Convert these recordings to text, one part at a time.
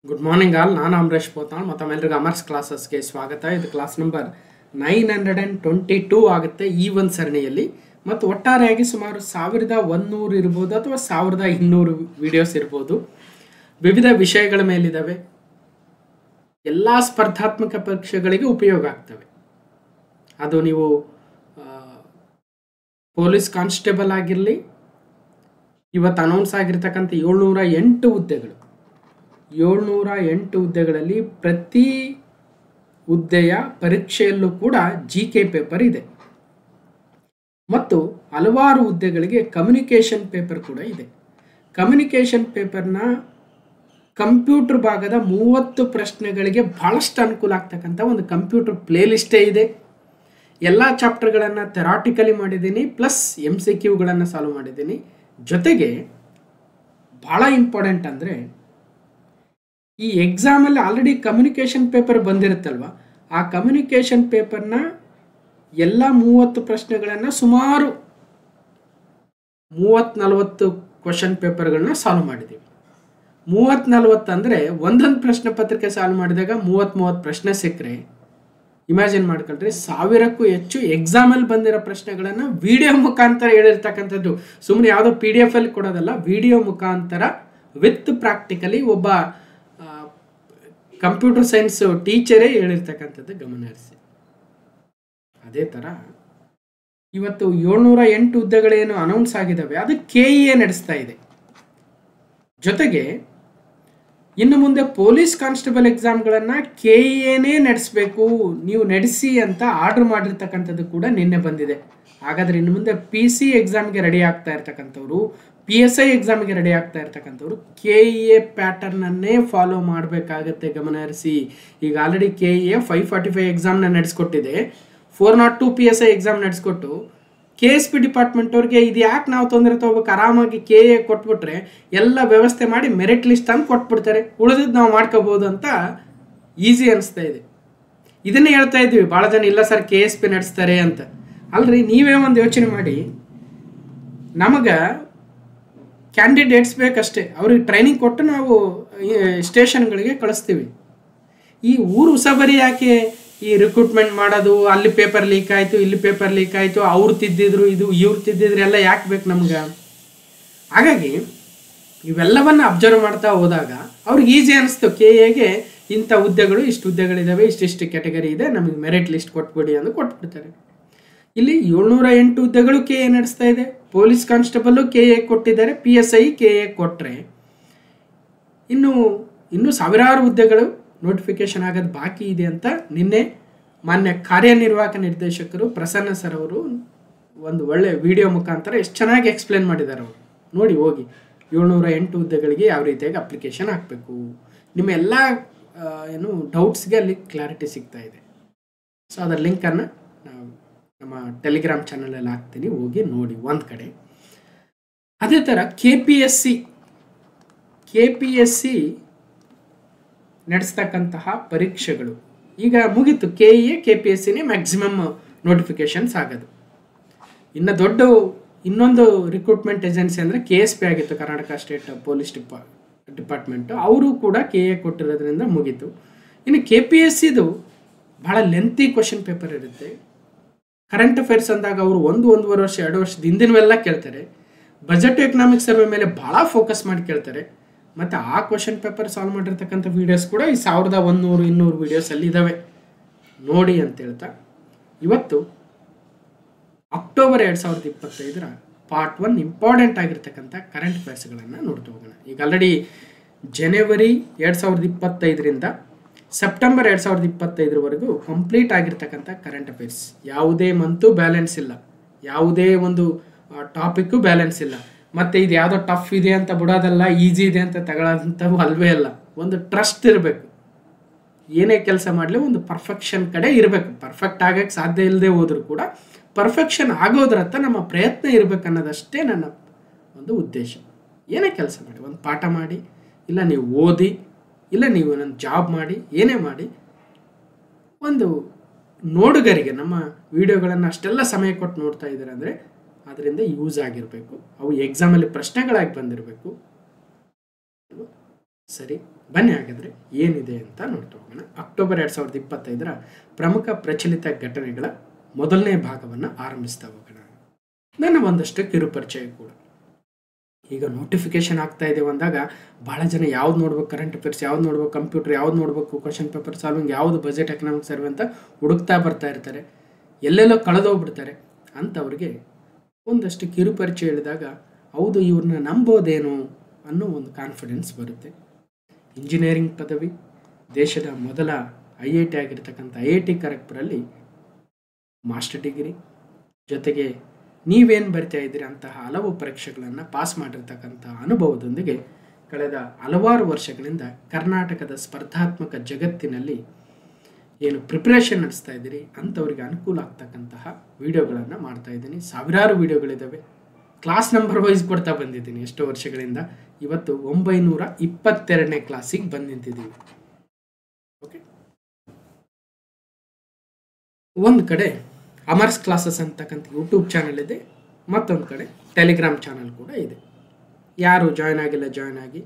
Good morning all. ನಾನು ಅಮರೇಶ್ ಪೋತಾಳ್. ಮತ್ತೊಮ್ಮೆಲ್ಲರಿಗೂ ಅಮರ್ಸ್ ಕ್ಲಾಸಸ್ಗೆ ಸ್ವಾಗತ. ಇದು ಕ್ಲಾಸ್ ನಂಬರ್ 922 ಆಗುತ್ತೆ ಈ ಒಂದು ಸರಣಿಯಲ್ಲಿ. ಮತ್ತು ಒಟ್ಟಾರೆಯಾಗಿ ಸುಮಾರು 1100 ಇರ್ಬೋದು ಅಥವಾ 1200 ವಿಡಿಯೋಸ್ ಇರ್ಬೋದು. ವಿವಿಧ ವಿಷಯಗಳ ಮೇಲಿದ್ದಾವೆ. ಎಲ್ಲ ಸ್ಪರ್ಧಾತ್ಮಕ ಪರೀಕ್ಷೆಗಳಿಗೆ ಉಪಯೋಗ ಆಗ್ತವೆ. ಅದು ನೀವು ಪೊಲೀಸ್ ಕಾನ್ಸ್ಟೇಬಲ್ ಆಗಿರಲಿ, ಇವತ್ತು ಅನೌನ್ಸ್ ಆಗಿರ್ತಕ್ಕಂಥ 708 ಹುದ್ದೆಗಳು, 708 ಹುದ್ದೆಗಳಲ್ಲಿ ಪ್ರತಿ ಹುದ್ದೆಯ ಪರೀಕ್ಷೆಯಲ್ಲೂ ಕೂಡ GK ಪೇಪರ್ ಇದೆ. ಮತ್ತು ಹಲವಾರು ಹುದ್ದೆಗಳಿಗೆ ಕಮ್ಯುನಿಕೇಷನ್ ಪೇಪರ್ ಕೂಡ ಇದೆ. ಕಮ್ಯುನಿಕೇಷನ್ ಪೇಪರ್ನ ಕಂಪ್ಯೂಟರ್ ಭಾಗದ 30 ಪ್ರಶ್ನೆಗಳಿಗೆ ಬಹಳಷ್ಟು ಅನುಕೂಲ ಆಗ್ತಕ್ಕಂಥ ಒಂದು ಕಂಪ್ಯೂಟರ್ ಪ್ಲೇಲಿಸ್ಟೇ ಇದೆ. ಎಲ್ಲ ಚಾಪ್ಟರ್ಗಳನ್ನು ಥೆರಾಟಿಕಲಿ ಮಾಡಿದ್ದೀನಿ, ಪ್ಲಸ್ MCQಗಳನ್ನು ಸಾಲ್ವ್ ಮಾಡಿದ್ದೀನಿ. ಜೊತೆಗೆ ಭಾಳ ಇಂಪಾರ್ಟೆಂಟ್ ಅಂದರೆ, ಈ ಎಕ್ಸಾಮಲ್ಲಿ ಆಲ್ರೆಡಿ ಕಮ್ಯುನಿಕೇಷನ್ ಪೇಪರ್ ಬಂದಿರುತ್ತಲ್ವ, ಆ ಕಮ್ಯುನಿಕೇಷನ್ ಪೇಪರ್ನ ಎಲ್ಲ 30 ಪ್ರಶ್ನೆಗಳನ್ನು ಸುಮಾರು 30-40 ಕ್ವಶನ್ ಪೇಪರ್ಗಳನ್ನ ಸಾಲ್ವ್ ಮಾಡಿದ್ದೀವಿ. 30-40 ಅಂದರೆ ಒಂದೊಂದು ಪ್ರಶ್ನೆ ಪತ್ರಿಕೆ ಸಾಲ್ವ್ ಮಾಡಿದಾಗ 30 ಪ್ರಶ್ನೆ ಸಿಕ್ಕರೆ ಇಮ್ಯಾಜಿನ್ ಮಾಡ್ಕೊಳ್ರಿ, 1000ಕ್ಕೂ ಹೆಚ್ಚು ಎಕ್ಸಾಮಲ್ಲಿ ಬಂದಿರೋ ಪ್ರಶ್ನೆಗಳನ್ನು ವಿಡಿಯೋ ಮುಖಾಂತರ ಹೇಳಿರ್ತಕ್ಕಂಥದ್ದು. ಸುಮ್ಮನೆ ಯಾವುದೋ PDF ಅಲ್ಲಿ ಕೊಡೋದಲ್ಲ, ವಿಡಿಯೋ ಮುಖಾಂತರ ವಿತ್ ಪ್ರಾಕ್ಟಿಕಲಿ ಒಬ್ಬ ಕಂಪ್ಯೂಟರ್ ಸೈನ್ಸ್ ಟೀಚರೇ ಹೇಳಿರ್ತಕ್ಕಂಥದ್ದು ಗಮನಹರಿಸಿ. ಅದೇ ಥರ ಇವತ್ತು 708 ಹುದ್ದೆಗಳೇನು ಅನೌನ್ಸ್ ಆಗಿದ್ದಾವೆ, ಅದು KEA ನಡೆಸ್ತಾ ಇದೆ. ಜೊತೆಗೆ ಇನ್ನು ಮುಂದೆ ಪೊಲೀಸ್ ಕಾನ್ಸ್ಟೇಬಲ್ ಎಕ್ಸಾಮ್ಗಳನ್ನು KEAನೇ ನಡೆಸಬೇಕು, ನೀವು ನಡೆಸಿ ಅಂತ ಆರ್ಡರ್ ಮಾಡಿರ್ತಕ್ಕಂಥದ್ದು ಕೂಡ ನಿನ್ನೆ ಬಂದಿದೆ. ಹಾಗಾದರೆ ಇನ್ನು ಮುಂದೆ PC ಎಕ್ಸಾಮ್ಗೆ ರೆಡಿ ಆಗ್ತಾ ಇರ್ತಕ್ಕಂಥವ್ರು, PSI ಎಕ್ಸಾಮ್ಗೆ ರೆಡಿ ಆಗ್ತಾ ಇರ್ತಕ್ಕಂಥವ್ರು KEA ಪ್ಯಾಟರ್ನನ್ನೇ ಫಾಲೋ ಮಾಡಬೇಕಾಗತ್ತೆ. ಗಮನಹರಿಸಿ. ಈಗ ಆಲ್ರೆಡಿ KEA 545 ಎಕ್ಸಾಮ್ನ ನಡೆಸ್ಕೊಟ್ಟಿದೆ, 402 PSI ಎಕ್ಸಾಮ್ ನಡೆಸ್ಕೊಟ್ಟು KSP ಡಿಪಾರ್ಟ್ಮೆಂಟ್ ಅವ್ರಿಗೆ ಇದು ಯಾಕೆ ನಾವು ತೊಂದರೆ ತಗೋಬೇಕು, ಆರಾಮಾಗಿ KEA ಕೊಟ್ಬಿಟ್ರೆ ಎಲ್ಲ ವ್ಯವಸ್ಥೆ ಮಾಡಿ ಮೆರಿಟ್ ಲಿಸ್ಟ್ ಅಂತ ಕೊಟ್ಬಿಡ್ತಾರೆ, ಉಳಿದಿದ್ದು ನಾವು ಮಾಡ್ಕೋಬೋದು ಅಂತ ಈಸಿ ಅನಿಸ್ತಾ ಇದೆ. ಇದನ್ನೇ ಹೇಳ್ತಾ ಇದ್ವಿ ಭಾಳ ಜನ, ಇಲ್ಲ ಸರ್ KSP ನಡೆಸ್ತಾರೆ ಅಂತ. ಅಲ್ರಿ, ನೀವೇ ಒಂದು ಯೋಚನೆ ಮಾಡಿ, ನಮಗೆ ಕ್ಯಾಂಡಿಡೇಟ್ಸ್ ಬೇಕಷ್ಟೇ, ಅವ್ರಿಗೆ ಟ್ರೈನಿಂಗ್ ಕೊಟ್ಟು ನಾವು ಸ್ಟೇಷನ್ಗಳಿಗೆ ಕಳಿಸ್ತೀವಿ. ಈ ಊರು ಉಸಬರಿ ಯಾಕೆ ಈ ರಿಕ್ರೂಟ್ಮೆಂಟ್ ಮಾಡೋದು, ಅಲ್ಲಿ ಪೇಪರ್ ಲೀಕ್ ಆಯಿತು, ಇಲ್ಲಿ ಪೇಪರ್ ಲೀಕ್ ಆಯಿತು, ಅವ್ರು ತಿದ್ದಿದ್ರು, ಇವ್ರು ತಿದ್ದಿದ್ರು, ಎಲ್ಲ ಯಾಕೆ ಬೇಕು ನಮ್ಗೆ? ಹಾಗಾಗಿ ಇವೆಲ್ಲವನ್ನು ಅಬ್ಸರ್ವ್ ಮಾಡ್ತಾ ಹೋದಾಗ ಅವ್ರಿಗೆ ಈಸಿ ಅನಿಸ್ತು, KEAಗೆ ಇಂಥ ಹುದ್ದೆಗಳು, ಇಷ್ಟು ಹುದ್ದೆಗಳಿದ್ದಾವೆ, ಇಷ್ಟಿಷ್ಟು ಕ್ಯಾಟಗರಿ ಇದೆ, ನಮಗೆ ಮೆರಿಟ್ ಲಿಸ್ಟ್ ಕೊಟ್ಬಿಡಿ ಅಂತ ಕೊಟ್ಬಿಡ್ತಾರೆ. ಇಲ್ಲಿ 708 ಹುದ್ದೆಗಳು KEA ನಡೆಸ್ತಾ ಇದೆ. ಪೊಲೀಸ್ ಕಾನ್ಸ್ಟೇಬಲ್ಲು KEA ಕೊಟ್ಟಿದ್ದಾರೆ, PSI KEA ಕೊಟ್ಟರೆ ಇನ್ನು ಸಾವಿರಾರು ಹುದ್ದೆಗಳು ನೋಟಿಫಿಕೇಶನ್ ಆಗೋದು ಬಾಕಿ ಇದೆ ಅಂತ ನಿನ್ನೆ ಮಾನ್ಯ ಕಾರ್ಯನಿರ್ವಾಹಕ ನಿರ್ದೇಶಕರು ಪ್ರಸನ್ನ ಸರ್ ಅವರು ಒಂದು ಒಳ್ಳೆ ವಿಡಿಯೋ ಮುಖಾಂತರ ಎಷ್ಟು ಚೆನ್ನಾಗಿ ಎಕ್ಸ್ಪ್ಲೇನ್ ಮಾಡಿದ್ದಾರೆ. ಅವರು ನೋಡಿ, ಹೋಗಿ 708 ಹುದ್ದೆಗಳಿಗೆ ಯಾವ ರೀತಿಯಾಗಿ ಅಪ್ಲಿಕೇಶನ್ ಹಾಕಬೇಕು, ನಿಮ್ಮ ಎಲ್ಲ ಡೌಟ್ಸ್ಗೆ ಅಲ್ಲಿ ಕ್ಲಾರಿಟಿ ಸಿಗ್ತಾ ಇದೆ. ಸೊ ಅದರ ಲಿಂಕನ್ನು ನಮ್ಮ ಟೆಲಿಗ್ರಾಮ್ ಚಾನಲಲ್ಲಿ ಹಾಕ್ತೀನಿ, ಹೋಗಿ ನೋಡಿ ಒಂದು ಕಡೆ. ಅದೇ ಥರ KPSC ನಡೆಸ್ತಕ್ಕಂತಹ ಪರೀಕ್ಷೆಗಳು ಈಗ ಮುಗೀತು. KEA KPSCನೇ ಮ್ಯಾಕ್ಸಿಮಮ್ ನೋಟಿಫಿಕೇಶನ್ಸ್ ಆಗೋದು. ಇನ್ನು ಇನ್ನೊಂದು ರಿಕ್ರೂಟ್ಮೆಂಟ್ ಏಜೆನ್ಸಿ ಅಂದರೆ KSP ಆಗಿತ್ತು, ಕರ್ನಾಟಕ ಸ್ಟೇಟ್ ಪೊಲೀಸ್ ಡಿಪಾರ್ಟ್ಮೆಂಟು. ಅವರು ಕೂಡ KEA ಕೊಟ್ಟಿರೋದ್ರಿಂದ ಮುಗೀತು. ಇನ್ನು KPSCದು ಭಾಳ ಲೆಂತಿ ಕ್ವಶನ್ ಪೇಪರ್ ಇರುತ್ತೆ. ಕರೆಂಟ್ ಅಫೇರ್ಸ್ ಅಂದಾಗ ಅವರು 1-1.5 ವರ್ಷ 2 ವರ್ಷದ ಹಿಂದಿನವೆಲ್ಲ ಕೇಳ್ತಾರೆ. ಬಜೆಟ್ ಎಕನಾಮಿಕ್ಸ್ ಸರ್ವೆ ಮೇಲೆ ಭಾಳ ಫೋಕಸ್ ಮಾಡಿ ಕೇಳ್ತಾರೆ. ಮತ್ತು ಆ ಕ್ವಶನ್ ಪೇಪರ್ ಸಾಲ್ವ್ ಮಾಡಿರ್ತಕ್ಕಂಥ ವೀಡಿಯೋಸ್ ಕೂಡ ಈ 1100-200 ವೀಡಿಯೋಸಲ್ಲಿ ಇದ್ದಾವೆ, ನೋಡಿ ಅಂತ ಹೇಳ್ತಾ ಇವತ್ತು ಅಕ್ಟೋಬರ್ 2025 ಪಾರ್ಟ್ 1 ಇಂಪಾರ್ಟೆಂಟ್ ಆಗಿರ್ತಕ್ಕಂಥ ಕರೆಂಟ್ ಅಫೇರ್ಸ್ಗಳನ್ನು ನೋಡ್ತಾ ಹೋಗೋಣ. ಈಗ ಆಲ್ರೆಡಿ ಜನವರಿ 2025ರಿಂದ ಸೆಪ್ಟೆಂಬರ್ 2025ವರೆಗೂ ಕಂಪ್ಲೀಟ್ ಆಗಿರ್ತಕ್ಕಂಥ ಕರೆಂಟ್ ಅಫೇರ್ಸ್. ಯಾವುದೇ ಮಂತು ಬ್ಯಾಲೆನ್ಸ್ ಇಲ್ಲ, ಯಾವುದೇ ಒಂದು ಟಾಪಿಕ್ಕು ಬ್ಯಾಲೆನ್ಸ್ ಇಲ್ಲ. ಮತ್ತು ಇದು ಯಾವುದೋ ಟಫ್ ಇದೆ ಅಂತ ಬಿಡೋದಲ್ಲ, ಈಸಿ ಇದೆ ಅಂತ ತಗೊಳ್ಳೋದಂಥವು ಅಲ್ವೇ ಅಲ್ಲ. ಒಂದು ಟ್ರಸ್ಟ್ ಇರಬೇಕು. ಏನೇ ಕೆಲಸ ಮಾಡಲಿ ಒಂದು ಪರ್ಫೆಕ್ಷನ್ ಕಡೆ ಇರಬೇಕು. ಪರ್ಫೆಕ್ಟ್ ಆಗೋಕ್ಕೆ ಸಾಧ್ಯ ಇಲ್ಲದೆ ಹೋದರೂ ಕೂಡ ಪರ್ಫೆಕ್ಷನ್ ಆಗೋದ್ರತ್ತ ನಮ್ಮ ಪ್ರಯತ್ನ ಇರಬೇಕು ಅನ್ನೋದಷ್ಟೇ ನನ್ನ ಒಂದು ಉದ್ದೇಶ. ಏನೇ ಕೆಲಸ ಮಾಡಿ, ಒಂದು ಪಾಠ ಮಾಡಿ, ಇಲ್ಲ ನೀವು ಓದಿ, ಇಲ್ಲ ನೀವು ನನ್ನ ಜಾಬ್ ಮಾಡಿ, ಏನೇ ಮಾಡಿ, ಒಂದು ನೋಡುಗರಿಗೆ ನಮ್ಮ ವಿಡಿಯೋಗಳನ್ನು ಅಷ್ಟೆಲ್ಲ ಸಮಯ ಕೊಟ್ಟು ನೋಡ್ತಾ ಇದ್ದಾರೆ ಅಂದರೆ ಅದರಿಂದ ಯೂಸ್ ಆಗಿರಬೇಕು. ಅವು ಎಕ್ಸಾಮಲ್ಲಿ ಪ್ರಶ್ನೆಗಳಾಗಿ ಬಂದಿರಬೇಕು. ಸರಿ, ಬನ್ನಿ ಹಾಗಾದರೆ ಏನಿದೆ ಅಂತ ನೋಡ್ತಾ ಹೋಗೋಣ. ಅಕ್ಟೋಬರ್ 2025 ಪ್ರಮುಖ ಪ್ರಚಲಿತ ಘಟನೆಗಳ ಮೊದಲನೇ ಭಾಗವನ್ನು ಆರಂಭಿಸ್ತಾ ಹೋಗೋಣ. ನನ್ನ ಒಂದಷ್ಟು ಕಿರುಪರಿಚಯ ಕೂಡ. ಈಗ ನೋಟಿಫಿಕೇಶನ್ ಆಗ್ತಾ ಇದೆ ಅಂದಾಗ ಭಾಳ ಜನ ಯಾವ್ದು ನೋಡ್ಬೇಕು, ಕರೆಂಟ್ ಅಫೇರ್ಸ್ ಯಾವ್ದು ನೋಡ್ಬೇಕು, ಕಂಪ್ಯೂಟರ್ ಯಾವ್ದು ನೋಡಬೇಕು, ಕ್ವಶನ್ ಪೇಪರ್ ಸಾಲ್ವಿಂಗ್ ಯಾವುದು, ಬಜೆಟ್ ಎಕನಾಮಿಕ್ ಸರ್ವೆ ಅಂತ ಹುಡುಕ್ತಾ ಬರ್ತಾ ಇರ್ತಾರೆ, ಎಲ್ಲೆಲ್ಲೋ ಕಳೆದೋಗ್ಬಿಡ್ತಾರೆ. ಅಂಥವ್ರಿಗೆ ಒಂದಷ್ಟು ಕಿರುಪರಿಚಯ ಹೇಳಿದಾಗ ಹೌದು ಇವ್ರನ್ನ ನಂಬೋದೇನೋ ಅನ್ನೋ ಒಂದು ಕಾನ್ಫಿಡೆನ್ಸ್ ಬರುತ್ತೆ. ಇಂಜಿನಿಯರಿಂಗ್ ಪದವಿ, ದೇಶದ ಮೊದಲ IIT ಆಗಿರ್ತಕ್ಕಂಥ IIT ಖರಗ್ಪುರಲ್ಲಿ ಮಾಸ್ಟರ್ ಡಿಗ್ರಿ, ಜೊತೆಗೆ ನೀವೇನು ಬರಿತಾ ಇದ್ದೀರಿ ಅಂತಹ ಹಲವು ಪರೀಕ್ಷೆಗಳನ್ನು ಪಾಸ್ ಮಾಡಿರ್ತಕ್ಕಂಥ ಅನುಭವದೊಂದಿಗೆ ಕಳೆದ ಹಲವಾರು ವರ್ಷಗಳಿಂದ ಕರ್ನಾಟಕದ ಸ್ಪರ್ಧಾತ್ಮಕ ಜಗತ್ತಿನಲ್ಲಿ ಏನು ಪ್ರಿಪ್ರೇಷನ್ ನಡೆಸ್ತಾ ಇದ್ದೀರಿ ಅಂಥವ್ರಿಗೆ ಅನುಕೂಲ ಆಗ್ತಕ್ಕಂತಹ ವಿಡಿಯೋಗಳನ್ನು ಮಾಡ್ತಾ ಇದ್ದೀನಿ. ಸಾವಿರಾರು ವಿಡಿಯೋಗಳಿದ್ದಾವೆ. ಕ್ಲಾಸ್ ನಂಬರ್ ವೈಸ್ ಕೊಡ್ತಾ ಬಂದಿದ್ದೀನಿ ಎಷ್ಟೋ ವರ್ಷಗಳಿಂದ. ಇವತ್ತು 922ನೇ ಕ್ಲಾಸಿಗೆ ಬಂದು ನಿಂತಿದ್ದೀವಿ. ಓಕೆ, ಒಂದು ಕಡೆ ಅಮರ್ಸ್ ಕ್ಲಾಸಸ್ ಅಂತಕ್ಕಂಥ ಯೂಟ್ಯೂಬ್ ಚಾನಲ್ ಇದೆ, ಮತ್ತೊಂದು ಕಡೆ ಟೆಲಿಗ್ರಾಮ್ ಚಾನಲ್ ಕೂಡ ಇದೆ. ಯಾರು ಜಾಯ್ನ್ ಆಗಿಲ್ಲ ಜಾಯ್ನ್ ಆಗಿ,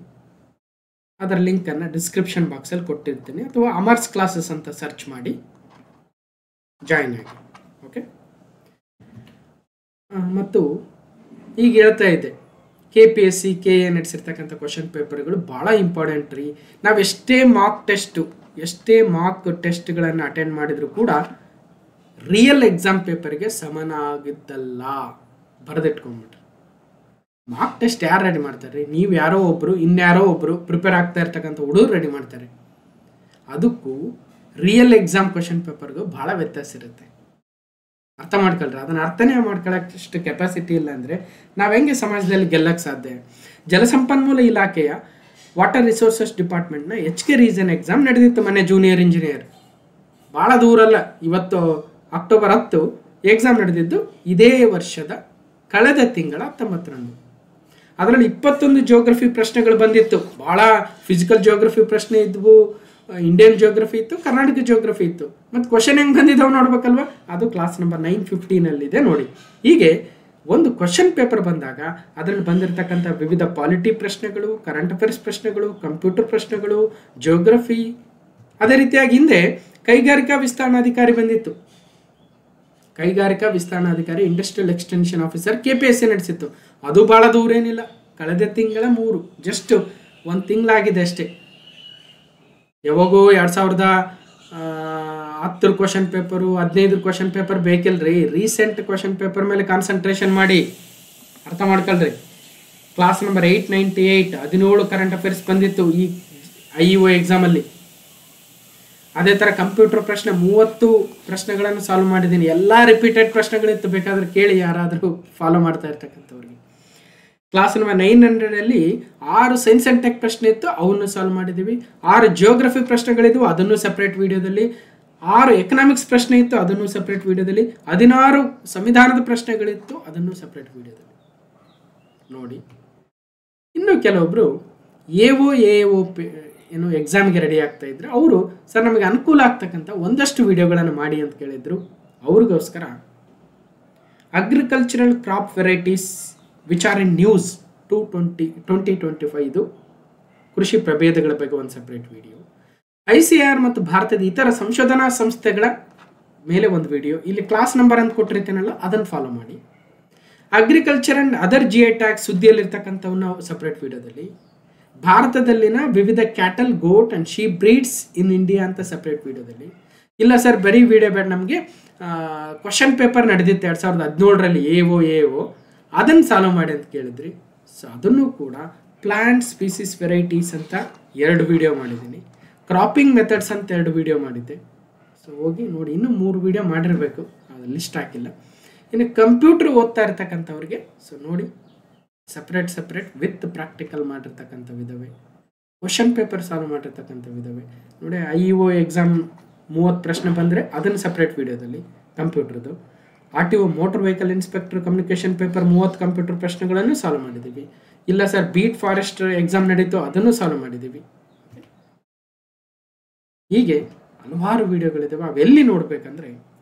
ಅದರ ಲಿಂಕನ್ನು ಡಿಸ್ಕ್ರಿಪ್ಷನ್ ಬಾಕ್ಸಲ್ಲಿ ಕೊಟ್ಟಿರ್ತೀನಿ, ಅಥವಾ ಅಮರ್ಸ್ ಕ್ಲಾಸಸ್ ಅಂತ ಸರ್ಚ್ ಮಾಡಿ ಜಾಯ್ನ್ ಆಗಿ. ಓಕೆ, ಮತ್ತು ಈಗ ಹೇಳ್ತಾ ಇದ್ದೆ KPSC KA ನಡೆಸಿರ್ತಕ್ಕಂಥ ಕ್ವಶನ್ ಪೇಪರ್ಗಳು ಭಾಳ ಇಂಪಾರ್ಟೆಂಟ್ ರೀ. ನಾವು ಎಷ್ಟೇ ಮಾರ್ಕ್ ಟೆಸ್ಟ್ಗಳನ್ನು ಅಟೆಂಡ್ ಮಾಡಿದರೂ ಕೂಡ ರಿಯಲ್ ಎಕ್ಸಾಮ್ ಪೇಪರ್ಗೆ ಸಮನಾಗಿದ್ದಲ್ಲ. ಬರೆದಿಟ್ಕೊಂಡ್ಬಿಟ್ರೆ ಮಾರ್ಕ್ ಟೆಸ್ಟ್ ಯಾರು ರೆಡಿ ಮಾಡ್ತಾರೆ? ನೀವು ಯಾರೋ ಒಬ್ಬರು, ಇನ್ಯಾರೋ ಒಬ್ಬರು ಪ್ರಿಪೇರ್ ಆಗ್ತಾ ಇರ್ತಕ್ಕಂಥ ಹುಡುಗರು ರೆಡಿ ಮಾಡ್ತಾರೆ. ಅದಕ್ಕೂ ರಿಯಲ್ ಎಕ್ಸಾಮ್ ಕ್ವಶನ್ ಪೇಪರ್ಗೂ ಭಾಳ ವ್ಯತ್ಯಾಸ ಇರುತ್ತೆ. ಅರ್ಥ ಮಾಡ್ಕೊಳ್ರಿ. ಅದನ್ನು ಅರ್ಥನೇ ಮಾಡ್ಕೊಳ್ಳೋಷ್ಟು ಕೆಪಾಸಿಟಿ ಇಲ್ಲ ಅಂದರೆ ನಾವು ಹೆಂಗೆ ಸಮಾಜದಲ್ಲಿ ಗೆಲ್ಲಕ್ಕೆ ಸಾಧ್ಯ? ಜಲಸಂಪನ್ಮೂಲ ಇಲಾಖೆಯ ವಾಟರ್ ರಿಸೋರ್ಸಸ್ ಡಿಪಾರ್ಟ್ಮೆಂಟ್ನ HK ರೀಸನ್ ಎಕ್ಸಾಮ್ ನಡೆದಿತ್ತು ಮೊನ್ನೆ, ಜೂನಿಯರ್ ಇಂಜಿನಿಯರ್. ಭಾಳ ದೂರಲ್ಲ, ಇವತ್ತು ಅಕ್ಟೋಬರ್ 10 ಎಕ್ಸಾಮ್ ನಡೆದಿದ್ದು ಇದೇ ವರ್ಷದ ಕಳೆದ ತಿಂಗಳ 19ರಂದು. ಅದರಲ್ಲಿ 21 ಜಿಯೋಗ್ರಫಿ ಪ್ರಶ್ನೆಗಳು ಬಂದಿತ್ತು. ಭಾಳ ಫಿಸಿಕಲ್ ಜಿಯೋಗ್ರಫಿ ಪ್ರಶ್ನೆ ಇದ್ವು, ಇಂಡಿಯನ್ ಜಿಯೋಗ್ರಫಿ ಇತ್ತು, ಕರ್ನಾಟಕ ಜಿಯೋಗ್ರಫಿ ಇತ್ತು. ಮತ್ತು ಕ್ವಶನ್ ಹೆಂಗೆ ಬಂದಿದ್ದಾವೆ ನೋಡ್ಬೇಕಲ್ವ? ಅದು ಕ್ಲಾಸ್ ನಂಬರ್ 915ನಲ್ಲಿದೆ ನೋಡಿ. ಹೀಗೆ ಒಂದು ಕ್ವಶನ್ ಪೇಪರ್ ಬಂದಾಗ ಅದರಲ್ಲಿ ಬಂದಿರತಕ್ಕಂಥ ವಿವಿಧ ಪಾಲಿಟಿ ಪ್ರಶ್ನೆಗಳು, ಕರೆಂಟ್ ಅಫೇರ್ಸ್ ಪ್ರಶ್ನೆಗಳು, ಕಂಪ್ಯೂಟರ್ ಪ್ರಶ್ನೆಗಳು, ಜಿಯೋಗ್ರಫಿ, ಅದೇ ರೀತಿಯಾಗಿ ಹಿಂದೆ ಕೈಗಾರಿಕಾ ವಿಸ್ತರಣಾಧಿಕಾರಿ ಬಂದಿತ್ತು. ಕೈಗಾರಿಕಾ ವಿಸ್ತರಣಾಧಿಕಾರಿ, ಇಂಡಸ್ಟ್ರಿಯಲ್ ಎಕ್ಸ್ಟೆನ್ಷನ್ ಆಫೀಸರ್ KPSC ನಡೆಸಿತ್ತು. ಅದು ಭಾಳ ದೂರ ಏನಿಲ್ಲ, ಕಳೆದ ತಿಂಗಳ 3, ಜಸ್ಟ್ 1 ತಿಂಗಳಾಗಿದೆ ಅಷ್ಟೇ. ಯಾವಾಗೋ 2010 ಕ್ವಶನ್ ಪೇಪರು, 15 ಕ್ವಶನ್ ಪೇಪರ್ ಬೇಕಿಲ್ರಿ. ರೀಸೆಂಟ್ ಕ್ವಶನ್ ಪೇಪರ್ ಮೇಲೆ ಕಾನ್ಸಂಟ್ರೇಷನ್ ಮಾಡಿ. ಅರ್ಥ ಮಾಡ್ಕೊಳ್ರಿ. ಕ್ಲಾಸ್ ನಂಬರ್ 898 17 ಕರೆಂಟ್ ಅಫೇರ್ಸ್ ಬಂದಿತ್ತು ಈ IEO ಎಕ್ಸಾಮಲ್ಲಿ. ಅದೇ ಥರ ಕಂಪ್ಯೂಟರ್ ಪ್ರಶ್ನೆ 30 ಪ್ರಶ್ನೆಗಳನ್ನು ಸಾಲ್ವ್ ಮಾಡಿದ್ದೀನಿ. ಎಲ್ಲ ರಿಪೀಟೆಡ್ ಪ್ರಶ್ನೆಗಳಿತ್ತು, ಬೇಕಾದ್ರೆ ಕೇಳಿ ಯಾರಾದರೂ ಫಾಲೋ ಮಾಡ್ತಾ ಇರ್ತಕ್ಕಂಥವ್ರಿಗೆ. ಕ್ಲಾಸ್ ನಂಬರ್ 900ಅಲ್ಲಿ 6 ಸೈನ್ಸ್ ಆ್ಯಂಡ್ ಟೆಕ್ ಪ್ರಶ್ನೆ ಇತ್ತು, ಅವನ್ನು ಸಾಲ್ವ್ ಮಾಡಿದ್ದೀವಿ. 6 ಜಿಯೋಗ್ರಫಿ ಪ್ರಶ್ನೆಗಳಿದ್ವು, ಅದನ್ನು ಸಪ್ರೇಟ್ ವಿಡಿಯೋದಲ್ಲಿ. 6 ಎಕನಾಮಿಕ್ಸ್ ಪ್ರಶ್ನೆ ಇತ್ತು, ಅದನ್ನು ಸಪ್ರೇಟ್ ವಿಡಿಯೋದಲ್ಲಿ. 16 ಸಂವಿಧಾನದ ಪ್ರಶ್ನೆಗಳಿತ್ತು, ಅದನ್ನು ಸಪ್ರೇಟ್ ವಿಡಿಯೋದಲ್ಲಿ ನೋಡಿ. ಇನ್ನು ಕೆಲವೊಬ್ಬರು AO ಏನು ಎಕ್ಸಾಮ್ಗೆ ರೆಡಿ ಆಗ್ತಾ ಇದ್ರು, ಅವರು ಸರ್ ನಮಗೆ ಅನುಕೂಲ ಆಗ್ತಕ್ಕಂಥ ಒಂದಷ್ಟು ವಿಡಿಯೋಗಳನ್ನು ಮಾಡಿ ಅಂತ ಕೇಳಿದ್ರು. ಅವ್ರಿಗೋಸ್ಕರ agricultural crop varieties which are in news 2025 ಇದು ಕೃಷಿ ಪ್ರಭೇದಗಳ ಬಗ್ಗೆ ಒಂದು ಸಪ್ರೇಟ್ ವಿಡಿಯೋ. ICAR ಮತ್ತು ಭಾರತದ ಇತರ ಸಂಶೋಧನಾ ಸಂಸ್ಥೆಗಳ ಮೇಲೆ ಒಂದು ವಿಡಿಯೋ. ಇಲ್ಲಿ ಕ್ಲಾಸ್ ನಂಬರ್ ಅಂತ ಕೊಟ್ಟಿರ್ತೀನಲ್ಲ, ಅದನ್ನು ಫಾಲೋ ಮಾಡಿ. Agriculture and other GI tags ಸುದ್ದಿಯಲ್ಲಿರ್ತಕ್ಕಂಥವನ್ನ ಸಪ್ರೇಟ್ ವಿಡಿಯೋದಲ್ಲಿ. ಭಾರತದಲ್ಲಿನ ವಿವಿಧ cattle, goat and sheep breeds in India ಅಂತ ಸಪ್ರೇಟ್ ವಿಡಿಯೋದಲ್ಲಿ. ಇಲ್ಲ ಸರ್ ಬರೀ ವಿಡಿಯೋ ಬೇಡ ನಮಗೆ, ಕ್ವಶನ್ ಪೇಪರ್ ನಡೆದಿತ್ತು 2017ರಲ್ಲಿ AO ಅದನ್ನು ಸಾಲ್ವ್ ಮಾಡಿ ಅಂತ ಕೇಳಿದ್ರಿ. ಸೊ ಅದನ್ನು ಕೂಡ ಪ್ಲಾಂಟ್ ಸ್ಪೀಸೀಸ್ ವೆರೈಟೀಸ್ ಅಂತ 2 ವಿಡಿಯೋ ಮಾಡಿದ್ದೀನಿ. ಕ್ರಾಪಿಂಗ್ ಮೆಥಡ್ಸ್ ಅಂತ 2 ವಿಡಿಯೋ ಮಾಡಿದ್ದೆ. ಸೊ ಹೋಗಿ ನೋಡಿ, ಇನ್ನೂ 3 ವಿಡಿಯೋ ಮಾಡಿರಬೇಕು, ಅದು ಲಿಸ್ಟ್ ಹಾಕಿಲ್ಲ. ಇನ್ನು ಕಂಪ್ಯೂಟರ್ ಓದ್ತಾ ಇರ್ತಕ್ಕಂಥವ್ರಿಗೆ ಸೊ ನೋಡಿ, ಸಪ್ರೇಟ್ ವಿತ್ ಪ್ರಾಕ್ಟಿಕಲ್ ಮಾಡಿರ್ತಕ್ಕಂಥವಿದ್ದಾವೆ, ಕ್ವಶನ್ ಪೇಪರ್ ಸಾಲ್ವ್ ಮಾಡಿರ್ತಕ್ಕಂಥವಿದ್ದಾವೆ ನೋಡಿ. IEO ಎಕ್ಸಾಮ್ 30 ಪ್ರಶ್ನೆ ಬಂದರೆ ಅದನ್ನು ಸಪ್ರೇಟ್ ವಿಡಿಯೋದಲ್ಲಿ ಕಂಪ್ಯೂಟರ್ದು. RTO motor vehicle inspector communication paper 30 computer ಪ್ರಶ್ನೆಗಳನ್ನು ಸಾಲ್ವ್ ಮಾಡಿದ್ದೀವಿ. ಇಲ್ಲ ಸರ್ ಬೀಟ್ ಫಾರೆಸ್ಟರ್ ಎಕ್ಸಾಮ್ ನಡೀತು, ಅದನ್ನು ಸಾಲ್ವ್ ಮಾಡಿದ್ದೀವಿ. ಹೀಗೆ ಹಲವಾರು ವಿಡಿಯೋಗಳಿದ್ದಾವೆ. ಅವೆಲ್ಲಿ ನೋಡಬೇಕಂದ್ರೆ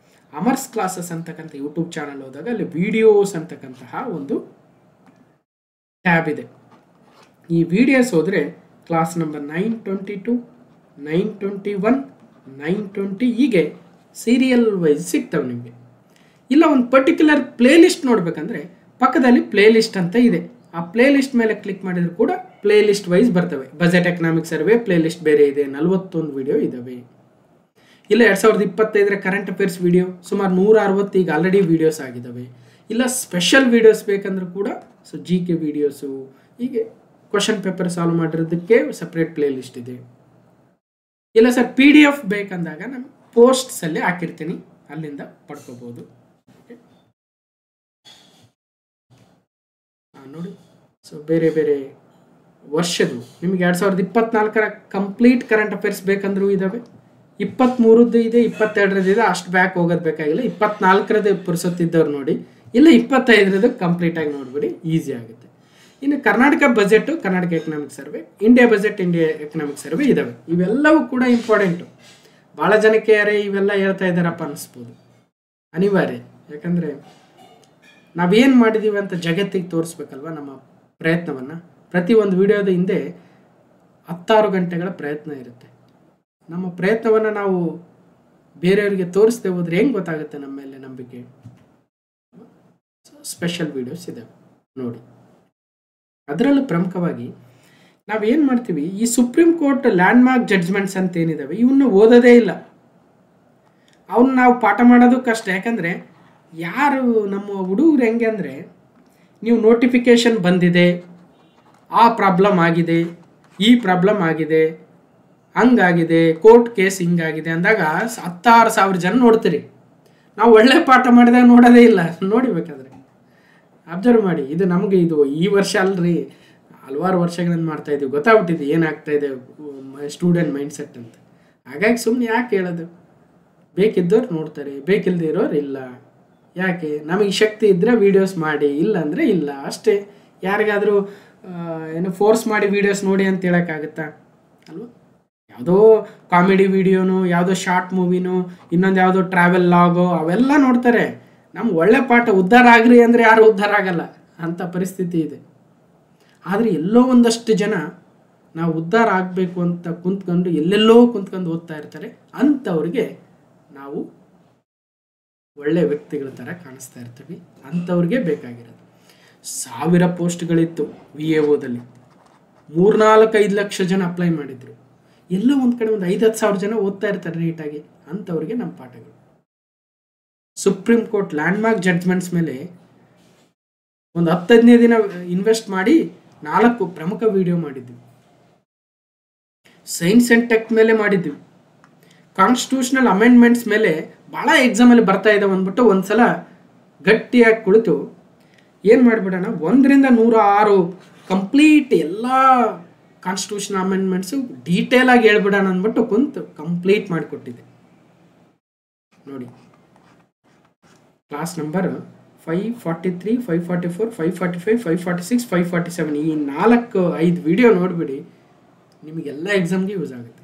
ಅಮರ್ಸ್ ಕ್ಲಾಸಸ್ ಅಂತಕ್ಕಂಥ ಯೂಟ್ಯೂಬ್ ಚಾನಲ್ ಹೋದಾಗ ಅಲ್ಲಿ ವಿಡಿಯೋಸ್ ಅಂತಕ್ಕಂತಹ ಒಂದು ಟ್ಯಾಬ್ ಇದೆ. ಈ ವಿಡಿಯೋಸ್ ಹೋದರೆ ಕ್ಲಾಸ್ ನಂಬರ್ 922, 921, 920 ಹೀಗೆ ಸೀರಿಯಲ್ ವೈಸ್ ಸಿಗ್ತವೆ ನಿಮಗೆ. ಇಲ್ಲ ಒಂದು ಪರ್ಟಿಕ್ಯುಲರ್ ಪ್ಲೇ ಲಿಸ್ಟ್ ನೋಡಬೇಕಂದ್ರೆ ಪಕ್ಕದಲ್ಲಿ ಪ್ಲೇ ಲಿಸ್ಟ್ ಅಂತ ಇದೆ. ಆ ಪ್ಲೇ ಲಿಸ್ಟ್ ಮೇಲೆ ಕ್ಲಿಕ್ ಮಾಡಿದ್ರು ಕೂಡ ಪ್ಲೇ ಲಿಸ್ಟ್ ವೈಸ್ ಬರ್ತವೆ. Budget economic survey play list ಬೇರೆ ಇದೆ, 41 ವಿಡಿಯೋ ಇದ್ದಾವೆ. ಇಲ್ಲ 2025 ಕರೆಂಟ್ ಅಫೇರ್ಸ್ ವಿಡಿಯೋ ಸುಮಾರು 160 ಈಗ ಆಲ್ರೆಡಿ ವೀಡಿಯೋಸ್ ಆಗಿದ್ದಾವೆ. ಇಲ್ಲ ಸ್ಪೆಷಲ್ ವೀಡಿಯೋಸ್ ಬೇಕಂದ್ರೂ ಕೂಡ GK ವೀಡಿಯೋಸು, ಹೀಗೆ ಕ್ವಶನ್ ಪೇಪರ್ ಸಾಲ್ವ್ ಮಾಡಿರೋದಕ್ಕೆ ಸಪ್ರೇಟ್ ಪ್ಲೇ ಲಿಸ್ಟ್ ಇದೆ. ಇಲ್ಲ ಸರ್ PDF ಬೇಕಂದಾಗ ನಾನು ಪೋಸ್ಟ್ಸಲ್ಲಿ ಹಾಕಿರ್ತೀನಿ, ಅಲ್ಲಿಂದ ಪಡ್ಕೋಬೋದು. ನೋಡಿ, ಸೊ ಬೇರೆ ಬೇರೆ ವರ್ಷದ್ದು ನಿಮಗೆ 2024 ಕಂಪ್ಲೀಟ್ ಕರೆಂಟ್ ಅಫೇರ್ಸ್ ಬೇಕಂದ್ರೂ ಇದ್ದಾವೆ. 23 ಇದೆ, 22 ಇದೆ, ಅಷ್ಟು ಬ್ಯಾಕ್ ಹೋಗೋದು ಬೇಕಾಗಿಲ್ಲ. 24 ಪುರ್ಸೊತ್ತಿದ್ದವ್ರು ನೋಡಿ, ಇಲ್ಲ 25 ಕಂಪ್ಲೀಟಾಗಿ ನೋಡ್ಬಿಡಿ, ಈಸಿ ಆಗುತ್ತೆ. ಇನ್ನು Karnataka budget, Karnataka economic survey, India budget, India economic survey ಇದ್ದಾವೆ. ಇವೆಲ್ಲವೂ ಕೂಡ ಇಂಪಾರ್ಟೆಂಟು. ಭಾಳ ಜನಕ್ಕೆ ಯಾರೇ ಇವೆಲ್ಲ ಹೇಳ್ತಾ ಇದ್ದಾರಪ್ಪ ಅನ್ನಿಸ್ಬೋದು. ಅನಿವಾರ್ಯ, ಯಾಕಂದರೆ ನಾವೇನು ಮಾಡಿದ್ದೀವಿ ಅಂತ ಜಗತ್ತಿಗೆ ತೋರಿಸ್ಬೇಕಲ್ವ ನಮ್ಮ ಪ್ರಯತ್ನವನ್ನು. ಪ್ರತಿಯೊಂದು ವಿಡಿಯೋದ ಹಿಂದೆ 16 ಗಂಟೆಗಳ ಪ್ರಯತ್ನ ಇರುತ್ತೆ. ನಮ್ಮ ಪ್ರಯತ್ನವನ್ನು ನಾವು ಬೇರೆಯವರಿಗೆ ತೋರಿಸದೆ ಹೋದರೆ ಹೆಂಗೆ ಗೊತ್ತಾಗುತ್ತೆ ನಮ್ಮ ಮೇಲೆ ನಂಬಿಕೆ? ಸ್ಪೆಷಲ್ ವಿಡಿಯೋಸ್ ಇದ್ದಾವೆ ನೋಡಿ. ಅದರಲ್ಲೂ ಪ್ರಮುಖವಾಗಿ ನಾವೇನು ಮಾಡ್ತೀವಿ, ಈ supreme court land mark judgements ಅಂತ ಏನಿದ್ದಾವೆ ಇವನ್ನ ಓದೋದೇ ಇಲ್ಲ. ಅವನ್ನ ನಾವು ಪಾಠ ಮಾಡೋದು ಕಷ್ಟ. ಯಾಕಂದರೆ ಯಾರು ನಮ್ಮ ಹುಡುಗರು ಹೆಂಗೆ ಅಂದರೆ, ನೀವು ನೋಟಿಫಿಕೇಷನ್ ಬಂದಿದೆ, ಆ ಪ್ರಾಬ್ಲಮ್ ಆಗಿದೆ, ಈ ಪ್ರಾಬ್ಲಮ್ ಆಗಿದೆ, ಹಂಗಾಗಿದೆ, ಕೋರ್ಟ್ ಕೇಸ್ ಹಿಂಗಾಗಿದೆ ಅಂದಾಗ 16,000 ಜನ ನೋಡ್ತೀರಿ. ನಾವು ಒಳ್ಳೆ ಪಾಠ ಮಾಡಿದಾಗ ನೋಡೋದೇ ಇಲ್ಲ. ನೋಡಿಬೇಕಾದ್ರೆ ಅಬ್ಸರ್ವ್ ಮಾಡಿ. ಇದು ನಮಗೆ ಇದು ಈ ವರ್ಷ ಅಲ್ರಿ, ಹಲವಾರು ವರ್ಷಗಳಿಂದ ಮಾಡ್ತಾ ಇದ್ದೀವಿ. ಗೊತ್ತಾಗ್ಬಿಟ್ಟಿದೆ ಏನಾಗ್ತಾ ಇದೆ ಸ್ಟೂಡೆಂಟ್ ಮೈಂಡ್ಸೆಟ್ ಅಂತ. ಹಾಗಾಗಿ ಸುಮ್ಮನೆ ಯಾಕೆ ಹೇಳೋದು? ಬೇಕಿದ್ದವ್ರು ನೋಡ್ತಾರೆ, ಬೇಕಿಲ್ಲದೆ ಇರೋರು ಇಲ್ಲ. ಯಾಕೆ? ನಮಗೆ ಶಕ್ತಿ ಇದ್ದರೆ ವೀಡಿಯೋಸ್ ಮಾಡಿ, ಇಲ್ಲ ಅಂದರೆ ಇಲ್ಲ ಅಷ್ಟೇ. ಯಾರಿಗಾದರೂ ಏನು ಫೋರ್ಸ್ ಮಾಡಿ ವೀಡಿಯೋಸ್ ನೋಡಿ ಅಂತ ಹೇಳೋಕ್ಕಾಗುತ್ತಾ ಅಲ್ವ? ಯಾವುದೋ ಕಾಮಿಡಿ ವಿಡಿಯೋನು, ಯಾವುದೋ ಶಾರ್ಟ್ ಮೂವಿನೋ, ಇನ್ನೊಂದು ಯಾವುದೋ ಟ್ರಾವೆಲ್ ಲಾಗೋ ಅವೆಲ್ಲ ನೋಡ್ತಾರೆ. ನಮ್ಗೆ ಒಳ್ಳೆ ಪಾಠ ಉದ್ಧಾರ ಆಗ್ರಿ ಅಂದರೆ ಯಾರು ಉದ್ಧಾರ ಆಗಲ್ಲ, ಅಂಥ ಪರಿಸ್ಥಿತಿ ಇದೆ. ಆದರೆ ಎಲ್ಲೋ ಒಂದಷ್ಟು ಜನ ನಾವು ಉದ್ಧಾರ ಆಗಬೇಕು ಅಂತ ಕುಂತ್ಕೊಂಡು ಎಲ್ಲೆಲ್ಲೋ ಕುಂತ್ಕೊಂಡು ಓದ್ತಾ ಇರ್ತಾರೆ. ಅಂಥವ್ರಿಗೆ ನಾವು ಒಳ್ಳೆ ವ್ಯಕ್ತಿಗಳ ಥರ ಕಾಣಿಸ್ತಾ ಇರ್ತೀವಿ. ಅಂಥವ್ರಿಗೆ ಬೇಕಾಗಿರೋದು. 1000 ಪೋಸ್ಟ್ಗಳಿತ್ತು VAOದಲ್ಲಿ, 3-4-5 ಲಕ್ಷ ಜನ ಅಪ್ಲೈ ಮಾಡಿದರು. ಎಲ್ಲೋ ಒಂದು ಕಡೆ ಒಂದು 5-10 ಸಾವಿರ ಜನ ಓದ್ತಾ ಇರ್ತಾರೆ ನೀಟಾಗಿ. ಅಂಥವ್ರಿಗೆ ನಮ್ಮ ಪಾಠಗಳು. Supreme court land mark judgements ಮೇಲೆ ಒಂದು 10-15 ದಿನ ಇನ್ವೆಸ್ಟ್ ಮಾಡಿ 4 ಪ್ರಮುಖ ವಿಡಿಯೋ ಮಾಡಿದ್ವಿ. ಸೈನ್ಸ್ ಆ್ಯಂಡ್ ಟೆಕ್ ಮೇಲೆ ಮಾಡಿದ್ವಿ. ಕಾನ್ಸ್ಟಿಟ್ಯೂಷನಲ್ ಅಮೆಂಡ್ಮೆಂಟ್ಸ್ ಮೇಲೆ ಭಾಳ ಎಕ್ಸಾಮಲ್ಲಿ ಬರ್ತಾ ಇದ್ದಾವೆ ಅಂದ್ಬಿಟ್ಟು ಒಂದ್ಸಲ ಗಟ್ಟಿಯಾಗಿ ಕುಳಿತು ಏನು ಮಾಡಿಬಿಡೋಣ, 1ರಿಂದ 106 ಕಂಪ್ಲೀಟ್ ಎಲ್ಲ ಕಾನ್ಸ್ಟಿಟ್ಯೂಷನ್ ಅಮೆಂಡ್ಮೆಂಟ್ಸು ಡೀಟೇಲಾಗಿ ಹೇಳ್ಬಿಡೋಣ ಅಂದ್ಬಿಟ್ಟು ಕುಂತು ಕಂಪ್ಲೀಟ್ ಮಾಡಿಕೊಟ್ಟಿದೆ ನೋಡಿ. ಕ್ಲಾಸ್ ನಂಬರ್ 543, 544, 545, 546, 547 ಈ 4-5 ವಿಡಿಯೋ ನೋಡಿಬಿಡಿ, ನಿಮಗೆಲ್ಲ ಎಕ್ಸಾಮ್ಗೆ ಯೂಸ್ ಆಗುತ್ತೆ.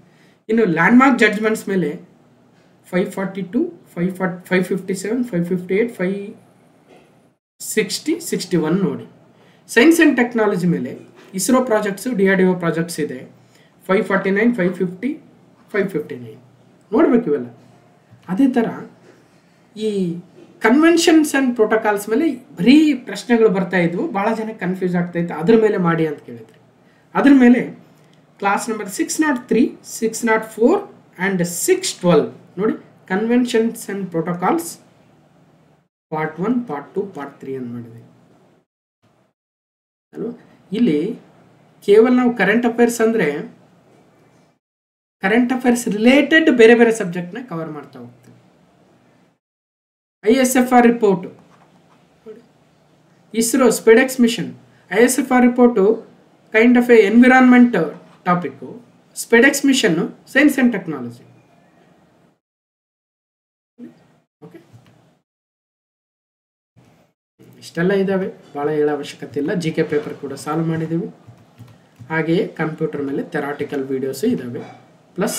ಇನ್ನು ಲ್ಯಾಂಡ್ ಮಾರ್ಕ್ ಜಡ್ಜ್ಮೆಂಟ್ಸ್ ಮೇಲೆ 542, 557, 558, 560, 61 ನೋಡಿ. ಸೈನ್ಸ್ ಆ್ಯಂಡ್ ಟೆಕ್ನಾಲಜಿ ಮೇಲೆ ಇಸ್ರೋ ಪ್ರಾಜೆಕ್ಟ್ಸು, DRDO ಪ್ರಾಜೆಕ್ಟ್ಸ್ ಇದೆ. 549, 550, 559 ನೋಡ್ಬೇಕು ಇವೆಲ್ಲ. ಅದೇ ಥರ ಈ ಕನ್ವೆನ್ಷನ್ಸ್ ಆ್ಯಂಡ್ ಪ್ರೋಟೋಕಾಲ್ಸ್ ಮೇಲೆ ಬರೀ ಪ್ರಶ್ನೆಗಳು ಬರ್ತಾ ಇದ್ವು. ಭಾಳ ಜನಕ್ಕೆ ಕನ್ಫ್ಯೂಸ್ ಆಗ್ತಾಯಿತ್ತು. ಅದ್ರ ಮೇಲೆ ಮಾಡಿ ಅಂತ ಕೇಳಿದ್ರಿ. ಅದ್ರ ಮೇಲೆ ಕ್ಲಾಸ್ ನಂಬರ್ 603, 604 ಆ್ಯಂಡ್ 612 ನೋಡಿ. Conventions and protocols part 1, part 2, part 3 ಅಂತ ಮಾಡಿದೆ ಅಲ್ವಾ. ಇಲ್ಲಿ ಕೇವಲ ನಾವು ಕರೆಂಟ್ ಅಫೇರ್ಸ್ ಅಂದರೆ ಕರೆಂಟ್ ಅಫೇರ್ಸ್ ರಿಲೇಟೆಡ್ ಬೇರೆ ಬೇರೆ ಸಬ್ಜೆಕ್ಟ್ನ ಕವರ್ ಮಾಡ್ತಾ ಹೋಗ್ತೀವಿ. ISFR report, ISRO SpaDeX mission. ISFR report kind of a environment topic, SpaDeX mission science and technology. Okay, ಇಷ್ಟೆಲ್ಲ ಇದ್ದಾವೆ, ಭಾಳ ಹೇಳೋ ಅವಶ್ಯಕತೆ ಇಲ್ಲ. GK ಪೇಪರ್ ಕೂಡ ಸಾಲ್ವ್ ಮಾಡಿದ್ದೀವಿ. ಹಾಗೆಯೇ ಕಂಪ್ಯೂಟರ್ ಮೇಲೆ ಥೆರಾಟಿಕಲ್ ವೀಡಿಯೋಸು ಇದ್ದಾವೆ, ಪ್ಲಸ್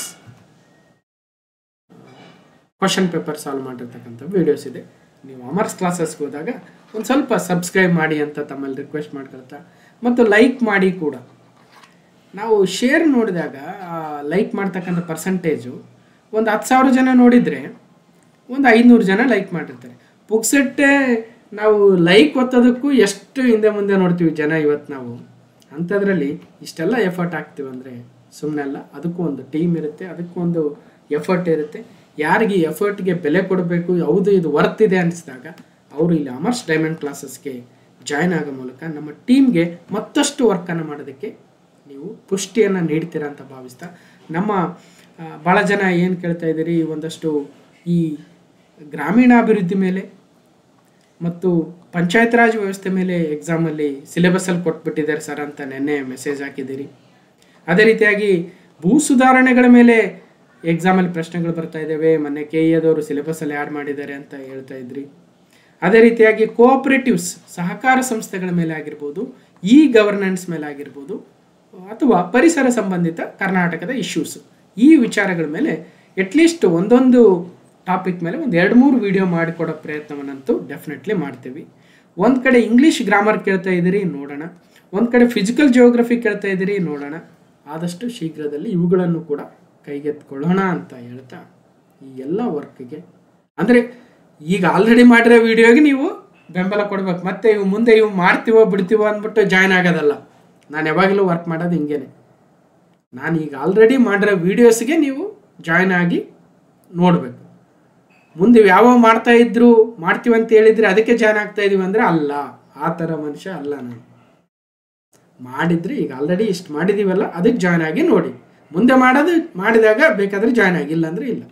ಕ್ವಶನ್ ಪೇಪರ್ ಸಾಲ್ವ್ ಮಾಡಿರ್ತಕ್ಕಂಥ ವೀಡಿಯೋಸ್ ಇದೆ. ನೀವು ಅಮರ್ಸ್ ಕ್ಲಾಸಸ್ಗೆ ಹೋದಾಗ ಒಂದು ಸ್ವಲ್ಪ ಸಬ್ಸ್ಕ್ರೈಬ್ ಮಾಡಿ ಅಂತ ತಮ್ಮಲ್ಲಿ ರಿಕ್ವೆಸ್ಟ್ ಮಾಡ್ಕೊಳ್ತಾ, ಮತ್ತು ಲೈಕ್ ಮಾಡಿ ಕೂಡ. ನಾವು ಶೇರ್ ನೋಡಿದಾಗ ಲೈಕ್ ಮಾಡ್ತಕ್ಕಂಥ ಪರ್ಸಂಟೇಜು ಒಂದು 10,000 ಜನ ನೋಡಿದರೆ ಒಂದು 500 ಜನ ಲೈಕ್ ಮಾಡಿರ್ತಾರೆ. ಪುಕ್ಸಟ್ಟೆ ನಾವು ಲೈಕ್ ಒತ್ತೋದಕ್ಕೂ ಎಷ್ಟು ಹಿಂದೆ ಮುಂದೆ ನೋಡ್ತೀವಿ ಜನ ಇವತ್ತು ನಾವು. ಅಂಥದ್ರಲ್ಲಿ ಇಷ್ಟೆಲ್ಲ ಎಫರ್ಟ್ ಹಾಕ್ತೀವಿ ಅಂದರೆ ಸುಮ್ಮನೆ ಅಲ್ಲ. ಅದಕ್ಕೂ ಒಂದು ಟೀಮ್ ಇರುತ್ತೆ, ಅದಕ್ಕೂ ಒಂದು ಎಫರ್ಟ್ ಇರುತ್ತೆ. ಯಾರಿಗೆ ಎಫರ್ಟ್ಗೆ ಬೆಲೆ ಕೊಡಬೇಕು, ಹೌದು ಇದು ವರ್ತ್ ಇದೆ ಅನಿಸಿದಾಗ ಅವರು ಇಲ್ಲಿ ಅಮರ್ಸ್ ಡೈಮಂಡ್ ಕ್ಲಾಸಸ್ಗೆ ಜಾಯ್ನ್ ಆಗೋ ಮೂಲಕ ನಮ್ಮ ಟೀಮ್ಗೆ ಮತ್ತಷ್ಟು ವರ್ಕನ್ನು ಮಾಡೋದಕ್ಕೆ ನೀವು ಪುಷ್ಟಿಯನ್ನು ನೀಡ್ತೀರಾ ಅಂತ ಭಾವಿಸ್ತಾ, ನಮ್ಮ ಭಾಳ ಜನ ಏನು ಕೇಳ್ತಾ ಇದ್ದೀರಿ, ಒಂದಷ್ಟು ಈ ಗ್ರಾಮೀಣಾಭಿವೃದ್ಧಿ ಮೇಲೆ ಮತ್ತು ಪಂಚಾಯತ್ ರಾಜ್ ವ್ಯವಸ್ಥೆ ಮೇಲೆ ಎಕ್ಸಾಮಲ್ಲಿ ಸಿಲೆಬಸ್ಸಲ್ಲಿ ಕೊಟ್ಬಿಟ್ಟಿದ್ದಾರೆ ಸರ್ ಅಂತ ನೆನ್ನೆ ಮೆಸೇಜ್ ಹಾಕಿದ್ದೀರಿ. ಅದೇ ರೀತಿಯಾಗಿ ಭೂ ಸುಧಾರಣೆಗಳ ಮೇಲೆ ಎಕ್ಸಾಮಲ್ಲಿ ಪ್ರಶ್ನೆಗಳು ಬರ್ತಾ ಇದ್ದಾವೆ, ಮೊನ್ನೆ KEದವರು ಸಿಲೆಬಸ್ಸಲ್ಲಿ ಆ್ಯಡ್ ಮಾಡಿದ್ದಾರೆ ಅಂತ ಹೇಳ್ತಾ ಇದ್ರಿ. ಅದೇ ರೀತಿಯಾಗಿ ಕೋಆಪರೇಟಿವ್ಸ್ ಸಹಕಾರ ಸಂಸ್ಥೆಗಳ ಮೇಲೆ ಆಗಿರ್ಬೋದು, ಇ ಗವರ್ನೆನ್ಸ್ ಮೇಲೆ ಆಗಿರ್ಬೋದು, ಅಥವಾ ಪರಿಸರ ಸಂಬಂಧಿತ ಕರ್ನಾಟಕದ ಇಶ್ಯೂಸ್, ಈ ವಿಚಾರಗಳ ಮೇಲೆ ಅಟ್ಲೀಸ್ಟ್ ಒಂದೊಂದು ಟಾಪಿಕ್ ಮೇಲೆ ಒಂದು 2-3 ವಿಡಿಯೋ ಮಾಡಿಕೊಡೋ ಪ್ರಯತ್ನವನ್ನಂತೂ ಡೆಫಿನೆಟ್ಲಿ ಮಾಡ್ತೀವಿ. ಒಂದು ಕಡೆ ಇಂಗ್ಲೀಷ್ ಗ್ರಾಮರ್ ಕೇಳ್ತಾ ಇದ್ದೀರಿ, ನೋಡೋಣ. ಒಂದು ಕಡೆ ಫಿಸಿಕಲ್ ಜಿಯೋಗ್ರಫಿ ಕೇಳ್ತಾ ಇದ್ದೀರಿ, ನೋಡೋಣ. ಆದಷ್ಟು ಶೀಘ್ರದಲ್ಲಿ ಇವುಗಳನ್ನು ಕೂಡ ಕೈಗೆತ್ಕೊಳ್ಳೋಣ ಅಂತ ಹೇಳ್ತಾ, ಈ ಎಲ್ಲ ವರ್ಕ್ಗೆ ಅಂದರೆ ಈಗ ಆಲ್ರೆಡಿ ಮಾಡಿರೋ ವಿಡಿಯೋಗೆ ನೀವು ಬೆಂಬಲ ಕೊಡ್ಬೇಕು. ಮತ್ತೆ ಮುಂದೆ ಮಾಡ್ತೀವೋ ಬಿಡ್ತೀವೋ ಅಂದ್ಬಿಟ್ಟು ಜಾಯ್ನ್ ಆಗೋದಲ್ಲ. ನಾನು ಯಾವಾಗಲೂ ವರ್ಕ್ ಮಾಡೋದು ಹಿಂಗೇನೆ. ನಾನು ಈಗ ಆಲ್ರೆಡಿ ಮಾಡಿರೋ ವೀಡಿಯೋಸ್ಗೆ ನೀವು ಜಾಯ್ನ್ ಆಗಿ ನೋಡಬೇಕು. ಮುಂದೆ ಯಾವ ಮಾಡ್ತೀವಿ ಅಂತ ಹೇಳಿದರೆ ಅದಕ್ಕೆ ಜಾಯ್ನ್ ಆಗ್ತಾ ಇದೀವಿ ಅಂದರೆ ಅಲ್ಲ, ಆ ಥರ ಮನುಷ್ಯ ಅಲ್ಲ ನಾನು. ಮಾಡಿದರೆ ಈಗ ಆಲ್ರೆಡಿ ಇಷ್ಟು ಮಾಡಿದ್ದೀವಲ್ಲ, ಅದಕ್ಕೆ ಜಾಯ್ನ್ ಆಗಿ ನೋಡಿ. ಮುಂದೆ ಮಾಡಿದಾಗ ಬೇಕಾದರೆ ಜಾಯ್ನ್ ಆಗಿಲ್ಲ ಅಂದರೆ ಇಲ್ಲ.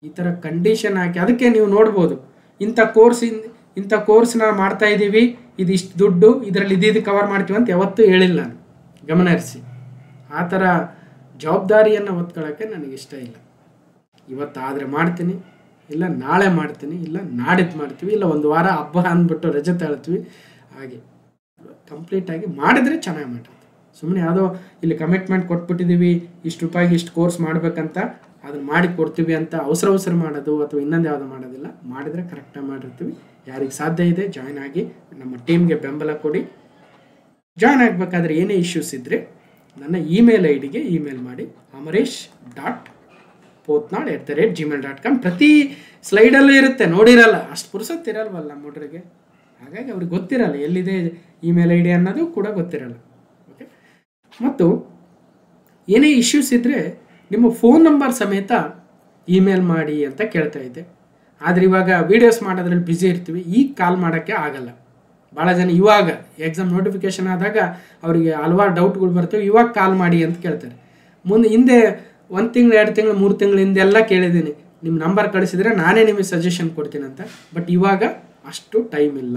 ಈ ಥರ ಕಂಡೀಷನ್ ಹಾಕಿ ಅದಕ್ಕೆ ನೀವು ನೋಡ್ಬೋದು, ಇಂಥ ಕೋರ್ಸ್ನ ಮಾಡ್ತಾ ಇದ್ದೀವಿ, ಇದು ಇಷ್ಟು ದುಡ್ಡು, ಇದರಲ್ಲಿ ಇದು ಕವರ್ ಮಾಡ್ತೀವಿ ಅಂತ ಯಾವತ್ತೂ ಹೇಳಿಲ್ಲ ನಾನು. ಗಮನ ಹರಿಸಿ. ಆ ಥರ ಜವಾಬ್ದಾರಿಯನ್ನು ಹೊತ್ಕೊಳ್ಳೋಕ್ಕೆ ನನಗಿಷ್ಟ ಇಲ್ಲ. ಇವತ್ತಾದರೆ ಮಾಡ್ತೀನಿ, ಇಲ್ಲ ನಾಳೆ ಮಾಡ್ತೀನಿ, ಇಲ್ಲ ನಾಡಿದ್ದು ಮಾಡ್ತೀವಿ, ಇಲ್ಲ ಒಂದು ವಾರ ಹಬ್ಬ ಅಂದ್ಬಿಟ್ಟು ರಜೆ ತಗೊಳ್ತೀವಿ. ಹಾಗೆ ಕಂಪ್ಲೀಟಾಗಿ ಮಾಡಿದ್ರೆ ಚೆನ್ನಾಗಿ ಮಾಡಿರ್ತೀವಿ. ಸುಮ್ಮನೆ ಯಾವುದೋ ಇಲ್ಲಿ ಕಮಿಟ್ಮೆಂಟ್ ಕೊಟ್ಬಿಟ್ಟಿದ್ದೀವಿ, ಇಷ್ಟು ರೂಪಾಯಿಗೆ ಇಷ್ಟು ಕೋರ್ಸ್ ಮಾಡಬೇಕಂತ ಅದನ್ನು ಮಾಡಿ ಕೊಡ್ತೀವಿ ಅಂತ ಅವಸರ ಮಾಡೋದು ಅಥವಾ ಇನ್ನೊಂದು ಯಾವುದೋ ಮಾಡೋದಿಲ್ಲ. ಮಾಡಿದರೆ ಕರೆಕ್ಟಾಗಿ ಮಾಡಿರ್ತೀವಿ. ಯಾರಿಗೆ ಸಾಧ್ಯ ಇದೆ ಜಾಯ್ನ್ ಆಗಿ ನಮ್ಮ ಟೀಮ್ಗೆ ಬೆಂಬಲ ಕೊಡಿ. ಜಾಯ್ನ್ ಆಗಬೇಕಾದ್ರೆ ಏನೇ ಇಶ್ಯೂಸ್ ಇದ್ದರೆ ನನ್ನ ಇಮೇಲ್ ಐಡಿಗೆ ಇಮೇಲ್ ಮಾಡಿ, amresh.potnad@gmail.com. ಪ್ರತಿ ಸ್ಲೈಡಲ್ಲೂ ಇರುತ್ತೆ, ನೋಡಿರಲ್ಲ, ಅಷ್ಟು ಪುರ್ಸೊತ್ತಿರಲ್ವಲ್ಲ ನಮ್ಮ ಹುಡುಗರಿಗೆ. ಹಾಗಾಗಿ ಅವ್ರಿಗೆ ಗೊತ್ತಿರಲ್ಲ ಎಲ್ಲಿದೆ ಇಮೇಲ್ ಐಡಿ ಅನ್ನೋದು ಕೂಡ ಗೊತ್ತಿರಲ್ಲ. ಓಕೆ. ಮತ್ತು ಏನೇ ಇಶ್ಯೂಸ್ ಇದ್ದರೆ ನಿಮ್ಮ ಫೋನ್ ನಂಬರ್ ಸಮೇತ ಇಮೇಲ್ ಮಾಡಿ ಅಂತ ಕೇಳ್ತಾ ಇದ್ದೆ. ಆದರೆ ಇವಾಗ ವೀಡಿಯೋಸ್ ಮಾಡೋದ್ರಲ್ಲಿ ಬ್ಯುಸಿ ಇರ್ತೀವಿ, ಈಗ ಕಾಲ್ ಮಾಡೋಕ್ಕೆ ಆಗಲ್ಲ. ಭಾಳ ಜನ ಇವಾಗ ಎಕ್ಸಾಮ್ ನೋಟಿಫಿಕೇಷನ್ ಆದಾಗ ಅವರಿಗೆ ಹಲವಾರು ಡೌಟ್ಗಳು ಬರ್ತವೆ, ಇವಾಗ ಕಾಲ್ ಮಾಡಿ ಅಂತ ಕೇಳ್ತಾರೆ. ಹಿಂದೆ 1 ತಿಂಗಳು 2 ತಿಂಗಳು 3 ತಿಂಗಳು ಹಿಂದೆಲ್ಲ ಕೇಳಿದ್ದೀನಿ, ನಿಮ್ಮ ನಂಬರ್ ಕಳಿಸಿದರೆ ನಾನೇ ನಿಮಗೆ ಸಜೆಷನ್ ಕೊಡ್ತೀನಿ ಅಂತ. ಬಟ್ ಇವಾಗ ಅಷ್ಟು ಟೈಮ್ ಇಲ್ಲ,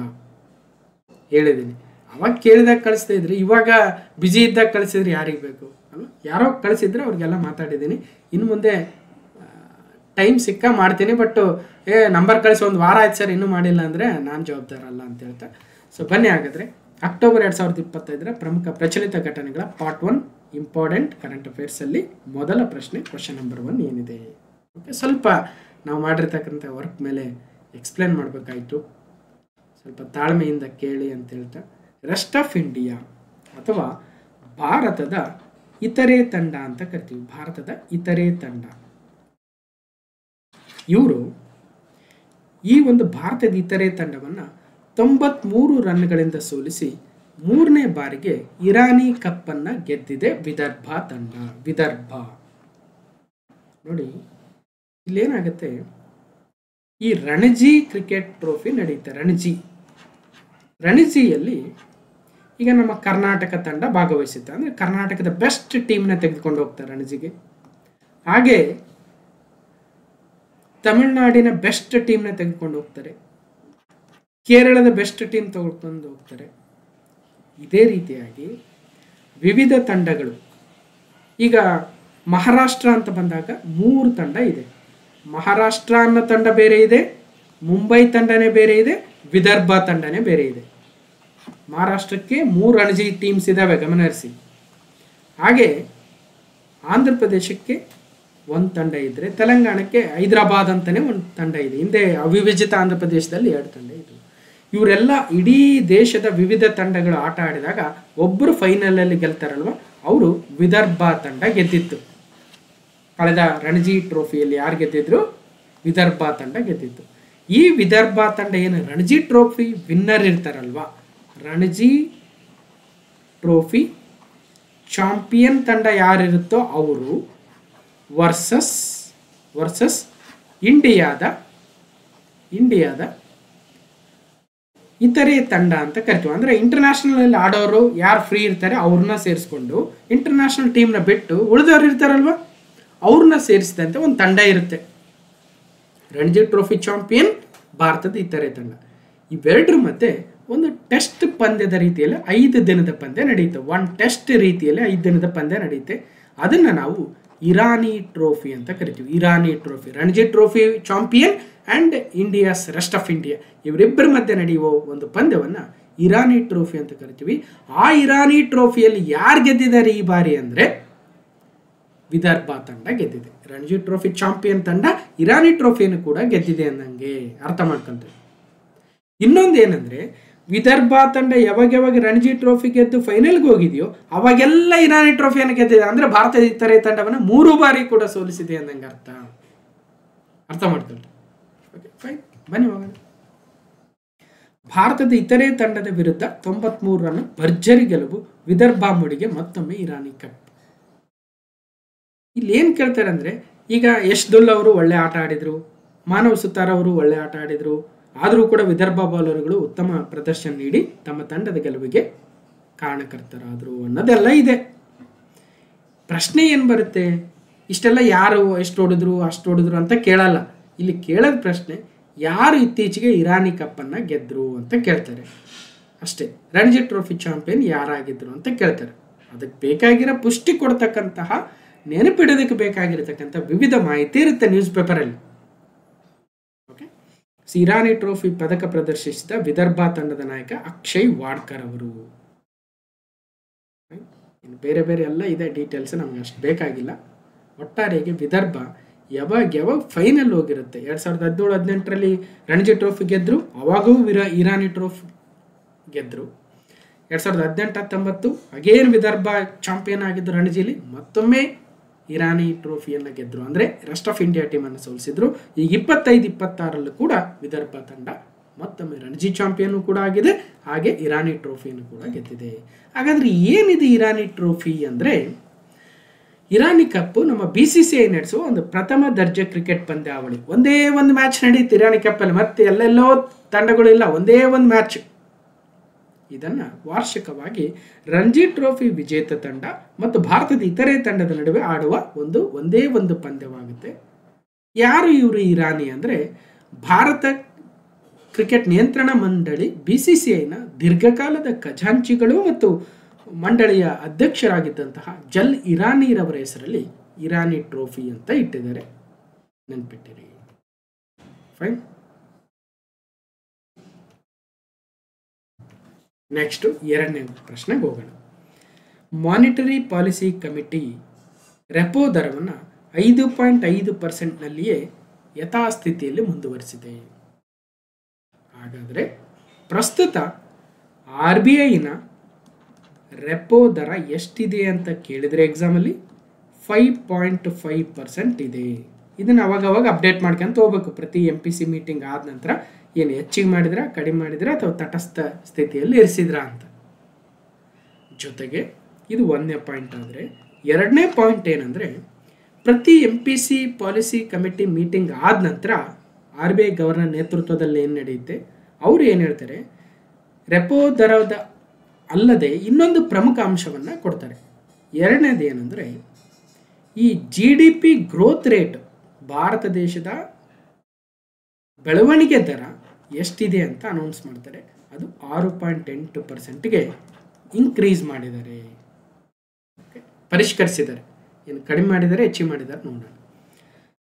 ಹೇಳಿದ್ದೀನಿ. ಅವಾಗ ಕೇಳಿದಾಗ ಕಳಿಸ್ತಾ ಇದ್ರಿ, ಇವಾಗ ಬ್ಯುಸಿ ಇದ್ದಾಗ ಕಳಿಸಿದ್ರೆ ಯಾರಿಗೆ ಬೇಕು ಅಲ್ಲ? ಯಾರೋ ಕಳಿಸಿದ್ರೆ ಅವ್ರಿಗೆಲ್ಲ ಮಾತಾಡಿದ್ದೀನಿ. ಇನ್ನು ಮುಂದೆ ಟೈಮ್ ಸಿಕ್ಕ ಮಾಡ್ತೀನಿ. ಬಟ್ ನಂಬರ್ ಕಳಿಸಿ 1 ವಾರ ಆಯ್ತು ಸರ್ ಇನ್ನೂ ಮಾಡಿಲ್ಲ ಅಂದರೆ ನಾನು ಜವಾಬ್ದಾರಲ್ಲ ಅಂತ ಹೇಳ್ತಾ. ಸೊ ಬನ್ನಿ ಹಾಗಾದರೆ ಅಕ್ಟೋಬರ್ 2025 ಪ್ರಮುಖ ಪ್ರಚಲಿತ ಘಟನೆಗಳ ಪಾರ್ಟ್ 1 ಇಂಪಾರ್ಟೆಂಟ್ ಕರೆಂಟ್ ಅಫೇರ್ಸಲ್ಲಿ ಮೊದಲ ಪ್ರಶ್ನೆ, ಕ್ವಶನ್ ನಂಬರ್ 1 ಏನಿದೆ. ಓಕೆ, ಸ್ವಲ್ಪ ನಾವು ಮಾಡಿರ್ತಕ್ಕಂಥ ವರ್ಕ್ ಮೇಲೆ ಎಕ್ಸ್ಪ್ಲೇನ್ ಮಾಡಬೇಕಾಯಿತು, ಸ್ವಲ್ಪ ತಾಳ್ಮೆಯಿಂದ ಕೇಳಿ ಅಂತ ಹೇಳ್ತಾ. ರೆಸ್ಟ್ ಆಫ್ ಇಂಡಿಯಾ ಅಥವಾ ಭಾರತದ ಇತರೆ ತಂಡ ಅಂತ ಕರಿತೀವಿ. ಭಾರತದ ಇತರೆ ತಂಡ ಇವರು ಈ ಒಂದು ಭಾರತದ ಇತರೆ ತಂಡವನ್ನು 93 ರನ್ಗಳಿಂದ ಸೋಲಿಸಿ 3ನೇ ಬಾರಿಗೆ ಇರಾನಿ ಕಪ್ಪನ್ನು ಗೆದ್ದಿದೆ ವಿದರ್ಭ ತಂಡ. ವಿದರ್ಭ ನೋಡಿ, ಇಲ್ಲೇನಾಗುತ್ತೆ, ಈ ರಣಜಿ ಕ್ರಿಕೆಟ್ ಟ್ರೋಫಿ ನಡೆಯುತ್ತೆ. ರಣಜಿಯಲ್ಲಿ ಈಗ ನಮ್ಮ ಕರ್ನಾಟಕ ತಂಡ ಭಾಗವಹಿಸುತ್ತೆ. ಅಂದರೆ ಕರ್ನಾಟಕದ ಬೆಸ್ಟ್ ಟೀಮ್ನ ತೆಗೆದುಕೊಂಡು ಹೋಗ್ತಾರೆ ರಣಜಿಗೆ. ಹಾಗೆ ತಮಿಳುನಾಡಿನ ಬೆಸ್ಟ್ ಟೀಮ್ನ ತೆಗೆದುಕೊಂಡು ಹೋಗ್ತಾರೆ, ಕೇರಳದ ಬೆಸ್ಟ್ ಟೀಮ್ ತೆಗೆದುಕೊಂಡು ಹೋಗ್ತಾರೆ. ಇದೇ ರೀತಿಯಾಗಿ ವಿವಿಧ ತಂಡಗಳು. ಈಗ ಮಹಾರಾಷ್ಟ್ರ ಅಂತ ಬಂದಾಗ 3 ತಂಡ ಇದೆ. ಮಹಾರಾಷ್ಟ್ರ ಅನ್ನೋ ತಂಡ ಬೇರೆ ಇದೆ, ಮುಂಬೈ ತಂಡನೇ ಬೇರೆ ಇದೆ, ವಿದರ್ಭ ತಂಡನೇ ಬೇರೆ ಇದೆ. ಮಹಾರಾಷ್ಟ್ರಕ್ಕೆ 3 ರಣಜಿ ಟೀಮ್ಸ್ ಇದ್ದಾವೆ, ಗಮನಹರಿಸಿ. ಹಾಗೆ ಆಂಧ್ರ ಪ್ರದೇಶಕ್ಕೆ 1 ತಂಡ ಇದ್ದರೆ, ತೆಲಂಗಾಣಕ್ಕೆ ಹೈದರಾಬಾದ್ ಅಂತಲೇ 1 ತಂಡ ಇದೆ. ಹಿಂದೆ ಅವಿಭಜಿತ ಆಂಧ್ರ ಪ್ರದೇಶದಲ್ಲಿ 2 ತಂಡ ಇದ್ದವು. ಇವರೆಲ್ಲ ಇಡೀ ದೇಶದ ವಿವಿಧ ತಂಡಗಳು ಆಟ ಆಡಿದಾಗ ಒಬ್ಬರು ಫೈನಲಲ್ಲಿ ಗೆಲ್ತಾರಲ್ವ, ಅವರು ವಿದರ್ಭ ತಂಡ ಗೆದ್ದಿತ್ತು. ಕಳೆದ ರಣಜಿ ಟ್ರೋಫಿಯಲ್ಲಿ ಯಾರು ಗೆದ್ದಿದ್ರು? ವಿದರ್ಭ ತಂಡ ಗೆದ್ದಿತ್ತು. ಈ ವಿದರ್ಭ ತಂಡ ಏನು ರಣಜಿ ಟ್ರೋಫಿ ವಿನ್ನರ್ ಇರ್ತಾರಲ್ವ, ರಣಜಿ ಟ್ರೋಫಿ ಚಾಂಪಿಯನ್ ತಂಡ ಯಾರಿರುತ್ತೋ ಅವರು ವರ್ಸಸ್ ಇಂಡಿಯಾದ ಇತರೆ ತಂಡ ಅಂತ ಕರಿತೀವಿ. ಅಂದರೆ ಇಂಟರ್ನ್ಯಾಷನಲ್ ಆಡೋರು ಯಾರು ಫ್ರೀ ಇರ್ತಾರೆ ಅವ್ರನ್ನ ಸೇರಿಸ್ಕೊಂಡು, ಇಂಟರ್ನ್ಯಾಷನಲ್ ಟೀಮ್ನ ಬಿಟ್ಟು ಉಳಿದವ್ರು ಇರ್ತಾರಲ್ವ ಅವ್ರನ್ನ ಸೇರಿಸಿದಂತೆ ಒಂದು ತಂಡ ಇರುತ್ತೆ. ರಣಜಿ ಟ್ರೋಫಿ ಚಾಂಪಿಯನ್, ಭಾರತದ ಇತರೆ ತಂಡ. ಇವೆರಡರ ಮಧ್ಯೆ ಒಂದು ಟೆಸ್ಟ್ ಪಂದ್ಯದ ರೀತಿಯಲ್ಲಿ 5 ದಿನದ ಪಂದ್ಯ ನಡೆಯುತ್ತೆ. ಒಂದು ಟೆಸ್ಟ್ ರೀತಿಯಲ್ಲಿ 5 ದಿನದ ಪಂದ್ಯ ನಡೆಯುತ್ತೆ. ಅದನ್ನು ನಾವು ಇರಾನಿ ಟ್ರೋಫಿ ಅಂತ ಕರಿತೀವಿ. Irani trophy, Ranji trophy champion and India's rest of India, ಇವರಿಬ್ಬರ ಮಧ್ಯೆ ನಡೆಯುವ ಒಂದು ಪಂದ್ಯವನ್ನು ಇರಾನಿ ಟ್ರೋಫಿ ಅಂತ ಕರಿತೀವಿ. ಆ ಇರಾನಿ ಟ್ರೋಫಿಯಲ್ಲಿ ಯಾರು ಗೆದ್ದಿದ್ದಾರೆ ಈ ಬಾರಿ ಅಂದರೆ ವಿದರ್ಭ ತಂಡ ಗೆದ್ದಿದೆ. ರಣಜಿ ಟ್ರೋಫಿ ಚಾಂಪಿಯನ್ ತಂಡ ಇರಾನಿ ಟ್ರೋಫಿಯನ್ನು ಕೂಡ ಗೆದ್ದಿದೆ ಅನ್ನಂಗೆ ಅರ್ಥ ಮಾಡ್ಕೊಂತೀವಿ. ಇನ್ನೊಂದು ಏನಂದರೆ, ವಿದರ್ಭ ತಂಡ ಯಾವಾಗ ರಣಜಿ ಟ್ರೋಫಿ ಗೆದ್ದು ಫೈನಲ್ಗೆ ಹೋಗಿದೆಯೋ ಅವಾಗೆಲ್ಲ ಇರಾನಿ ಟ್ರೋಫಿಯನ್ನು ಗೆದ್ದಿದೆ. ಅಂದರೆ ಭಾರತದ ಇತರೆ ತಂಡವನ್ನು 3 ಬಾರಿ ಕೂಡ ಸೋಲಿಸಿದೆ ಅನ್ನಂಗೆ ಅರ್ಥ ಮಾಡ್ಕೊಳ್ರಿ. ಓಕೆ ಫೈನ್, ಬನ್ನಿ ಹೋಗೋಣ. ಭಾರತದ ಇತರೆ ತಂಡದ ವಿರುದ್ಧ 93 ರನ್ ಭರ್ಜರಿ ಗೆಲುವು, ವಿದರ್ಭ ಮುಡಿಗೆ ಮತ್ತೊಮ್ಮೆ ಇರಾನಿ ಕಪ್. ಇಲ್ಲಿ ಏನು ಕೇಳ್ತಾರೆ ಅಂದರೆ, ಈಗ ಯಶ್ದುಲ್ ಅವರು ಒಳ್ಳೆ ಆಟ ಆಡಿದರು, ಮಾನವ್ ಸುತಾರ್ ಅವರು ಒಳ್ಳೆ ಆಟ ಆಡಿದರು, ಆದರೂ ಕೂಡ ವಿದರ್ಭ ಬೌಲರ್ಗಳು ಉತ್ತಮ ಪ್ರದರ್ಶನ ನೀಡಿ ತಮ್ಮ ತಂಡದ ಗೆಲುವಿಗೆ ಕಾರಣಕರ್ತರಾದರು ಅನ್ನೋದೆಲ್ಲ ಇದೆ. ಪ್ರಶ್ನೆ ಏನು ಬರುತ್ತೆ, ಇಷ್ಟೆಲ್ಲ ಯಾರು ಎಷ್ಟು ಹೊಡೆದ್ರು ಅಷ್ಟು ಹೊಡೆದ್ರು ಅಂತ ಕೇಳಲ್ಲ. ಇಲ್ಲಿ ಕೇಳೋದ ಪ್ರಶ್ನೆ, ಯಾರು ಇತ್ತೀಚೆಗೆ ಇರಾನಿ ಕಪ್ಪನ್ನು ಗೆದ್ದರು ಅಂತ ಕೇಳ್ತಾರೆ ಅಷ್ಟೇ. ರಣಜಿ ಟ್ರೋಫಿ ಚಾಂಪಿಯನ್ ಯಾರಾಗಿದ್ದರು ಅಂತ ಕೇಳ್ತಾರೆ. ಅದಕ್ಕೆ ಬೇಕಾಗಿರೋ ಪುಷ್ಟಿ ಕೊಡ್ತಕ್ಕಂತಹ, ನೆನಪಿಡೋದಕ್ಕೆ ಬೇಕಾಗಿರತಕ್ಕಂಥ ವಿವಿಧ ಮಾಹಿತಿ ಇರುತ್ತೆ ನ್ಯೂಸ್ ಪೇಪರಲ್ಲಿ. ಓಕೆ, ಇರಾನಿ ಟ್ರೋಫಿ ಪದಕ ಪ್ರದರ್ಶಿಸಿದ ವಿದರ್ಭ ತಂಡದ ನಾಯಕ ಅಕ್ಷಯ್ ವಾಡ್ಕರ್ ಅವರು. ಇನ್ನು ಬೇರೆ ಬೇರೆ ಎಲ್ಲ ಇದೆ ಡೀಟೇಲ್ಸ್, ನಮ್ಗೆ ಅಷ್ಟು ಬೇಕಾಗಿಲ್ಲ. ಒಟ್ಟಾರೆಗೆ ವಿದರ್ಭ ಯಾವಾಗ ಫೈನಲ್ ಹೋಗಿರುತ್ತೆ. 2017-18ರಲ್ಲಿ ರಣಜಿ ಟ್ರೋಫಿ ಗೆದ್ದರು, ಅವಾಗೂ ಇರಾನಿ ಟ್ರೋಫಿ ಗೆದ್ದರು. 2018-19 ಅಗೇನ್ ವಿದರ್ಭ ಚಾಂಪಿಯನ್ ಆಗಿದ್ದು ರಣಜಿಲಿ, ಮತ್ತೊಮ್ಮೆ ಇರಾನಿ ಟ್ರೋಫಿಯನ್ನು ಗೆದ್ದರು. ಅಂದರೆ ರೆಸ್ಟ್ ಆಫ್ ಇಂಡಿಯಾ ಟೀಮನ್ನು ಸೋಲಿಸಿದ್ರು. ಈಗ 25-26ರಲ್ಲೂ ಕೂಡ ವಿದರ್ಭ ತಂಡ ಮತ್ತೊಮ್ಮೆ ರಣಜಿ ಚಾಂಪಿಯನ್ ಕೂಡ ಆಗಿದೆ, ಹಾಗೆ ಇರಾನಿ ಟ್ರೋಫಿಯನ್ನು ಕೂಡ ಗೆದ್ದಿದೆ. ಹಾಗಾದರೆ ಏನಿದೆ ಇರಾನಿ ಟ್ರೋಫಿ ಅಂದರೆ, ಇರಾನಿ ಕಪ್ ನಮ್ಮ BCCI ನಡೆಸುವ ಒಂದು ಪ್ರಥಮ ದರ್ಜೆ ಕ್ರಿಕೆಟ್ ಪಂದ್ಯಾವಳಿ. ಒಂದೇ ಒಂದು ಮ್ಯಾಚ್ ನಡೆಯುತ್ತೆ ಇರಾನಿ ಕಪ್ಪಲ್ಲಿ, ಮತ್ತೆ ಎಲ್ಲೆಲ್ಲೋ ತಂಡಗಳಿಲ್ಲ, ಒಂದೇ ಒಂದು ಮ್ಯಾಚ್. ಇದನ್ನು ವಾರ್ಷಿಕವಾಗಿ ರಣಜಿ ಟ್ರೋಫಿ ವಿಜೇತ ತಂಡ ಮತ್ತು ಭಾರತದ ಇತರೆ ತಂಡದ ನಡುವೆ ಆಡುವ ಒಂದೇ ಒಂದು ಪಂದ್ಯವಾಗುತ್ತೆ. ಯಾರು ಇವರು ಇರಾನಿ ಅಂದರೆ, ಭಾರತ ಕ್ರಿಕೆಟ್ ನಿಯಂತ್ರಣ ಮಂಡಳಿ BCCIನ ದೀರ್ಘಕಾಲದ ಖಜಾಂಚಿಗಳು ಮತ್ತು ಮಂಡಳಿಯ ಅಧ್ಯಕ್ಷರಾಗಿದ್ದಂತಹ ಜಲ್ ಇರಾನಿರವರ ಹೆಸರಲ್ಲಿ ಇರಾನಿ ಟ್ರೋಫಿ ಅಂತ ಇಟ್ಟಿದ್ದಾರೆ, ನೆನ್ಪಿಟ್ಟಿರಿ. ಫೈನ್. ನೆಕ್ಸ್ಟ್ 2ನೇ ಪ್ರಶ್ನೆಗೆ ಹೋಗೋಣ. ಮಾನಿಟರಿ ಪಾಲಿಸಿ ಕಮಿಟಿ ರೆಪೋ ದರವನ್ನು 5.5%ನಲ್ಲಿಯೇ ಯಥಾಸ್ಥಿತಿಯಲ್ಲಿ ಮುಂದುವರಿಸಿದೆ. ಹಾಗಾದರೆ ಪ್ರಸ್ತುತ RBIನ ರೆಪೋ ದರ ಎಷ್ಟಿದೆ ಅಂತ ಕೇಳಿದರೆ ಎಕ್ಸಾಮಲ್ಲಿ 5.5% ಇದೆ. ಇದನ್ನು ಅವಾಗವಾಗ ಅಪ್ಡೇಟ್ ಮಾಡ್ಕೊಂತ ಹೋಗ್ಬೇಕು. ಪ್ರತಿ MPC ಮೀಟಿಂಗ್ ಆದ ನಂತರ ಏನು ಹೆಚ್ಚಿಗೆ ಮಾಡಿದ್ರ, ಕಡಿಮೆ ಮಾಡಿದ್ರ, ಅಥವಾ ತಟಸ್ಥ ಸ್ಥಿತಿಯಲ್ಲಿ ಇರಿಸಿದ್ರ ಅಂತ. ಜೊತೆಗೆ ಇದು 1ನೇ ಪಾಯಿಂಟ್. ಆದರೆ 2ನೇ ಪಾಯಿಂಟ್ ಏನಂದರೆ, ಪ್ರತಿ MPC ಪಾಲಿಸಿ ಕಮಿಟಿ ಮೀಟಿಂಗ್ ಆದ ನಂತರ RBI ಗವರ್ನರ್ ನೇತೃತ್ವದಲ್ಲಿ ಏನು ನಡೆಯುತ್ತೆ, ಅವರು ಏನು ಹೇಳ್ತಾರೆ, ರೆಪೋ ದರದ ಅಲ್ಲದೆ ಇನ್ನೊಂದು ಪ್ರಮುಖ ಅಂಶವನ್ನು ಕೊಡ್ತಾರೆ. 2ನೇದು ಏನಂದರೆ, ಈ GDP ಗ್ರೋತ್ ರೇಟ್, ಭಾರತ ದೇಶದ ಬೆಳವಣಿಗೆ ದರ ಎಷ್ಟಿದೆ ಅಂತ ಅನೌನ್ಸ್ ಮಾಡ್ತಾರೆ. ಅದು 6.8%ಗೆ ಇನ್ಕ್ರೀಸ್ ಮಾಡಿದ್ದಾರೆ, ಪರಿಷ್ಕರಿಸಿದ್ದಾರೆ. ಏನು ಕಡಿಮೆ ಮಾಡಿದ್ದಾರೆ, ಹೆಚ್ಚಿಗೆ ಮಾಡಿದ್ದಾರೆ ನೋಡೋಣ.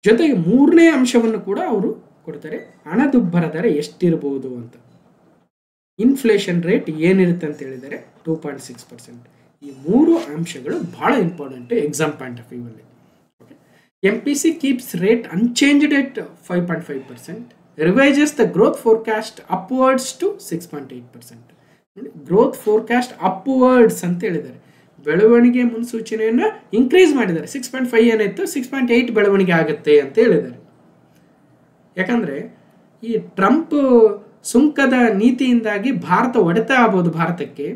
ಜೊತೆಗೆ 3ನೇ ಅಂಶವನ್ನು ಕೂಡ ಅವರು ಕೊಡ್ತಾರೆ, ಹಣದುಬ್ಬರ ದರ ಎಷ್ಟಿರಬಹುದು ಅಂತ. ಇನ್ಫ್ಲೇಷನ್ ರೇಟ್ ಏನಿರುತ್ತೆ ಅಂತ ಹೇಳಿದರೆ 2.6%. ಈ 3 ಅಂಶಗಳು ಬಹಳ ಇಂಪಾರ್ಟೆಂಟ್ ಎಕ್ಸಾಮ್ ಪಾಯಿಂಟ್ ಆಫ್ ವ್ಯೂವಲ್ಲಿ. Okay, MPC keeps rate unchanged at 5.5%. Revises the growth forecast upwards to 6.8%. ನೋಡಿ, ಗ್ರೋತ್ ಫೋರ್ಕಾಸ್ಟ್ ಅಪ್ವರ್ಡ್ಸ್ ಅಂತ ಹೇಳಿದ್ದಾರೆ. ಬೆಳವಣಿಗೆ ಮುನ್ಸೂಚನೆಯನ್ನು ಇನ್ಕ್ರೀಸ್ ಮಾಡಿದ್ದಾರೆ. 6.5 ಏನಿತ್ತು 6.8 ಬೆಳವಣಿಗೆ ಆಗುತ್ತೆ ಅಂತ ಹೇಳಿದ್ದಾರೆ. ಯಾಕಂದರೆ ಈ ಟ್ರಂಪ್ ಸುಂಕದ ನೀತಿಯಿಂದಾಗಿ ಭಾರತ ಹೊಡೆತ ಆಗ್ಬೋದು ಭಾರತಕ್ಕೆ.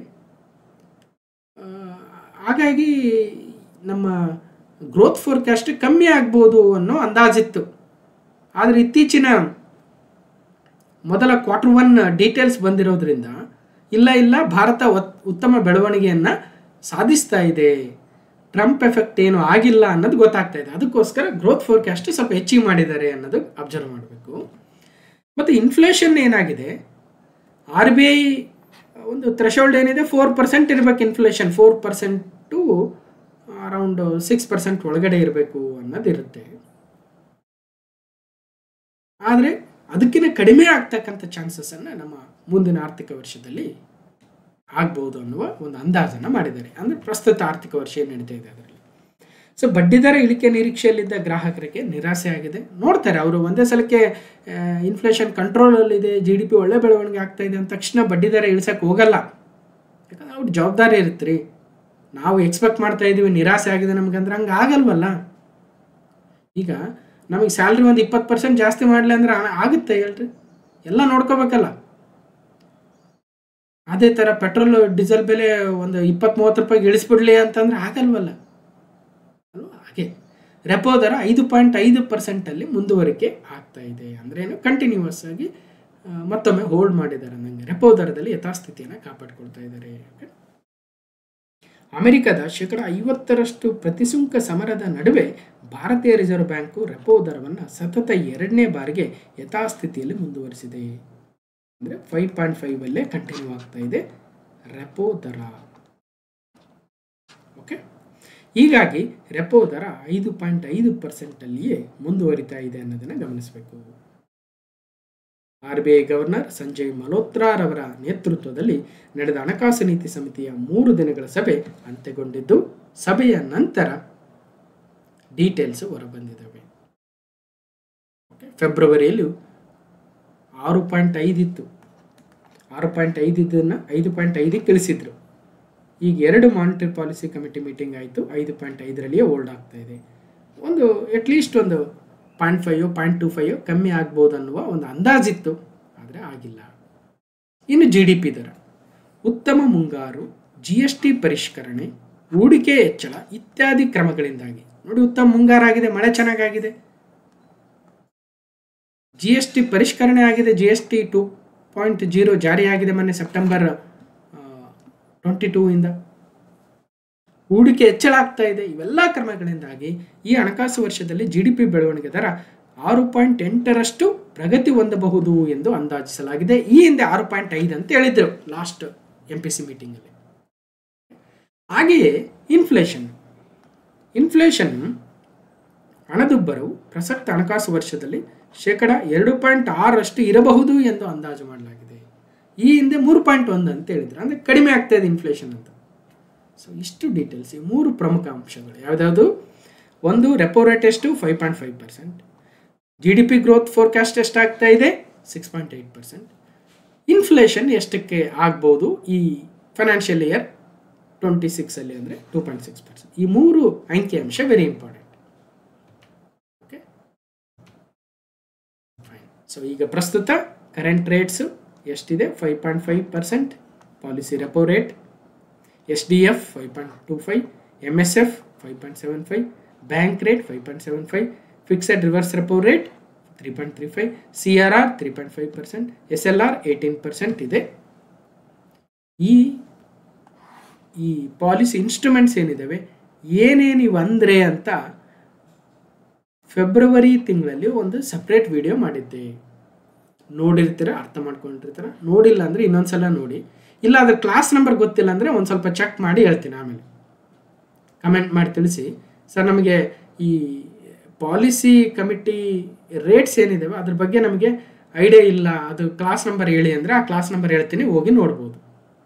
ಹಾಗಾಗಿ ನಮ್ಮ ಗ್ರೋತ್ ಫೋರ್ಕಾಸ್ಟ್ ಕಮ್ಮಿ ಆಗ್ಬೋದು ಅನ್ನೋ ಅಂದಾಜಿತ್ತು. ಆದರೆ ಇತ್ತೀಚಿನ ಮೊದಲ Q1 ಡೀಟೇಲ್ಸ್ ಬಂದಿರೋದ್ರಿಂದ ಇಲ್ಲ ಭಾರತ ಉತ್ತಮ ಬೆಳವಣಿಗೆಯನ್ನು ಸಾಧಿಸ್ತಾ ಇದೆ, ಟ್ರಂಪ್ ಎಫೆಕ್ಟ್ ಏನು ಆಗಿಲ್ಲ ಅನ್ನೋದು ಗೊತ್ತಾಗ್ತಾ ಇದೆ. ಅದಕ್ಕೋಸ್ಕರ ಗ್ರೋತ್ ಫೋರ್ಕಾಸ್ಟ್ ಸ್ವಲ್ಪ ಹೆಚ್ಚಿಗೆ ಮಾಡಿದ್ದಾರೆ ಅನ್ನೋದು ಅಬ್ಸರ್ವ್ ಮಾಡಬೇಕು. ಮತ್ತು ಇನ್ಫ್ಲೇಷನ್ ಏನಾಗಿದೆ, RBI ಒಂದು ಥ್ರೆಶೋಲ್ಡ್ ಏನಿದೆ 4% ಇರಬೇಕು ಇನ್ಫ್ಲೇಷನ್, 4% ಟು ಅರೌಂಡ್ 6% ಒಳಗಡೆ ಇರಬೇಕು ಅನ್ನೋದಿರುತ್ತೆ. ಆದರೆ ಅದಕ್ಕಿಂತ ಕಡಿಮೆ ಆಗ್ತಕ್ಕಂಥ ಚಾನ್ಸಸ್ಸನ್ನು ನಮ್ಮ ಮುಂದಿನ ಆರ್ಥಿಕ ವರ್ಷದಲ್ಲಿ ಆಗ್ಬೋದು ಅನ್ನುವ ಒಂದು ಅಂದಾಜನ್ನು ಮಾಡಿದ್ದಾರೆ. ಅಂದರೆ ಪ್ರಸ್ತುತ ಆರ್ಥಿಕ ವರ್ಷ ಏನು ನಡೀತಾ ಇದೆ ಅದರಲ್ಲಿ. ಸೊ ಬಡ್ಡಿದರ ಇಳಿಕೆ ನಿರೀಕ್ಷೆಯಲ್ಲಿದ್ದ ಗ್ರಾಹಕರಿಗೆ ನಿರಾಸೆ ಆಗಿದೆ. ನೋಡ್ತಾರೆ ಅವರು ಒಂದೇ ಸಲಕ್ಕೆ ಇನ್ಫ್ಲೇಷನ್ ಕಂಟ್ರೋಲಲ್ಲಿದೆ, GDP ಒಳ್ಳೆ ಬೆಳವಣಿಗೆ ಆಗ್ತಾ ಇದೆ ಅಂದ ತಕ್ಷಣ ಬಡ್ಡಿದರ ಇಳಿಸೋಕ್ಕೆ ಹೋಗಲ್ಲ. ಯಾಕಂದ್ರೆ ಅವ್ರ ಜವಾಬ್ದಾರಿ ಇರುತ್ತೆ ರೀ. ನಾವು ಎಕ್ಸ್ಪೆಕ್ಟ್ ಮಾಡ್ತಾ ಇದ್ದೀವಿ, ನಿರಾಸೆ ಆಗಿದೆ ನಮ್ಗಂದ್ರೆ ಹಂಗೆ ಆಗಲ್ವಲ್ಲ. ಈಗ ನಮಗೆ ಸ್ಯಾಲ್ರಿ ಒಂದು 20% ಜಾಸ್ತಿ ಮಾಡಲಿ ಅಂದ್ರೆ ಆಗುತ್ತೆ ಹೇಳ್ರಿ, ಎಲ್ಲ ನೋಡ್ಕೋಬೇಕಲ್ಲ. ಅದೇ ಥರ ಪೆಟ್ರೋಲ್ ಡೀಸೆಲ್ ಬೆಲೆ ಒಂದು 20-30 ರೂಪಾಯಿಗೆ ಇಳಿಸ್ಬಿಡ್ಲಿ ಅಂತಂದ್ರೆ ಆಗಲ್ವಲ್ಲ ಅಲ್ವಾ. ಹಾಗೆ ರೆಪೋ ದರ 5.5% ಮುಂದುವರಿಕೆ ಆಗ್ತಾ ಇದೆ. ಅಂದ್ರೆ ಏನು, ಕಂಟಿನ್ಯೂಸ್ ಆಗಿ ಮತ್ತೊಮ್ಮೆ ಹೋಲ್ಡ್ ಮಾಡಿದ್ದಾರೆ. ನನಗೆ ರೆಪೋ ದರದಲ್ಲಿ ಯಥಾಸ್ಥಿತಿಯನ್ನು ಕಾಪಾಡಿಕೊಳ್ತಾ ಇದ್ದಾರೆ. ಅಮೆರಿಕದ 50% ಪ್ರತಿಸುಂಕ ಸಮರದ ನಡುವೆ ಭಾರತೀಯ ರಿಸರ್ವ್ ಬ್ಯಾಂಕು ರೆಪೋ ದರವನ್ನು ಸತತ 2ನೇ ಬಾರಿಗೆ ಯಥಾಸ್ಥಿತಿಯಲ್ಲಿ ಮುಂದುವರಿಸಿದೆ. ಅಂದರೆ 5.5 ಕಂಟಿನ್ಯೂ ಆಗ್ತಾ ಇದೆ ರೆಪೋ ದರ. ಓಕೆ, ಹೀಗಾಗಿ ರೆಪೋ ದರ 5.5%ಅಲ್ಲಿಯೇ ಮುಂದುವರಿತಾ ಇದೆ ಅನ್ನೋದನ್ನು ಗಮನಿಸಬೇಕು. RBI ಗವರ್ನರ್ ಸಂಜಯ್ ಮಲ್ಹೋತ್ರಾರವರ ನೇತೃತ್ವದಲ್ಲಿ ನಡೆದ ಹಣಕಾಸು ನೀತಿ ಸಮಿತಿಯ 3 ದಿನಗಳ ಸಭೆ ಅಂತ್ಯಗೊಂಡಿದ್ದು, ಸಭೆಯ ನಂತರ ಡೀಟೇಲ್ಸ್ ಹೊರಬಂದಿದ್ದಾವೆ. ಫೆಬ್ರವರಿಯಲ್ಲೂ 6.5 ಇತ್ತು, 6.5 ಇದ್ದನ್ನು 5.5ಕ್ಕೆ ಇಳಿಸಿದ್ರು. ಈಗ 2 ಮಾನಿಟರಿ ಪಾಲಿಸಿ ಕಮಿಟಿ ಮೀಟಿಂಗ್ ಆಯಿತು, 5.5ರಲ್ಲಿಯೇ ಹೋಲ್ಡ್ ಆಗ್ತಾ ಇದೆ. ಒಂದು ಅಟ್ಲೀಸ್ಟ್ ಒಂದು 0.5 0.25 ಕಮ್ಮಿ ಆಗ್ಬೋದು ಅನ್ನುವ ಒಂದು ಅಂದಾಜಿತ್ತು, ಆದರೆ ಆಗಿಲ್ಲ. ಇನ್ನು GDP ದರ, ಉತ್ತಮ ಮುಂಗಾರು, GST ಪರಿಷ್ಕರಣೆ, ಹೂಡಿಕೆ ಹೆಚ್ಚಳ ಇತ್ಯಾದಿ ಕ್ರಮಗಳಿಂದಾಗಿ ನೋಡಿ, ಉತ್ತಮ ಮುಂಗಾರಾಗಿದೆ, ಮಳೆ ಚೆನ್ನಾಗಾಗಿದೆ, GST ಪರಿಷ್ಕರಣೆ ಆಗಿದೆ, GST 2.0 ಜಾರಿಯಾಗಿದೆ ಮೊನ್ನೆ ಸೆಪ್ಟೆಂಬರ್ 22 ಇಂದ, ಹೂಡಿಕೆ ಹೆಚ್ಚಳ ಆಗ್ತಾ ಇದೆ. ಇವೆಲ್ಲ ಕ್ರಮಗಳಿಂದಾಗಿ ಈ ಹಣಕಾಸು ವರ್ಷದಲ್ಲಿ GDP ಬೆಳವಣಿಗೆ ದರ 6.8ರಷ್ಟು ಪ್ರಗತಿ ಹೊಂದಬಹುದು ಎಂದು ಅಂದಾಜಿಸಲಾಗಿದೆ. ಈ ಹಿಂದೆ 6.5 ಅಂತ ಹೇಳಿದ್ರು ಲಾಸ್ಟ್ MPC ಮೀಟಿಂಗಲ್ಲಿ. ಹಾಗೆಯೇ ಇನ್ಫ್ಲೇಷನ್ ಹಣದುಬ್ಬರವು ಪ್ರಸಕ್ತ ಹಣಕಾಸು ವರ್ಷದಲ್ಲಿ 2.6ರಷ್ಟು ಇರಬಹುದು ಎಂದು ಅಂದಾಜು ಮಾಡಲಾಗಿದೆ. ಈ ಹಿಂದೆ 3.1 ಅಂತ ಹೇಳಿದ್ರು, ಅಂದರೆ ಕಡಿಮೆ ಆಗ್ತಾ ಇದೆ ಇನ್ಫ್ಲೇಷನ್ ಅಂತ. ಸೊ ಇಷ್ಟು ಡೀಟೇಲ್ಸ್, ಈ 3 ಪ್ರಮುಖ ಅಂಶಗಳು ಯಾವ್ದಾವುದು? ಒಂದು, ರೆಪೋ ರೇಟ್ ಎಷ್ಟು? 5.5%. GDP ಗ್ರೋತ್ ಫೋರ್ಕಾಸ್ಟ್ ಎಷ್ಟಾಗ್ತಾ ಇದೆ? 6.8%. ಇನ್ಫ್ಲೇಷನ್ ಎಷ್ಟಕ್ಕೆ ಆಗ್ಬೋದು ಈ ಫೈನಾನ್ಷಿಯಲ್ ಇಯರ್ 26ಅಲ್ಲಿ ಅಂದರೆ 2.6%. ಈ 3 ಅಂಕಿಅಂಶ very important. Okay, fine. So ಈಗ ಪ್ರಸ್ತುತ ಕರೆಂಟ್ ರೇಟ್ಸು ಎಷ್ಟಿದೆ? 5.5% policy repo rate, SDF 5.25, MSF 5.75, bank rate 5.75, fixed reverse repo rate 3.35, CRR 3.5%, SLR 18% ಇದೆ. ಈ ಪಾಲಿಸಿ ಇನ್ಸ್ಟ್ರೂಮೆಂಟ್ಸ್ ಏನಿದ್ದಾವೆ ಏನೇನಿವೆ ಅಂದರೆ ಅಂತ ಫೆಬ್ರವರಿ ತಿಂಗಳಲ್ಲಿ ಒಂದು ಸಪ್ರೇಟ್ ವಿಡಿಯೋ ಮಾಡಿದ್ದೆ, ನೋಡಿರ್ತೀರ, ಅರ್ಥ ಮಾಡ್ಕೊಂಡಿರ್ತೀರ. ನೋಡಿಲ್ಲ ಅಂದರೆ ಇನ್ನೊಂದ್ಸಲ ನೋಡಿ, ಇಲ್ಲ ಅದ್ರ ಕ್ಲಾಸ್ ನಂಬರ್ ಗೊತ್ತಿಲ್ಲ ಅಂದರೆ ಒಂದು ಸ್ವಲ್ಪ ಚೆಕ್ ಮಾಡಿ ಹೇಳ್ತೀನಿ, ಆಮೇಲೆ ಕಮೆಂಟ್ ಮಾಡಿ ತಿಳಿಸಿ. ಸರ್ ನಮಗೆ ಈ ಪಾಲಿಸಿ ಕಮಿಟಿ ರೇಟ್ಸ್ ಏನಿದ್ದಾವೆ ಅದ್ರ ಬಗ್ಗೆ ನಮಗೆ ಐಡಿಯಾ ಇಲ್ಲ, ಅದು ಕ್ಲಾಸ್ ನಂಬರ್ ಹೇಳಿ ಅಂದರೆ ಆ ಕ್ಲಾಸ್ ನಂಬರ್ ಹೇಳ್ತೀನಿ, ಹೋಗಿ ನೋಡ್ಬೋದು.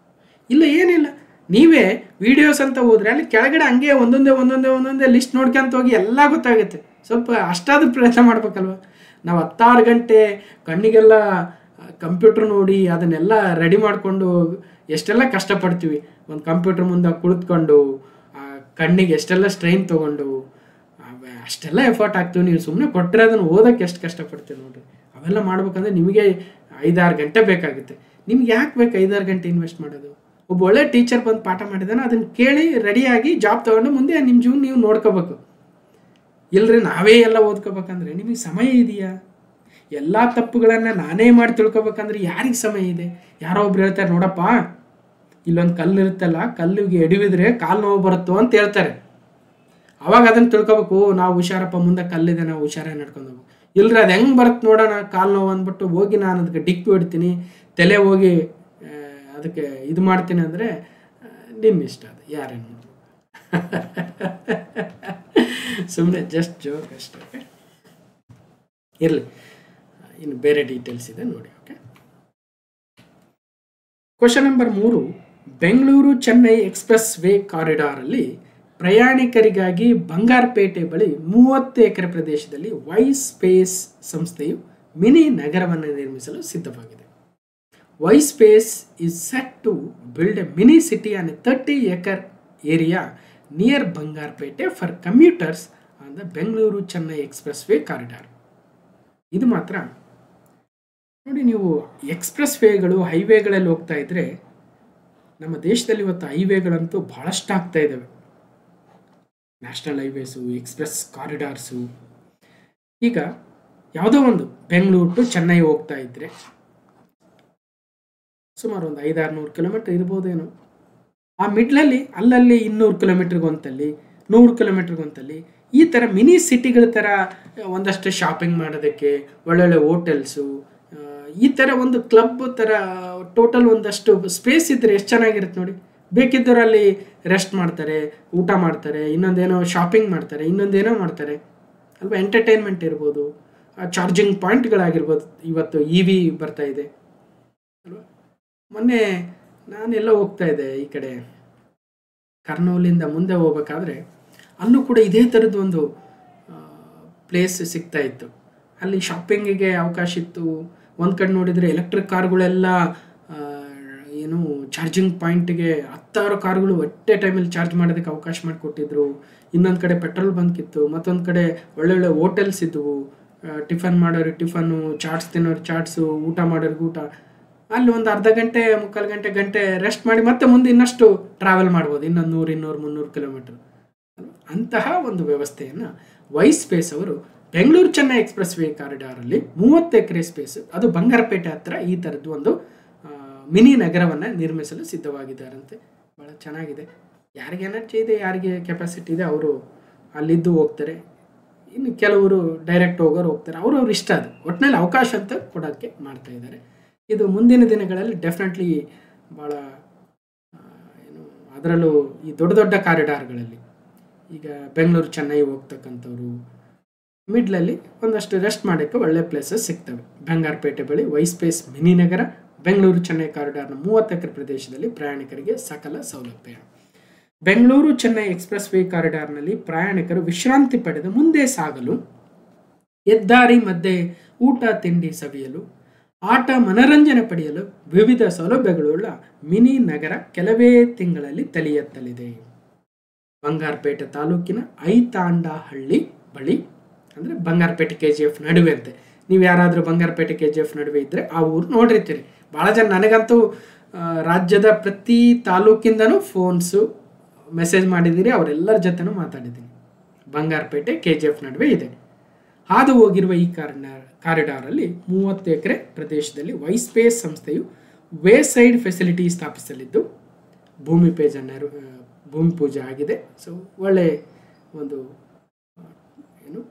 ಇಲ್ಲ ಏನಿಲ್ಲ, ನೀವೇ ವಿಡಿಯೋಸ್ ಅಂತ ಹೋದರೆ ಅಲ್ಲಿ ಕೆಳಗಡೆ ಹಂಗೆ ಒಂದೊಂದೇ ಲಿಸ್ಟ್ ನೋಡ್ಕೊಂತ ಹೋಗಿ ಎಲ್ಲ ಗೊತ್ತಾಗುತ್ತೆ. ಸ್ವಲ್ಪ ಅಷ್ಟಾದ್ರೂ ಪ್ರಯತ್ನ ಮಾಡ್ಬೇಕಲ್ವ. ನಾವು 16 ಗಂಟೆ ಕಣ್ಣಿಗೆಲ್ಲ ಕಂಪ್ಯೂಟರ್ ನೋಡಿ ಅದನ್ನೆಲ್ಲ ರೆಡಿ ಮಾಡಿಕೊಂಡು ಎಷ್ಟೆಲ್ಲ ಕಷ್ಟಪಡ್ತೀವಿ. ಒಂದು ಕಂಪ್ಯೂಟರ್ ಮುಂದೆ ಕುಳಿತುಕೊಂಡು ಕಣ್ಣಿಗೆ ಎಷ್ಟೆಲ್ಲ ಸ್ಟ್ರೈನ್ ತೊಗೊಂಡು ಅಷ್ಟೆಲ್ಲ ಎಫರ್ಟ್ ಆಗ್ತೀವಿ. ನೀವು ಸುಮ್ಮನೆ ಕೊಟ್ಟರೆ ಅದನ್ನು ಓದೋಕ್ಕೆ ಎಷ್ಟು ಕಷ್ಟಪಡ್ತೀವಿ ನೋಡಿರಿ. ಅವೆಲ್ಲ ಮಾಡ್ಬೇಕಂದ್ರೆ ನಿಮಗೆ 5-6 ಗಂಟೆ ಬೇಕಾಗುತ್ತೆ. ನಿಮ್ಗೆ ಯಾಕೆ ಬೇಕು 5-6 ಗಂಟೆ ಇನ್ವೆಸ್ಟ್ ಮಾಡೋದು? ಒಬ್ಬ ಒಳ್ಳೆ ಟೀಚರ್ ಬಂದು ಪಾಠ ಮಾಡಿದಾನೆ, ಅದನ್ನು ಕೇಳಿ ರೆಡಿಯಾಗಿ ಜಾಬ್ ತೊಗೊಂಡು ಮುಂದೆ ನಿಮ್ಮ ಜೀವನ ನೀವು ನೋಡ್ಕೋಬೇಕು. ಇಲ್ಲರಿ ನಾವೇ ಎಲ್ಲ ಓದ್ಕೋಬೇಕಂದ್ರೆ ನಿಮಗೆ ಸಮಯ ಇದೆಯಾ? ಎಲ್ಲ ತಪ್ಪುಗಳನ್ನು ನಾನೇ ಮಾಡಿ ತಿಳ್ಕೊಬೇಕಂದ್ರೆ ಯಾರಿಗೆ ಸಮಯ ಇದೆ? ಯಾರೋ ಒಬ್ರು ಹೇಳ್ತಾರೆ, ನೋಡಪ್ಪ ಇಲ್ಲೊಂದು ಕಲ್ಲು ಇರುತ್ತಲ್ಲ, ಕಲ್ಲಿಗೆ ಎಡಿವಿದ್ರೆ ಕಾಲು ನೋವು ಬರುತ್ತೋ ಅಂತ ಹೇಳ್ತಾರೆ. ಅವಾಗ ಅದನ್ನು ತಿಳ್ಕೊಬೇಕು, ನಾವು ಹುಷಾರಪ್ಪ, ಮುಂದೆ ಕಲ್ಲಿದೆ, ನಾವು ಹುಷಾರಾಗಿ ನಡ್ಕೊಂಡು ಹೋಗ್ಬೇಕು. ಇಲ್ಲರಿ ಅದು ಹೆಂಗೆ ಬರುತ್ತೆ ನೋಡೋಣ ಕಾಲು ನೋವು ಅಂದ್ಬಿಟ್ಟು ಹೋಗಿ ನಾನು ಅದಕ್ಕೆ ಡಿಕ್ಕಿ ಹೊಡ್ತೀನಿ, ತಲೆ ಹೋಗಿ ಅದಕ್ಕೆ ಇದು ಮಾಡ್ತೀನಿ ಅಂದರೆ ನಿಮ್ಮ ಇಷ್ಟ. ಅದು ಯಾರೇನು ಸುಮ್ಮನೆ ಜಸ್ಟ್ ಜೋಕ್ ಅಷ್ಟೇ. ಇರಲಿ, ಇನ್ನು ಬೇರೆ ಡೀಟೇಲ್ಸ್ ಇದೆ ನೋಡಿ. Okay, question number 3. Bengaluru Chennai expressway ಕಾರಿಡಾರಲ್ಲಿ ಪ್ರಯಾಣಿಕರಿಗಾಗಿ ಬಂಗಾರಪೇಟೆ ಬಳಿ 30 ಎಕರೆ ಪ್ರದೇಶದಲ್ಲಿ ವೈ ಸ್ಪೇಸ್ ಸಂಸ್ಥೆಯು ಮಿನಿ ನಗರವನ್ನು ನಿರ್ಮಿಸಲು ಸಿದ್ಧವಾಗಿದೆ. Y space is set to build a mini city on a 30 acre area near Bangarapet for commuters on the Bengaluru Chennai expressway corridor. ಇದು ಮಾತ್ರ ನೋಡಿ, ನೀವು ಎಕ್ಸ್ಪ್ರೆಸ್ ವೇಗಳು, ಹೈವೇಗಳಲ್ಲಿ ಹೋಗ್ತಾ ಇದ್ರೆ ನಮ್ಮ ದೇಶದಲ್ಲಿ ಇವತ್ತು ಹೈವೇಗಳಂತೂ ಬಹಳಷ್ಟು ಆಗ್ತಾ ಇದ್ದಾವೆ. National highways, express corridors. ಈಗ ಯಾವುದೋ ಒಂದು ಬೆಂಗಳೂರು ಟು ಚೆನ್ನೈ ಹೋಗ್ತಾ ಇದ್ರೆ ಸುಮಾರು ಒಂದು 500-600 ಕಿಲೋಮೀಟರ್ ಇರ್ಬೋದೇನೋ. ಆ ಮಿಡ್ಲಲ್ಲಿ ಅಲ್ಲಲ್ಲಿ 200 ಕಿಲೋಮೀಟ್ರಿಗೊಂತಲ್ಲಿ, 100 ಕಿಲೋಮೀಟ್ರಿಗೊಂತಲ್ಲಿ ಈ ಥರ ಮಿನಿ ಸಿಟಿಗಳ ಥರ ಒಂದಷ್ಟು ಶಾಪಿಂಗ್ ಮಾಡೋದಕ್ಕೆ, ಒಳ್ಳೊಳ್ಳೆ ಹೋಟೆಲ್ಸು, ಈ ಥರ ಒಂದು ಕ್ಲಬ್ ಥರ ಟೋಟಲ್ ಒಂದಷ್ಟು ಸ್ಪೇಸ್ ಇದ್ದರೆ ಎಷ್ಟು ಚೆನ್ನಾಗಿರುತ್ತೆ ನೋಡಿ. ಬೇಕಿದ್ದರೂ ಅಲ್ಲಿ ರೆಸ್ಟ್ ಮಾಡ್ತಾರೆ, ಊಟ ಮಾಡ್ತಾರೆ, ಇನ್ನೊಂದೇನೋ ಶಾಪಿಂಗ್ ಮಾಡ್ತಾರೆ, ಇನ್ನೊಂದೇನೋ ಮಾಡ್ತಾರೆ ಅಲ್ವಾ. ಎಂಟರ್ಟೈನ್ಮೆಂಟ್ ಇರ್ಬೋದು, ಚಾರ್ಜಿಂಗ್ ಪಾಯಿಂಟ್ಗಳಾಗಿರ್ಬೋದು. ಇವತ್ತು EV ಬರ್ತಾ ಇದೆ ಅಲ್ವಾ. ಮೊನ್ನೆ ನಾನೆಲ್ಲ ಹೋಗ್ತಾ ಇದ್ದೆ ಈ ಕಡೆ ಕರ್ನೂಲಿಂದ ಮುಂದೆ ಹೋಗ್ಬೇಕಾದ್ರೆ ಅಲ್ಲೂ ಕೂಡ ಇದೇ ಥರದ್ದು ಒಂದು ಪ್ಲೇಸ್ ಸಿಗ್ತಾ ಇತ್ತು. ಅಲ್ಲಿ ಶಾಪಿಂಗಿಗೆ ಅವಕಾಶ ಇತ್ತು. ಒಂದು ಕಡೆ ನೋಡಿದರೆ ಎಲೆಕ್ಟ್ರಿಕ್ ಕಾರ್ಗಳೆಲ್ಲ ಏನು ಚಾರ್ಜಿಂಗ್ ಪಾಯಿಂಟ್ಗೆ 10 ಕಾರುಗಳು ಒಟ್ಟೆ ಟೈಮಲ್ಲಿ ಚಾರ್ಜ್ ಮಾಡೋದಕ್ಕೆ ಅವಕಾಶ ಮಾಡಿಕೊಟ್ಟಿದ್ರು. ಇನ್ನೊಂದು ಕಡೆ ಪೆಟ್ರೋಲ್ ಬಂಕ್ ಇತ್ತು, ಮತ್ತೊಂದು ಕಡೆ ಒಳ್ಳೊಳ್ಳೆ ಹೋಟೆಲ್ಸ್ ಇದ್ದವು. ಟಿಫನ್ ಮಾಡೋರು ಟಿಫನ್ನು, ಚಾಟ್ಸ್ ತಿನ್ನೋರು ಚಾಟ್ಸು, ಊಟ ಮಾಡೋರಿಗೆ ಊಟ. ಅಲ್ಲಿ ಒಂದು ಅರ್ಧ ಗಂಟೆ, ಮುಕ್ಕಾಲು ಗಂಟೆ ರೆಸ್ಟ್ ಮಾಡಿ ಮತ್ತೆ ಮುಂದೆ ಇನ್ನಷ್ಟು ಟ್ರಾವೆಲ್ ಮಾಡ್ಬೋದು, ಇನ್ನೊಂದು 100-200 ಕಿಲೋಮೀಟ್ರ್. ಅಂತಹ ಒಂದು ವ್ಯವಸ್ಥೆಯನ್ನು ವೈ ಸ್ಪೇಸ್ ಅವರು ಬೆಂಗಳೂರು ಚೆನ್ನೈ ಎಕ್ಸ್ಪ್ರೆಸ್ ವೇ ಕಾರಿಡಾರಲ್ಲಿ 30 ಎಕರೆ ಸ್ಪೇಸ್, ಅದು ಬಂಗಾರಪೇಟೆ ಹತ್ರ ಈ ಥರದ್ದು ಒಂದು ಮಿನಿ ನಗರವನ್ನು ನಿರ್ಮಿಸಲು ಸಿದ್ಧವಾಗಿದ್ದಾರಂತೆ. ಭಾಳ ಚೆನ್ನಾಗಿದೆ. ಯಾರಿಗೆ ಎನರ್ಜಿ ಇದೆ, ಯಾರಿಗೆ ಕೆಪಾಸಿಟಿ ಇದೆ ಅವರು ಅಲ್ಲಿದ್ದು ಹೋಗ್ತಾರೆ. ಇನ್ನು ಕೆಲವರು ಡೈರೆಕ್ಟ್ ಹೋಗೋರು ಹೋಗ್ತಾರೆ, ಅವ್ರವ್ರ ಇಷ್ಟ. ಅದು ಒಟ್ಟಿನಲ್ಲಿ ಅವಕಾಶ ಅಂತ ಕೊಡೋಕ್ಕೆ ಮಾಡ್ತಾ ಇದ್ದಾರೆ. ಇದು ಮುಂದಿನ ದಿನಗಳಲ್ಲಿ ಡೆಫಿನೆಟ್ಲಿ ಭಾಳ ಏನು, ಅದರಲ್ಲೂ ಈ ದೊಡ್ಡ ದೊಡ್ಡ ಕಾರಿಡಾರ್ಗಳಲ್ಲಿ ಈಗ ಬೆಂಗಳೂರು ಚೆನ್ನೈ ಹೋಗ್ತಕ್ಕಂಥವ್ರು ಮಿಡ್ಲಲ್ಲಿ ಒಂದಷ್ಟು ರೆಸ್ಟ್ ಮಾಡೋಕ್ಕೆ ಒಳ್ಳೆ ಪ್ಲೇಸಸ್ ಸಿಗ್ತವೆ. ಬಂಗಾರಪೇಟೆ ಬಳಿ ವೈ ಸ್ಪೇಸ್ ಮಿನಿ ನಗರ, ಬೆಂಗಳೂರು ಚೆನ್ನೈ ಕಾರಿಡಾರ್ನ 30 ಎಕರೆ ಪ್ರದೇಶದಲ್ಲಿ ಪ್ರಯಾಣಿಕರಿಗೆ ಸಕಲ ಸೌಲಭ್ಯ. ಬೆಂಗಳೂರು ಚೆನ್ನೈ ಎಕ್ಸ್ಪ್ರೆಸ್ ವೇ ಕಾರಿಡಾರ್ನಲ್ಲಿ ಪ್ರಯಾಣಿಕರು ವಿಶ್ರಾಂತಿ ಪಡೆದು ಮುಂದೆ ಸಾಗಲು, ಹೆದ್ದಾರಿ ಮಧ್ಯೆ ಊಟ ತಿಂಡಿ ಸವಿಯಲು, ಆಟ ಮನರಂಜನೆ ಪಡೆಯಲು ವಿವಿಧ ಸೌಲಭ್ಯಗಳುಳ್ಳ ಮಿನಿ ನಗರ ಕೆಲವೇ ತಿಂಗಳಲ್ಲಿ ತಲೆ ಎತ್ತಲಿದೆ. ಬಂಗಾರಪೇಟೆ ತಾಲೂಕಿನ ಐತಾಂಡಹಳ್ಳಿ ಬಳಿ, ಅಂದರೆ ಬಂಗಾರಪೇಟೆ KGF ನಡುವೆ ಅಂತೆ. ನೀವು ಯಾರಾದರೂ ಬಂಗಾರಪೇಟೆ KGF ನಡುವೆ ಇದ್ದರೆ ಆ ಊರು ನೋಡಿರ್ತೀರಿ. ಭಾಳ ಜನ, ನನಗಂತೂ ರಾಜ್ಯದ ಪ್ರತಿ ತಾಲೂಕಿಂದನೂ ಫೋನ್ಸು ಮೆಸೇಜ್ ಮಾಡಿದ್ದೀರಿ, ಅವರೆಲ್ಲರ ಜೊತೆನೂ ಮಾತಾಡಿದ್ದೀನಿ. ಬಂಗಾರಪೇಟೆ KGF ನಡುವೆ ಇದೆ. ಹಾದು ಹೋಗಿರುವ ಈ ಕಾರಿಡಾರಲ್ಲಿ 30 ಎಕರೆ ಪ್ರದೇಶದಲ್ಲಿ ವೈ ಸ್ಪೇಸ್ ಸಂಸ್ಥೆಯು ವೇ ಸೈಡ್ ಫೆಸಿಲಿಟಿ ಸ್ಥಾಪಿಸಲಿದ್ದು ಭೂಮಿ ಪೂಜೆ ಆಗಿದೆ. ಸೊ ಒಳ್ಳೆ ಒಂದು ಏನು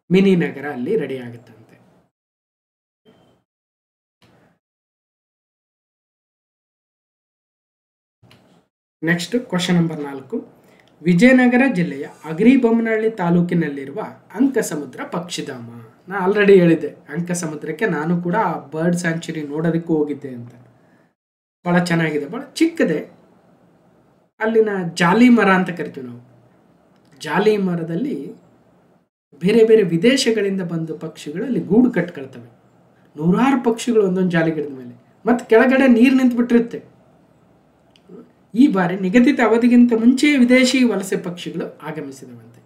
ಮಿನಿ ನಗರ ಅಲ್ಲಿ ರೆಡಿ ಆಗುತ್ತಂತೆ. Next question number 4. ವಿಜಯನಗರ ಜಿಲ್ಲೆಯ ಅಗ್ರಿಬೊಮ್ಮನಹಳ್ಳಿ ತಾಲೂಕಿನಲ್ಲಿರುವ ಅಂಕಸಮುದ್ರ ಪಕ್ಷಿಧಾಮ. ನಾನು ಆಲ್ರೆಡಿ ಹೇಳಿದ್ದೆ, ಅಂಕಸಮುದ್ರಕ್ಕೆ ನಾನು ಕೂಡ ಬರ್ಡ್ ಸ್ಯಾಂಕ್ಚುರಿ ನೋಡೋದಕ್ಕೂ ಹೋಗಿದ್ದೆ ಅಂತ. ಭಾಳ ಚೆನ್ನಾಗಿದೆ, ಭಾಳ ಚಿಕ್ಕದೆ. ಅಲ್ಲಿನ ಜಾಲಿ ಮರ ಅಂತ ಕರಿತೀವಿ ನಾವು. ಜಾಲಿ ಮರದಲ್ಲಿ ಬೇರೆ ಬೇರೆ ವಿದೇಶಗಳಿಂದ ಬಂದ ಪಕ್ಷಿಗಳು ಅಲ್ಲಿ ಗೂಡು ಕಟ್ಕೊಳ್ತವೆ. ನೂರಾರು ಪಕ್ಷಿಗಳು ಒಂದೊಂದು ಜಾಲಿಗಿಡದ ಮೇಲೆ, ಮತ್ತು ಕೆಳಗಡೆ ನೀರು ನಿಂತುಬಿಟ್ಟಿರುತ್ತೆ. ಈ ಬಾರಿ ನಿಗದಿತ ಅವಧಿಗಿಂತ ಮುಂಚೆ ವಿದೇಶಿ ವಲಸೆ ಪಕ್ಷಿಗಳು ಆಗಮಿಸಿದವಂತೆ.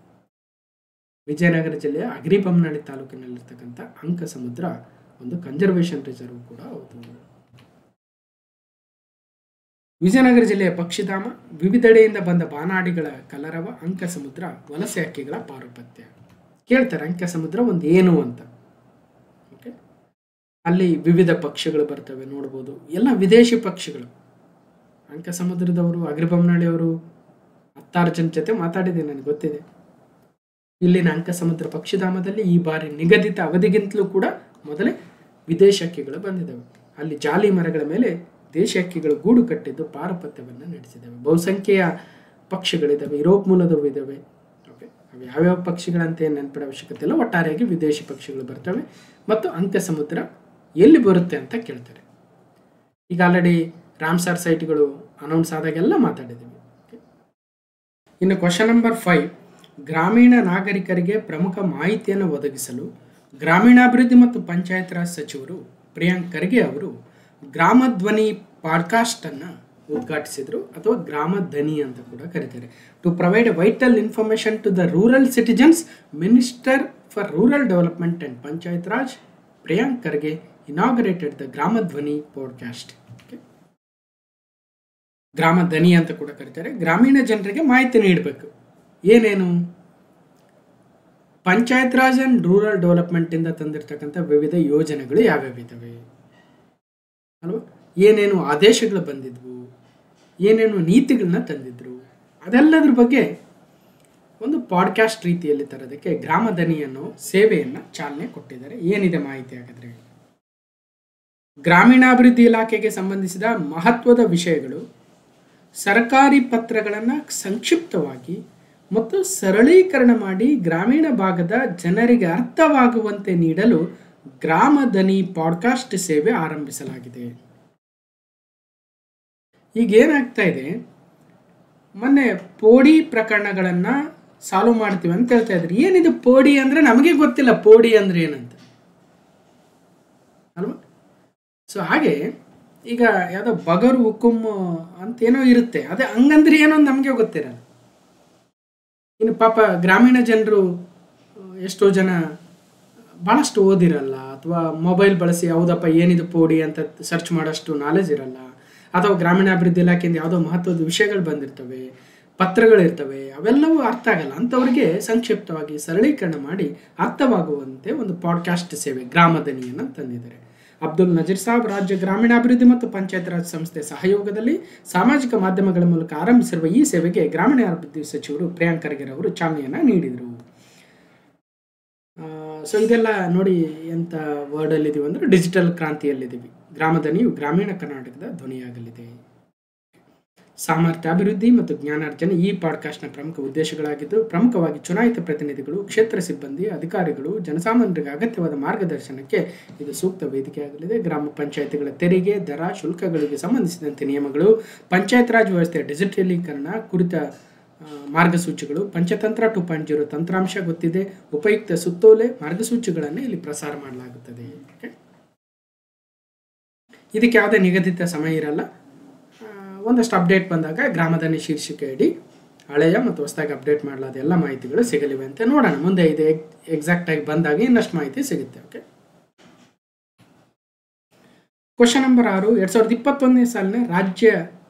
ವಿಜಯನಗರ ಜಿಲ್ಲೆಯ ಅಗ್ರಿಬೊಮ್ಮನಹಳ್ಳಿ ತಾಲೂಕಿನಲ್ಲಿರ್ತಕ್ಕಂಥ ಅಂಕಸಮುದ್ರ ಒಂದು ಕನ್ಸರ್ವೇಷನ್ ರಿಸರ್ವ್ ಕೂಡ ಹೌದು. ವಿಜಯನಗರ ಜಿಲ್ಲೆಯ ಪಕ್ಷಿಧಾಮ, ವಿವಿಧೆಡೆಯಿಂದ ಬಂದ ಬಾನಾಡಿಗಳ ಕಲರವ, ಅಂಕಸಮುದ್ರ, ವಲಸೆ ಹಕ್ಕಿಗಳ ಪಾರುಪತ್ಯ. ಕೇಳ್ತಾರೆ ಅಂಕಸಮುದ್ರ ಒಂದು ಏನು ಅಂತ. ಓಕೆ, ಅಲ್ಲಿ ವಿವಿಧ ಪಕ್ಷಿಗಳು ಬರ್ತವೆ, ನೋಡ್ಬೋದು. ಎಲ್ಲ ವಿದೇಶಿ ಪಕ್ಷಿಗಳು. ಅಂಕಸಮುದ್ರದವರು, ಅಗ್ರಿಬೊಮ್ಮನಹಳ್ಳಿಯವರು 16 ಜನ ಜೊತೆ ಮಾತಾಡಿದೆ, ನನಗೆ ಗೊತ್ತಿದೆ. ಇಲ್ಲಿನ ಅಂಕಸಮುದ್ರ ಪಕ್ಷಿಧಾಮದಲ್ಲಿ ಈ ಬಾರಿ ನಿಗದಿತ ಅವಧಿಗಿಂತಲೂ ಕೂಡ ಮೊದಲೇ ವಿದೇಶಿ ಹಕ್ಕಿಗಳು ಬಂದಿದ್ದಾವೆ. ಅಲ್ಲಿ ಜಾಲಿ ಮರಗಳ ಮೇಲೆ ದೇಶಿ ಹಕ್ಕಿಗಳು ಗೂಡು ಕಟ್ಟಿದ್ದು ಪಾರುಪತ್ಯವನ್ನು ನಡೆಸಿದ್ದಾವೆ. ಬಹುಸಂಖ್ಯೆಯ ಪಕ್ಷಿಗಳಿದ್ದಾವೆ, ಯುರೋಪ್ ಮೂಲದವು ಇದ್ದಾವೆ. ಓಕೆ, ಅವು ಯಾವ್ಯಾವ ಪಕ್ಷಿಗಳಂತ ಏನು ನೆನಪಿಡೋ ಅವಶ್ಯಕತೆ ಇಲ್ಲ. ಒಟ್ಟಾರೆಯಾಗಿ ವಿದೇಶಿ ಪಕ್ಷಿಗಳು ಬರ್ತವೆ. ಮತ್ತು ಅಂಕಸಮುದ್ರ ಎಲ್ಲಿ ಬರುತ್ತೆ ಅಂತ ಕೇಳ್ತಾರೆ. ಈಗ ಆಲ್ರೆಡಿ ರಾಮ್ಸಾರ್ ಸೈಟ್ಗಳು ಅನೌನ್ಸ್ ಆದಾಗೆಲ್ಲ ಮಾತಾಡಿದ್ದೀವಿ. ಇನ್ನು ಕ್ವಶನ್ ನಂಬರ್ 5, ಗ್ರಾಮೀಣ ನಾಗರಿಕರಿಗೆ ಪ್ರಮುಖ ಮಾಹಿತಿಯನ್ನು ಒದಗಿಸಲು ಗ್ರಾಮೀಣಾಭಿವೃದ್ಧಿ ಮತ್ತು ಪಂಚಾಯತ್ ರಾಜ್ ಸಚಿವರು ಪ್ರಿಯಾಂಕ್ ಖರ್ಗೆ ಅವರು ಗ್ರಾಮ ಧ್ವನಿ ಪಾಡ್ಕಾಸ್ಟ್ ಅನ್ನು ಉದ್ಘಾಟಿಸಿದರು, ಅಥವಾ ಗ್ರಾಮ ಧ್ವನಿ ಅಂತ ಕೂಡ ಕರೀತಾರೆ. To provide vital information to the rural citizens, minister for rural development and panchayat raj Priyank Kharge inaugurated the Grama Dhwani podcast. ಗ್ರಾಮ ಧ್ವನಿ ಅಂತ ಕೂಡ ಕರೀತಾರೆ. ಗ್ರಾಮೀಣ ಜನರಿಗೆ ಮಾಹಿತಿ ನೀಡಬೇಕು. ಏನೇನು? Panchayat Raj and rural development ಇಂದ ತಂದಿರತಕ್ಕಂಥ ವಿವಿಧ ಯೋಜನೆಗಳು ಯಾವ್ಯಾವ ಇದ್ದಾವೆ ಅಲ್ವಾ, ಏನೇನು ಆದೇಶಗಳು ಬಂದಿದ್ವು, ಏನೇನು ನೀತಿಗಳನ್ನ ತಂದಿದ್ರು, ಅದೆಲ್ಲದ್ರ ಬಗ್ಗೆ ಒಂದು ಪಾಡ್ಕಾಸ್ಟ್ ರೀತಿಯಲ್ಲಿ ತರೋದಕ್ಕೆ ಗ್ರಾಮ ಧ್ವನಿ ಅನ್ನೋ ಸೇವೆಯನ್ನು ಚಾಲನೆ ಕೊಟ್ಟಿದ್ದಾರೆ. ಏನಿದೆ ಮಾಹಿತಿ ಹಾಗಾದ್ರೆ? ಗ್ರಾಮೀಣಾಭಿವೃದ್ಧಿ ಇಲಾಖೆಗೆ ಸಂಬಂಧಿಸಿದ ಮಹತ್ವದ ವಿಷಯಗಳು, ಸರ್ಕಾರಿ ಪತ್ರಗಳನ್ನು ಸಂಕ್ಷಿಪ್ತವಾಗಿ ಮತ್ತು ಸರಳೀಕರಣ ಮಾಡಿ ಗ್ರಾಮೀಣ ಭಾಗದ ಜನರಿಗೆ ಅರ್ಥವಾಗುವಂತೆ ನೀಡಲು ಗ್ರಾಮ ಧ್ವನಿ ಪಾಡ್ಕಾಸ್ಟ್ ಸೇವೆ ಆರಂಭಿಸಲಾಗಿದೆ. ಈಗ ಏನಾಗ್ತಾ ಇದೆ, ಮೊನ್ನೆ ಪೋಡಿ ಪ್ರಕರಣಗಳನ್ನು ಸಾಲ್ವ್ ಮಾಡ್ತೀವಿ ಅಂತ ಹೇಳ್ತಾ ಇದ್ರಿ. ಏನಿದು ಪೋಡಿ ಅಂದರೆ ನಮಗೆ ಗೊತ್ತಿಲ್ಲ, ಪೋಡಿ ಅಂದರೆ ಏನಂತ ಅಲ್ವಾ. ಸೊ ಹಾಗೆ ಈಗ ಯಾವುದೋ ಬಗರು ಹುಕುಮ್ ಅಂತೇನೋ ಇರುತ್ತೆ, ಅದೇ ಹಂಗಂದ್ರೆ ಏನೋ ನಮಗೆ ಗೊತ್ತಿರಲ್ಲ. ಇನ್ನು ಪಾಪ ಗ್ರಾಮೀಣ ಜನರು ಎಷ್ಟೋ ಜನ ಭಾಳಷ್ಟು ಓದಿರಲ್ಲ, ಅಥವಾ ಮೊಬೈಲ್ ಬಳಸಿ ಯಾವುದಪ್ಪ ಏನಿದು ಪೋಡಿ ಅಂತ ಸರ್ಚ್ ಮಾಡೋಷ್ಟು ನಾಲೆಜ್ ಇರಲ್ಲ, ಅಥವಾ ಗ್ರಾಮೀಣಾಭಿವೃದ್ಧಿ ಇಲಾಖೆಯಿಂದ ಯಾವುದೋ ಮಹತ್ವದ ವಿಷಯಗಳು ಬಂದಿರ್ತವೆ, ಪತ್ರಗಳಿರ್ತವೆ, ಅವೆಲ್ಲವೂ ಅರ್ಥ ಆಗಲ್ಲ. ಅಂಥವ್ರಿಗೆ ಸಂಕ್ಷಿಪ್ತವಾಗಿ ಸರಳೀಕರಣ ಮಾಡಿ ಅರ್ಥವಾಗುವಂತೆ ಒಂದು ಪಾಡ್ಕಾಸ್ಟ್ ಸೇವೆ ಗ್ರಾಮ ಧ್ವನಿಯನ್ನು ತಂದಿದ್ದಾರೆ. ಅಬ್ದುಲ್ ನಜೀರ್ ಸಾಬ್ ರಾಜ್ಯ ಗ್ರಾಮೀಣಾಭಿವೃದ್ಧಿ ಮತ್ತು ಪಂಚಾಯತ್ ರಾಜ್ ಸಂಸ್ಥೆ ಸಹಯೋಗದಲ್ಲಿ ಸಾಮಾಜಿಕ ಮಾಧ್ಯಮಗಳ ಮೂಲಕ ಆರಂಭಿಸಿರುವ ಈ ಸೇವೆಗೆ ಗ್ರಾಮೀಣಾಭಿವೃದ್ಧಿ ಸಚಿವರು ಪ್ರಿಯಾಂಕ್ ಖರ್ಗೆ ಅವರು ಚಾಲನೆಯನ್ನು ನೀಡಿದರು. ಸೊ ಇದೆಲ್ಲ ನೋಡಿ ಎಂಥ ವರ್ಡಲ್ಲಿದ್ದೀವಿ ಅಂದರೆ ಡಿಜಿಟಲ್ ಕ್ರಾಂತಿಯಲ್ಲಿದ್ದೀವಿ. ಗ್ರಾಮ ಧ್ವನಿಯು ಗ್ರಾಮೀಣ ಕರ್ನಾಟಕದ ಧ್ವನಿಯಾಗಲಿದೆ. ಸಾಮರ್ಥ್ಯ ಅಭಿವೃದ್ಧಿ ಮತ್ತು ಜ್ಞಾನಾರ್ಜನೆ ಈ ಪಾಡ್ಕಾಸ್ಟ್ನ ಪ್ರಮುಖ ಉದ್ದೇಶಗಳಾಗಿದ್ದು, ಪ್ರಮುಖವಾಗಿ ಚುನಾಯಿತ ಪ್ರತಿನಿಧಿಗಳು, ಕ್ಷೇತ್ರ ಸಿಬ್ಬಂದಿ, ಅಧಿಕಾರಿಗಳು, ಜನಸಾಮಾನ್ಯರಿಗೆ ಅಗತ್ಯವಾದ ಮಾರ್ಗದರ್ಶನಕ್ಕೆ ಇದು ಸೂಕ್ತ ವೇದಿಕೆಯಾಗಲಿದೆ. ಗ್ರಾಮ ಪಂಚಾಯಿತಿಗಳ ತೆರಿಗೆ, ದರ, ಶುಲ್ಕಗಳಿಗೆ ಸಂಬಂಧಿಸಿದಂತೆ ನಿಯಮಗಳು, ಪಂಚಾಯತ್ ರಾಜ್ ವ್ಯವಸ್ಥೆಯ ಡಿಜಿಟಲೀಕರಣ ಕುರಿತ ಮಾರ್ಗಸೂಚಿಗಳು, ಪಂಚತಂತ್ರ 2.0 ತಂತ್ರಾಂಶ ಗೊತ್ತಿದೆ, ಉಪಯುಕ್ತ ಸುತ್ತೋಲೆ ಮಾರ್ಗಸೂಚಿಗಳನ್ನು ಇಲ್ಲಿ ಪ್ರಸಾರ ಮಾಡಲಾಗುತ್ತದೆ. ಇದಕ್ಕೆ ಯಾವುದೇ ನಿಗದಿತ ಸಮಯ ಇರಲ್ಲ. ಒಂದಷ್ಟು ಅಪ್ಡೇಟ್ ಬಂದಾಗ ಗ್ರಾಮ ಧ್ವನಿ ಶೀರ್ಷಿಕೆ ಅಡಿ ಹಳೆಯ ಮತ್ತು ಹೊಸದಾಗಿ ಅಪ್ಡೇಟ್ ಮಾಡಲಾದ ಎಲ್ಲ ಮಾಹಿತಿಗಳು ಸಿಗಲಿವೆ ಅಂತ ನೋಡೋಣ. ಮುಂದೆ ಇದು ಎಕ್ಸಾಕ್ಟಾಗಿ ಬಂದಾಗ ಇನ್ನಷ್ಟು ಮಾಹಿತಿ ಸಿಗುತ್ತೆ. ಓಕೆ, ಕ್ವಶನ್ ನಂಬರ್ 6, 2021ನೇ ಸಾಲಿನ ರಾಜ್ಯ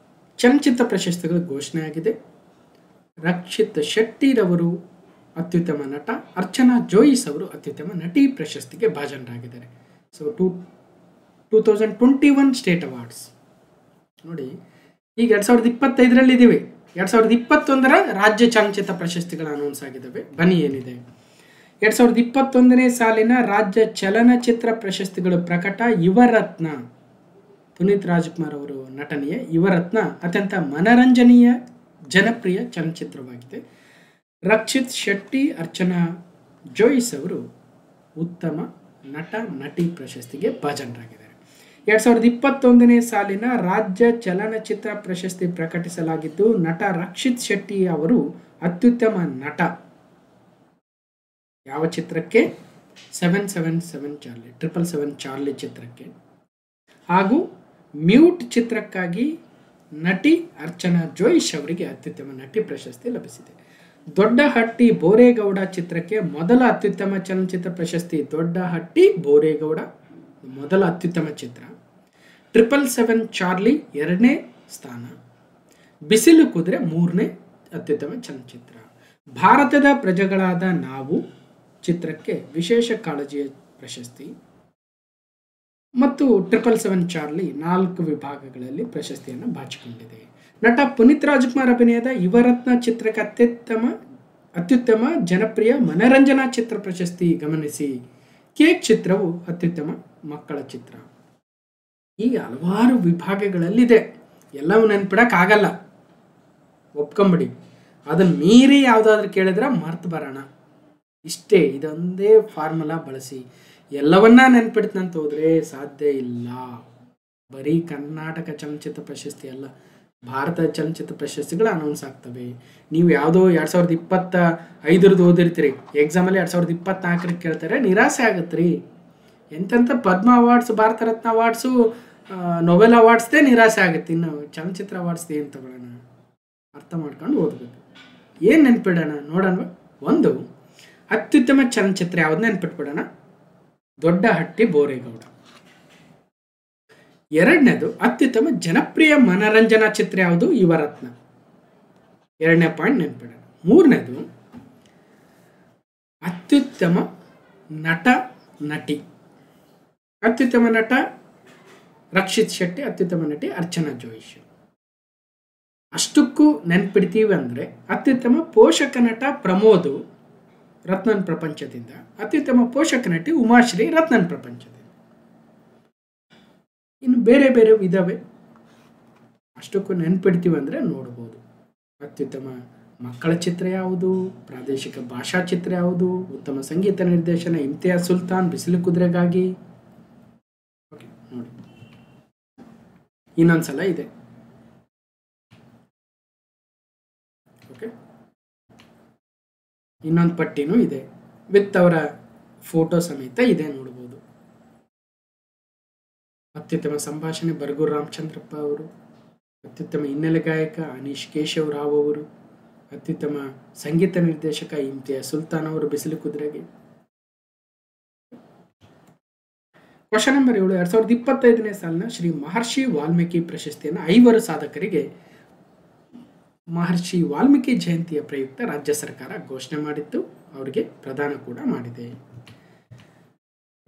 ಚಲನಚಿತ್ರ ಪ್ರಶಸ್ತಿಗಳು ಘೋಷಣೆಯಾಗಿದೆ. ರಕ್ಷಿತ್ ಶೆಟ್ಟಿರವರು ಅತ್ಯುತ್ತಮ ನಟ, ಅರ್ಚನಾ ಜೋಯಿಸ್ ಅವರು ಅತ್ಯುತ್ತಮ ನಟಿ ಪ್ರಶಸ್ತಿಗೆ ಭಾಜನರಾಗಿದ್ದಾರೆ. ಸೊ 2021 ಸ್ಟೇಟ್ ಅವಾರ್ಡ್ಸ್ ನೋಡಿ, ಈಗ 2025ರಲ್ಲಿ ಇದ್ದೀವಿ. 2021ರ ರಾಜ್ಯ ಚಲನಚಿತ್ರ ಪ್ರಶಸ್ತಿಗಳು ಅನೌನ್ಸ್ ಆಗಿದ್ದಾವೆ. ಬನ್ನಿ ಏನಿದೆ. 2021ನೇ ಸಾಲಿನ ರಾಜ್ಯ ಚಲನಚಿತ್ರ ಪ್ರಶಸ್ತಿಗಳು ಪ್ರಕಟ. ಯುವರತ್ನ ಪುನೀತ್ ರಾಜ್ಕುಮಾರ್ ಅವರು ನಟನೆಯ ಯುವರತ್ನ ಅತ್ಯಂತ ಮನರಂಜನೀಯ ಜನಪ್ರಿಯ ಚಲನಚಿತ್ರವಾಗಿದೆ. ರಕ್ಷಿತ್ ಶೆಟ್ಟಿ, ಅರ್ಚನಾ ಜೋಯಿಸ್ ಅವರು ಉತ್ತಮ ನಟ ನಟಿ ಪ್ರಶಸ್ತಿಗೆ ಭಾಜನರಾಗಿದ್ದಾರೆ. 2021ನೇ ಸಾಲಿನ ರಾಜ್ಯ ಚಲನಚಿತ್ರ ಪ್ರಶಸ್ತಿ ಪ್ರಕಟಿಸಲಾಗಿದ್ದು, ನಟ ರಕ್ಷಿತ್ ಶೆಟ್ಟಿ ಅವರು ಅತ್ಯುತ್ತಮ ನಟ ಯಾವ ಚಿತ್ರಕ್ಕೆ? 777 ಚಾರ್ಲಿ, 777 ಚಾರ್ಲಿ ಚಿತ್ರಕ್ಕೆ. ಹಾಗೂ ಮ್ಯೂಟ್ ಚಿತ್ರಕ್ಕಾಗಿ ನಟಿ ಅರ್ಚನಾ ಜೋಯಿಶ್ ಅವರಿಗೆ ಅತ್ಯುತ್ತಮ ನಟಿ ಪ್ರಶಸ್ತಿ ಲಭಿಸಿದೆ. ದೊಡ್ಡ ಹಟ್ಟಿ ಬೋರೇಗೌಡ ಚಿತ್ರಕ್ಕೆ ಮೊದಲ ಅತ್ಯುತ್ತಮ ಚಲನಚಿತ್ರ ಪ್ರಶಸ್ತಿ. ದೊಡ್ಡ ಹಟ್ಟಿ ಬೋರೇಗೌಡ ಮೊದಲ ಅತ್ಯುತ್ತಮ ಚಿತ್ರ. 777 ಚಾರ್ಲಿ 2ನೇ ಸ್ಥಾನ. ಬಿಸಿಲು ಕುದುರೆ 3ನೇ ಅತ್ಯುತ್ತಮ ಚಲನಚಿತ್ರ. ಭಾರತದ ಪ್ರಜೆಗಳಾದ ನಾವು ಚಿತ್ರಕ್ಕೆ ವಿಶೇಷ ಕಾಳಜಿಯ ಪ್ರಶಸ್ತಿ. ಮತ್ತು 777 ಚಾರ್ಲಿ 4 ವಿಭಾಗಗಳಲ್ಲಿ ಪ್ರಶಸ್ತಿಯನ್ನು ಬಾಚಿಕೊಂಡಿದೆ. ನಟ ಪುನೀತ್ ರಾಜ್ಕುಮಾರ್ ಅಭಿನಯದ ಯುವರತ್ನ ಚಿತ್ರಕ್ಕೆ ಅತ್ಯುತ್ತಮ ಜನಪ್ರಿಯ ಮನರಂಜನಾ ಚಿತ್ರ ಪ್ರಶಸ್ತಿ. ಗಮನಿಸಿ, ಕೇಕ್ ಚಿತ್ರವು ಅತ್ಯುತ್ತಮ ಮಕ್ಕಳ ಚಿತ್ರ. ಹೀಗೆ ಹಲವಾರು ವಿಭಾಗಗಳಲ್ಲಿದೆ. ಎಲ್ಲವೂ ನೆನ್ಪಿಡಕ್ಕಾಗಲ್ಲ, ಒಪ್ಕೊಂಬಿಡಿ. ಅದನ್ನು ಮೀರಿ ಯಾವುದಾದ್ರೂ ಕೇಳಿದ್ರೆ ಮರ್ತು ಬರೋಣ. ಇಷ್ಟೇ, ಇದೊಂದೇ ಫಾರ್ಮುಲಾ ಬಳಸಿ ಎಲ್ಲವನ್ನ ನೆನ್ಪಿಡ್ತಂತ ಹೋದರೆ ಸಾಧ್ಯ ಇಲ್ಲ. ಬರೀ ಕರ್ನಾಟಕ ಚಲನಚಿತ್ರ ಪ್ರಶಸ್ತಿ ಅಲ್ಲ, ಭಾರತ ಚಲನಚಿತ್ರ ಪ್ರಶಸ್ತಿಗಳು ಅನೌನ್ಸ್ ಆಗ್ತವೆ. ನೀವು ಯಾವುದೋ 2025 ಓದಿರ್ತೀರಿ, ಎಕ್ಸಾಮಲ್ಲಿ 2024 ಕೇಳ್ತಾರೆ, ನಿರಾಸೆ ಆಗುತ್ತೆ ರೀ. ಎಂತೆಂಥ ಪದ್ಮ awards, Bharat Ratna awards, Nobel ಅವಾರ್ಡ್ಸ್ದೇ ನಿರಾಸೆ ಆಗುತ್ತೆ. ಇನ್ನು ಚಲನಚಿತ್ರ ಅವಾರ್ಡ್ಸ್ದೇ ಏನು ತಗೊಳ್ಳೋಣ? ಅರ್ಥ ಮಾಡ್ಕೊಂಡು ಓದಬೇಕು. ಏನು ನೆನ್ಪಿಡೋಣ ನೋಡೋಣ. ಒಂದು, ಅತ್ಯುತ್ತಮ ಚಲನಚಿತ್ರ ಯಾವ್ದು ನೆನ್ಪಿಟ್ಬಿಡೋಣ? ದೊಡ್ಡ ಹಟ್ಟಿ ಬೋರೇಗೌಡ. ಎರಡನೇದು, ಅತ್ಯುತ್ತಮ ಜನಪ್ರಿಯ ಮನರಂಜನಾ ಚಿತ್ರ ಯಾವುದು? ಯುವರತ್ನ. 2ನೇ ಪಾಯಿಂಟ್ ನೆನ್ಪಿಡೋಣ. ಮೂರನೇದು, ಅತ್ಯುತ್ತಮ ನಟ ನಟಿ. ಅತ್ಯುತ್ತಮ ನಟ ರಕ್ಷಿತ್ ಶೆಟ್ಟಿ, ಅತ್ಯುತ್ತಮ ನಟಿ ಅರ್ಚನಾ ಜೋಯಿಶ್. ಅಷ್ಟಕ್ಕೂ ನೆನ್ಪಿಡ್ತೀವಿ ಅಂದರೆ ಅತ್ಯುತ್ತಮ ಪೋಷಕ ನಟ ಪ್ರಮೋದ್ ರತ್ನನ್ ಪ್ರಪಂಚದಿಂದ, ಅತ್ಯುತ್ತಮ ಪೋಷಕ ನಟಿ ಉಮಾಶ್ರೀ ರತ್ನನ್ ಪ್ರಪಂಚದಿಂದ. ಇನ್ನು ಬೇರೆ ಬೇರೆ ಇದಾವೆ, ಅಷ್ಟಕ್ಕೂ ನೆನ್ಪಿಡ್ತೀವಿ ಅಂದರೆ ನೋಡ್ಬೋದು. ಅತ್ಯುತ್ತಮ ಮಕ್ಕಳ ಚಿತ್ರ ಯಾವುದು? ಪ್ರಾದೇಶಿಕ ಭಾಷಾ ಚಿತ್ರ ಯಾವುದು? ಉತ್ತಮ ಸಂಗೀತ ನಿರ್ದೇಶನ ಇಮ್ತಿಯಾಜ್ ಸುಲ್ತಾನ್ ಬಿಸಿಲು ಕುದುರೆಗಾಗಿ. ಓಕೆ, ನೋಡಿ ಇನ್ನೊಂದ್ಸಲ ಇದೆ. ಓಕೆ, ಇನ್ನೊಂದು ಪಟ್ಟಿನೂ ಇದೆ, ವಿತ್ ಅವರ ಫೋಟೋ ಸಮೇತ ಇದೆ, ನೋಡ್ಬೋದು. ಅತ್ಯುತ್ತಮ ಸಂಭಾಷಣೆ ಬರಗೂರು ರಾಮಚಂದ್ರಪ್ಪ ಅವರು. ಅತ್ಯುತ್ತಮ ಹಿನ್ನೆಲೆ ಗಾಯಕ ಅನೀಶ್ ಕೇಶವ್ ರಾವ್ ಅವರು. ಅತ್ಯುತ್ತಮ ಸಂಗೀತ ನಿರ್ದೇಶಕ ಇಮ್ತಿಯಾಜ್ ಸುಲ್ತಾನ್ ಅವರು ಬಿಸಿಲು ಕುದುರೆಗೆ. ಕ್ವಶನ್ ನಂಬರ್ 7, 2025ನೇ ಸಾಲಿನ ಶ್ರೀ ಮಹರ್ಷಿ ವಾಲ್ಮೀಕಿ ಪ್ರಶಸ್ತಿಯನ್ನು 5 ಸಾಧಕರಿಗೆ ಮಹರ್ಷಿ ವಾಲ್ಮೀಕಿ ಜಯಂತಿಯ ಪ್ರಯುಕ್ತ ರಾಜ್ಯ ಸರ್ಕಾರ ಘೋಷಣೆ ಮಾಡಿತ್ತು. ಅವರಿಗೆ ಪ್ರದಾನ ಕೂಡ ಮಾಡಿದೆ.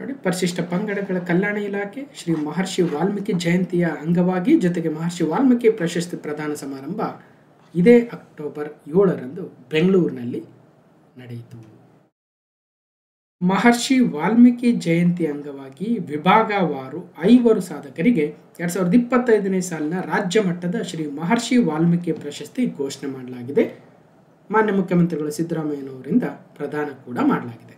ನೋಡಿ, ಪರಿಶಿಷ್ಟ ಪಂಗಡಗಳ ಕಲ್ಯಾಣ ಇಲಾಖೆ ಶ್ರೀ ಮಹರ್ಷಿ ವಾಲ್ಮೀಕಿ ಜಯಂತಿಯ ಅಂಗವಾಗಿ ಜೊತೆಗೆ ಮಹರ್ಷಿ ವಾಲ್ಮೀಕಿ ಪ್ರಶಸ್ತಿ ಪ್ರದಾನ ಸಮಾರಂಭ ಇದೇ ಅಕ್ಟೋಬರ್ 7ರಂದು ಬೆಂಗಳೂರಿನಲ್ಲಿ ನಡೆಯಿತು. ಮಹರ್ಷಿ ವಾಲ್ಮೀಕಿ ಜಯಂತಿ ಅಂಗವಾಗಿ ವಿಭಾಗವಾರು 5 ಸಾಧಕರಿಗೆ 2025ನೇ ಸಾಲಿನ ರಾಜ್ಯ ಮಟ್ಟದ ಶ್ರೀ ಮಹರ್ಷಿ ವಾಲ್ಮೀಕಿ ಪ್ರಶಸ್ತಿ ಘೋಷಣೆ ಮಾಡಲಾಗಿದೆ. ಮಾನ್ಯ ಮುಖ್ಯಮಂತ್ರಿಗಳು ಸಿದ್ದರಾಮಯ್ಯನವರಿಂದ ಪ್ರದಾನ ಕೂಡ ಮಾಡಲಾಗಿದೆ.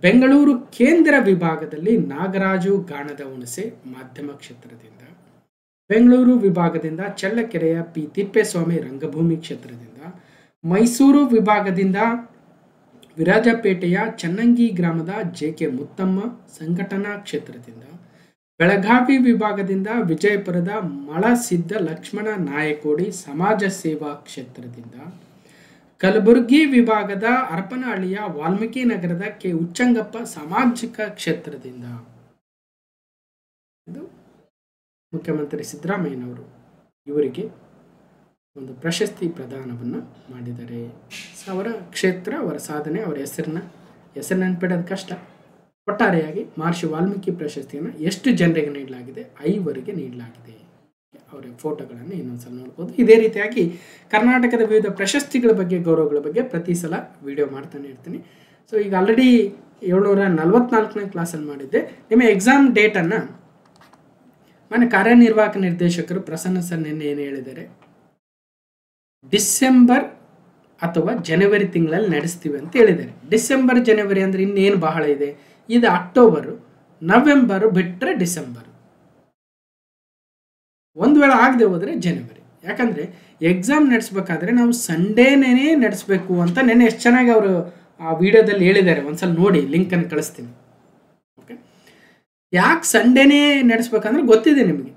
ಬೆಂಗಳೂರು ಕೇಂದ್ರ ವಿಭಾಗದಲ್ಲಿ ನಾಗರಾಜು ಗಾಣದ ಹುಣಸೆ ಮಾಧ್ಯಮ ಕ್ಷೇತ್ರದಿಂದ, ಬೆಂಗಳೂರು ವಿಭಾಗದಿಂದ ಚಳ್ಳಕೆರೆಯ ಪಿ ತಿಪ್ಪೇಸ್ವಾಮಿ ರಂಗಭೂಮಿ ಕ್ಷೇತ್ರದಿಂದ, ಮೈಸೂರು ವಿಭಾಗದಿಂದ ವಿರಾಜಪೇಟೆಯ ಚನ್ನಂಗಿ ಗ್ರಾಮದ ಜೆ.ಕೆ. ಮುತ್ತಮ್ಮ ಸಂಘಟನಾ ಕ್ಷೇತ್ರದಿಂದ, ಬೆಳಗಾವಿ ವಿಭಾಗದಿಂದ ವಿಜಯಪುರದ ಮಳಸಿದ್ದ ಲಕ್ಷ್ಮಣ ನಾಯಕೋಡಿ ಸಮಾಜ ಸೇವಾ ಕ್ಷೇತ್ರದಿಂದ, ಕಲಬುರಗಿ ವಿಭಾಗದ ಹರಪನಹಳ್ಳಿಯ ವಾಲ್ಮೀಕಿ ನಗರದ ಕೆ. ಉಚ್ಚಂಗಪ್ಪ ಸಾಮಾಜಿಕ ಕ್ಷೇತ್ರದಿಂದ. ಇದು ಮುಖ್ಯಮಂತ್ರಿ ಸಿದ್ದರಾಮಯ್ಯನವರು ಇವರಿಗೆ ಒಂದು ಪ್ರಶಸ್ತಿ ಪ್ರದಾನವನ್ನು ಮಾಡಿದ್ದಾರೆ. ಅವರ ಕ್ಷೇತ್ರ, ಅವರ ಸಾಧನೆ, ಅವರ ಹೆಸರು ನೆನಪಿಡೋದು ಕಷ್ಟ. ಒಟ್ಟಾರೆಯಾಗಿ ಮಹರ್ಷಿ ವಾಲ್ಮೀಕಿ ಪ್ರಶಸ್ತಿಯನ್ನು ಎಷ್ಟು ಜನರಿಗೆ ನೀಡಲಾಗಿದೆ? 5 ನೀಡಲಾಗಿದೆ. ಅವರ ಫೋಟೋಗಳನ್ನು ಇನ್ನೊಂದ್ಸಲ ನೋಡ್ಬೋದು. ಇದೇ ರೀತಿಯಾಗಿ ಕರ್ನಾಟಕದ ವಿವಿಧ ಪ್ರಶಸ್ತಿಗಳ ಬಗ್ಗೆ, ಗೌರವಗಳ ಬಗ್ಗೆ ಪ್ರತಿ ಸಲ ವಿಡಿಯೋ ಮಾಡ್ತಾನೆ ಇರ್ತೀನಿ. ಸೊ ಈಗ ಆಲ್ರೆಡಿ 744ನೇ ಕ್ಲಾಸಲ್ಲಿ ಮಾಡಿದ್ದೆ. ನಿಮ್ಮ ಎಕ್ಸಾಮ್ ಡೇಟನ್ನು ಮನೆ ಕಾರ್ಯನಿರ್ವಾಹಕ ನಿರ್ದೇಶಕರು ಪ್ರಸನ್ನ ಸರ್ ನಿನ್ನೆ ಏನು ಹೇಳಿದ್ದಾರೆ? ಡಿಸೆಂಬರ್ ಅಥವಾ ಜನವರಿ ತಿಂಗಳಲ್ಲಿ ನಡೆಸ್ತೀವಿ ಅಂತ ಹೇಳಿದ್ದಾರೆ. ಡಿಸೆಂಬರ್ ಜನವರಿ ಅಂದರೆ ಇನ್ನೇನು ಬಹಳ ಇದೆ. ಇದು ಅಕ್ಟೋಬರು, ನವೆಂಬರು ಬಿಟ್ಟರೆ ಡಿಸೆಂಬರ್. ಒಂದು ವೇಳೆ ಆಗದೆ ಹೋದರೆ ಜನವರಿ. ಯಾಕಂದರೆ ಎಕ್ಸಾಮ್ ನಡೆಸ್ಬೇಕಾದ್ರೆ ನಾವು ಸಂಡೇನೇ ನಡೆಸಬೇಕು ಅಂತ ನೆನ್ನೆ ಎಷ್ಟು ಚೆನ್ನಾಗಿ ಅವರು ಆ ವಿಡಿಯೋದಲ್ಲಿ ಹೇಳಿದ್ದಾರೆ, ಒಂದ್ಸಲ ನೋಡಿ, ಲಿಂಕನ್ನು ಕಳಿಸ್ತೀನಿ. ಓಕೆ, ಯಾಕೆ ಸಂಡೇನೇ ನಡೆಸ್ಬೇಕಂದ್ರೆ ಗೊತ್ತಿದೆ ನಿಮಗೆ.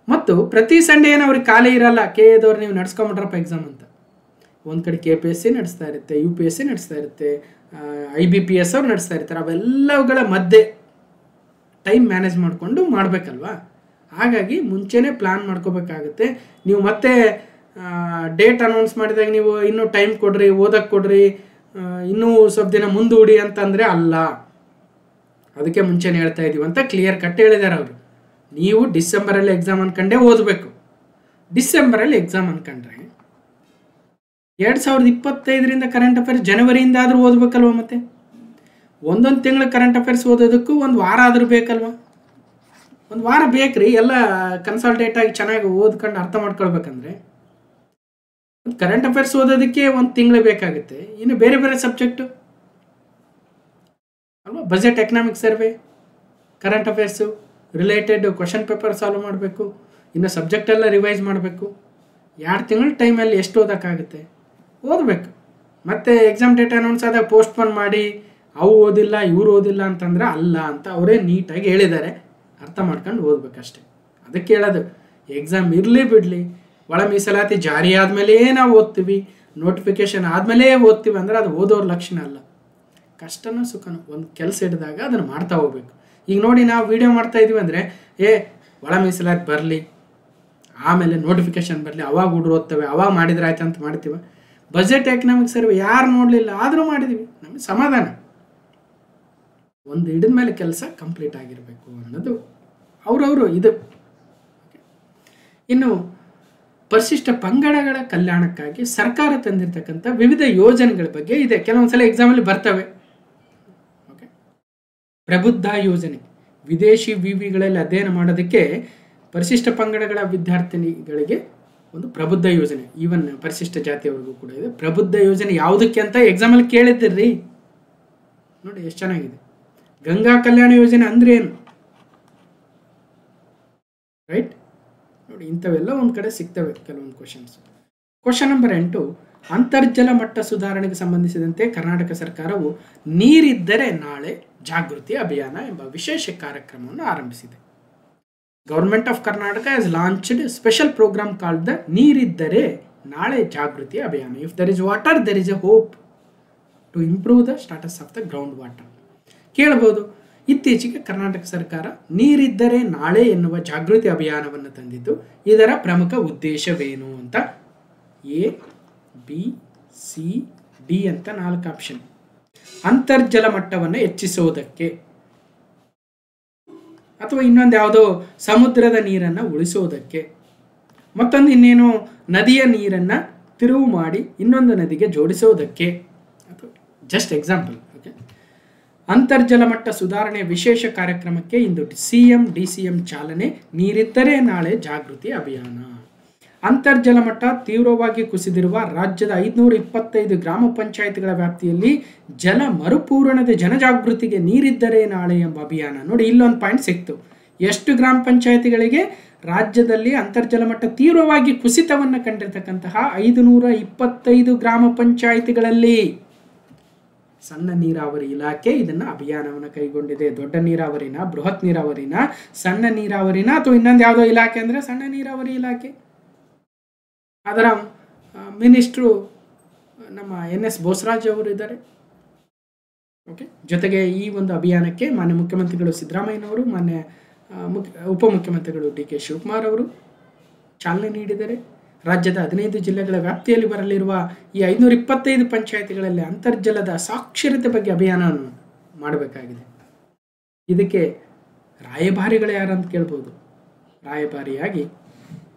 ಮತ್ತು ಪ್ರತಿ ಸಂಡೇ ಏನು ಅವ್ರಿಗೆ ಖಾಲಿ ಇರಲ್ಲ, ಕೆ ಎದವ್ರು ನೀವು ನಡೆಸ್ಕೊಂಬಿಟ್ರಪ್ಪ ಎಕ್ಸಾಮ್ ಅಂತ. ಒಂದು ಕಡೆ KPSC ನಡೆಸ್ತಾ ಇರುತ್ತೆ, UPSC ನಡೆಸ್ತಾ ಇರುತ್ತೆ, IBPS ಅವ್ರು ನಡೆಸ್ತಾ ಇರ್ತಾರೆ. ಅವೆಲ್ಲವುಗಳ ಮಧ್ಯೆ ಟೈಮ್ ಮ್ಯಾನೇಜ್ ಮಾಡಿಕೊಂಡು ಮಾಡಬೇಕಲ್ವಾ. ಹಾಗಾಗಿ ಮುಂಚೆನೇ ಪ್ಲ್ಯಾನ್ ಮಾಡ್ಕೋಬೇಕಾಗುತ್ತೆ. ನೀವು ಮತ್ತೆ ಡೇಟ್ ಅನೌನ್ಸ್ ಮಾಡಿದಾಗ ನೀವು ಇನ್ನೂ ಟೈಮ್ ಕೊಡ್ರಿ, ಓದಕ್ಕೆ ಕೊಡ್ರಿ, ಇನ್ನೂ ಸ್ವಲ್ಪ ದಿನ ಮುಂದೂಡಿ ಅಂತಂದರೆ ಅಲ್ಲ. ಅದಕ್ಕೆ ಮುಂಚೆನೇ ಹೇಳ್ತಾ ಇದ್ದೀವಿ ಅಂತ ಕ್ಲಿಯರ್ ಕಟ್ ಹೇಳಿದ್ದಾರೆ ಅವರು. ನೀವು ಡಿಸೆಂಬರಲ್ಲಿ ಎಕ್ಸಾಮ್ ಅನ್ಕಂಡೇ ಓದಬೇಕು. ಡಿಸೆಂಬರಲ್ಲಿ ಎಕ್ಸಾಮ್ ಅನ್ಕೊಂಡ್ರೆ 2025ರಿಂದ ಕರೆಂಟ್ ಅಫೇರ್ಸ್ ಜನವರಿಯಿಂದ ಆದರೂ ಓದಬೇಕಲ್ವ. ಮತ್ತೆ ಒಂದೊಂದು ತಿಂಗಳು ಕರೆಂಟ್ ಅಫೇರ್ಸ್ ಓದೋದಕ್ಕೂ ಒಂದು ವಾರ ಆದರೂ ಬೇಕಲ್ವ. ಒಂದು ವಾರ ಬೇಕ್ರಿ, ಎಲ್ಲ ಕನ್ಸಲ್ಟೇಟ್ ಆಗಿ ಚೆನ್ನಾಗಿ ಓದ್ಕೊಂಡು ಅರ್ಥ ಮಾಡ್ಕೊಳ್ಬೇಕಂದ್ರೆ. ಕರೆಂಟ್ ಅಫೇರ್ಸ್ ಓದೋದಕ್ಕೆ ಒಂದು ತಿಂಗಳು ಬೇಕಾಗುತ್ತೆ, ಇನ್ನು ಬೇರೆ ಬೇರೆ ಸಬ್ಜೆಕ್ಟು ಅಲ್ವಾ. Budget, economic survey, current affairs related question paper solve ಮಾಡಬೇಕು, ಇನ್ನು ಸಬ್ಜೆಕ್ಟೆಲ್ಲ ರಿವೈಸ್ ಮಾಡಬೇಕು. 2 ತಿಂಗಳ ಟೈಮಲ್ಲಿ ಎಷ್ಟು ಓದೋಕ್ಕಾಗುತ್ತೆ? ಓದಬೇಕು. ಮತ್ತು ಎಕ್ಸಾಮ್ ಡೇಟ್ ಅನೌನ್ಸ್ ಆದಾಗ ಪೋಸ್ಟ್ಪೋನ್ ಮಾಡಿ ಅವು ಓದಿಲ್ಲ ಇವ್ರು ಓದಿಲ್ಲ ಅಂತಂದ್ರೆ ಅಲ್ಲ ಅಂತ ಅವರೇ ನೀಟಾಗಿ ಹೇಳಿದ್ದಾರೆ. ಅರ್ಥ ಮಾಡ್ಕೊಂಡು ಓದಬೇಕಷ್ಟೆ. ಅದಕ್ಕೆ ಹೇಳೋದು, ಎಕ್ಸಾಮ್ ಇರಲಿ ಬಿಡಲಿ, ಒಳ ಮೀಸಲಾತಿ ಜಾರಿ ಆದಮೇಲೆ ನಾವು ಓದ್ತೀವಿ, ನೋಟಿಫಿಕೇಶನ್ ಆದಮೇಲೆ ಓದ್ತೀವಿ ಅಂದರೆ ಅದು ಓದೋರ ಲಕ್ಷಣ ಅಲ್ಲ. ಕಷ್ಟನೋ ಸುಖನೋ ಒಂದು ಕೆಲಸ ಹಿಡಿದಾಗ ಅದನ್ನು ಮಾಡ್ತಾ ಹೋಗ್ಬೇಕು. ಈಗ ನೋಡಿ, ನಾವು ವಿಡಿಯೋ ಮಾಡ್ತಾ ಇದೀವಿ ಅಂದರೆ ಒಳ ಮೀಸಲಾತಿ ಬರಲಿ, ಆಮೇಲೆ ನೋಟಿಫಿಕೇಶನ್ ಬರಲಿ, ಅವಾಗ ಹುಡುಗರು ಓದ್ತವೆ, ಅವಾಗ ಮಾಡಿದ್ರೆ ಆಯ್ತು ಅಂತ ಮಾಡ್ತೀವಿ. ಬಜೆಟ್, ಎಕನಾಮಿಕ್ ಸರ್ವೆ ಯಾರು ನೋಡಲಿಲ್ಲ ಆದರೂ ಮಾಡಿದ್ದೀವಿ, ನಮಗೆ ಸಮಾಧಾನ. ಒಂದು ಹಿಡಿದ ಮೇಲೆ ಕೆಲಸ ಕಂಪ್ಲೀಟ್ ಆಗಿರಬೇಕು ಅನ್ನೋದು ಅವರವರು ಇದು. ಇನ್ನು ಪರಿಶಿಷ್ಟ ಪಂಗಡಗಳ ಕಲ್ಯಾಣಕ್ಕಾಗಿ ಸರ್ಕಾರ ತಂದಿರತಕ್ಕಂಥ ವಿವಿಧ ಯೋಜನೆಗಳ ಬಗ್ಗೆ ಇದೆ. ಕೆಲವೊಂದ್ಸಲ ಎಕ್ಸಾಮಲ್ಲಿ ಬರ್ತವೆ. ಓಕೆ, ಪ್ರಬುದ್ಧ ಯೋಜನೆ, ವಿದೇಶಿ ವಿವಿಗಳಲ್ಲಿ ಅಧ್ಯಯನ ಮಾಡೋದಕ್ಕೆ ಪರಿಶಿಷ್ಟ ಪಂಗಡಗಳ ವಿದ್ಯಾರ್ಥಿನಿಗಳಿಗೆ ಒಂದು ಪ್ರಬುದ್ಧ ಯೋಜನೆ, ಈವನ್ ಪರಿಶಿಷ್ಟ ಜಾತಿಯವರಿಗೂ ಕೂಡ ಇದೆ. ಪ್ರಬುದ್ಧ ಯೋಜನೆ ಯಾವುದಕ್ಕೆ ಅಂತ ಎಕ್ಸಾಮಲ್ಲಿ ಕೇಳಿದ್ದಿರ್ರಿ, ನೋಡಿ ಎಷ್ಟು ಚೆನ್ನಾಗಿದೆ. ಗಂಗಾ ಕಲ್ಯಾಣ ಯೋಜನೆ ಅಂದ್ರೆ ಏನು, ರೈಟ್? ನೋಡಿ, ಇಂಥವೆಲ್ಲ ಒಂದು ಕಡೆ ಸಿಗ್ತವೆ ಕೆಲವೊಂದು ಕ್ವಶನ್ಸ್. ಕ್ವಶನ್ ನಂಬರ್ 8, ಅಂತರ್ಜಲ ಮಟ್ಟ ಸುಧಾರಣೆಗೆ ಸಂಬಂಧಿಸಿದಂತೆ ಕರ್ನಾಟಕ ಸರ್ಕಾರವು ನೀರಿದ್ದರೆ ನಾಳೆ ಜಾಗೃತಿ ಅಭಿಯಾನ ಎಂಬ ವಿಶೇಷ ಕಾರ್ಯಕ್ರಮವನ್ನು ಆರಂಭಿಸಿದೆ. Government of Karnataka has launched special program called the ನೀರಿದ್ದರೆ ನಾಳೆ ಜಾಗೃತಿ ಅಭಿಯಾನ. If there is water there is a hope to improve the status of the ground water. ಕೇಳಬಹುದು, ಇತ್ತೀಚೆಗೆ ಕರ್ನಾಟಕ ಸರ್ಕಾರ ನೀರಿದ್ದರೆ ನಾಳೆ ಎನ್ನುವ ಜಾಗೃತಿ ಅಭಿಯಾನವನ್ನು ತಂದಿದ್ದು, ಇದರ ಪ್ರಮುಖ ಉದ್ದೇಶವೇನು ಅಂತ ABCD ಅಂತ 4 ಆಪ್ಷನ್. ಅಂತರ್ಜಲ ಮಟ್ಟವನ್ನು ಹೆಚ್ಚಿಸುವುದಕ್ಕೆ, ಅಥವಾ ಇನ್ನೊಂದು ಯಾವುದೋ ಸಮುದ್ರದ ನೀರನ್ನು ಉಳಿಸೋದಕ್ಕೆ, ಮತ್ತೊಂದು ಇನ್ನೇನು ನದಿಯ ನೀರನ್ನು ತಿರುವು ಮಾಡಿ ಇನ್ನೊಂದು ನದಿಗೆ ಜೋಡಿಸೋದಕ್ಕೆ. ಅಥವಾ ಜಸ್ಟ್ ಎಕ್ಸಾಂಪಲ್. ಓಕೆ, ಅಂತರ್ಜಲ ಮಟ್ಟ ಸುಧಾರಣೆ ವಿಶೇಷ ಕಾರ್ಯಕ್ರಮಕ್ಕೆ ಇಂದು CM DCM ಚಾಲನೆ. ನೀರಿದ್ದರೆ ನಾಳೆ ಜಾಗೃತಿ ಅಭಿಯಾನ. ಅಂತರ್ಜಲ ಮಟ್ಟ ತೀವ್ರವಾಗಿ ಕುಸಿದಿರುವ ರಾಜ್ಯದ 525 ಗ್ರಾಮ ಪಂಚಾಯತ್ಗಳ ವ್ಯಾಪ್ತಿಯಲ್ಲಿ ಜಲ ಮರುಪೂರಣದ ಜನಜಾಗೃತಿಗೆ ನೀರಿದ್ದರೆ ನಾಳೆ ಎಂಬ ಅಭಿಯಾನ. ನೋಡಿ, ಇಲ್ಲೊಂದು ಪಾಯಿಂಟ್ ಸಿಕ್ತು. ಎಷ್ಟು ಗ್ರಾಮ ಪಂಚಾಯತಿಗಳಿಗೆ ರಾಜ್ಯದಲ್ಲಿ ಅಂತರ್ಜಲ ಮಟ್ಟ ತೀವ್ರವಾಗಿ ಕುಸಿತವನ್ನು ಕಂಡಿರ್ತಕ್ಕಂತಹ 525 ಗ್ರಾಮ ಪಂಚಾಯತಿಗಳಲ್ಲಿ ಸಣ್ಣ ನೀರಾವರಿ ಇಲಾಖೆ ಇದನ್ನು ಅಭಿಯಾನವನ್ನು ಕೈಗೊಂಡಿದೆ. ದೊಡ್ಡ ನೀರಾವರಿನ, ಬೃಹತ್ ನೀರಾವರಿನ, ಸಣ್ಣ ನೀರಾವರಿನ, ಅಥವಾ ಇನ್ನೊಂದು ಯಾವುದೋ ಇಲಾಖೆ ಅಂದರೆ ಸಣ್ಣ ನೀರಾವರಿ ಇಲಾಖೆ. ಅದರ ಮಿನಿಸ್ಟ್ರು ನಮ್ಮ NS ಬೋಸರಾಜ್ ಅವರು ಇದ್ದಾರೆ. ಓಕೆ, ಜೊತೆಗೆ ಈ ಒಂದು ಅಭಿಯಾನಕ್ಕೆ ಮಾನ್ಯ ಮುಖ್ಯಮಂತ್ರಿಗಳು ಸಿದ್ದರಾಮಯ್ಯನವರು, ಮಾನ್ಯ ಉಪಮುಖ್ಯಮಂತ್ರಿಗಳು DK ಶಿವಕುಮಾರ್ ಅವರು ಚಾಲನೆ ನೀಡಿದ್ದಾರೆ. ರಾಜ್ಯದ 15 ಜಿಲ್ಲೆಗಳ ವ್ಯಾಪ್ತಿಯಲ್ಲಿ ಬರಲಿರುವ ಈ 525 ಪಂಚಾಯತಿಗಳಲ್ಲಿ ಅಂತರ್ಜಲದ ಸಾಕ್ಷರತೆ ಬಗ್ಗೆ ಅಭಿಯಾನವನ್ನು ಮಾಡಬೇಕಾಗಿದೆ. ಇದಕ್ಕೆ ರಾಯಭಾರಿಗಳು ಯಾರಂತ ಕೇಳ್ಬೋದು. ರಾಯಭಾರಿಯಾಗಿ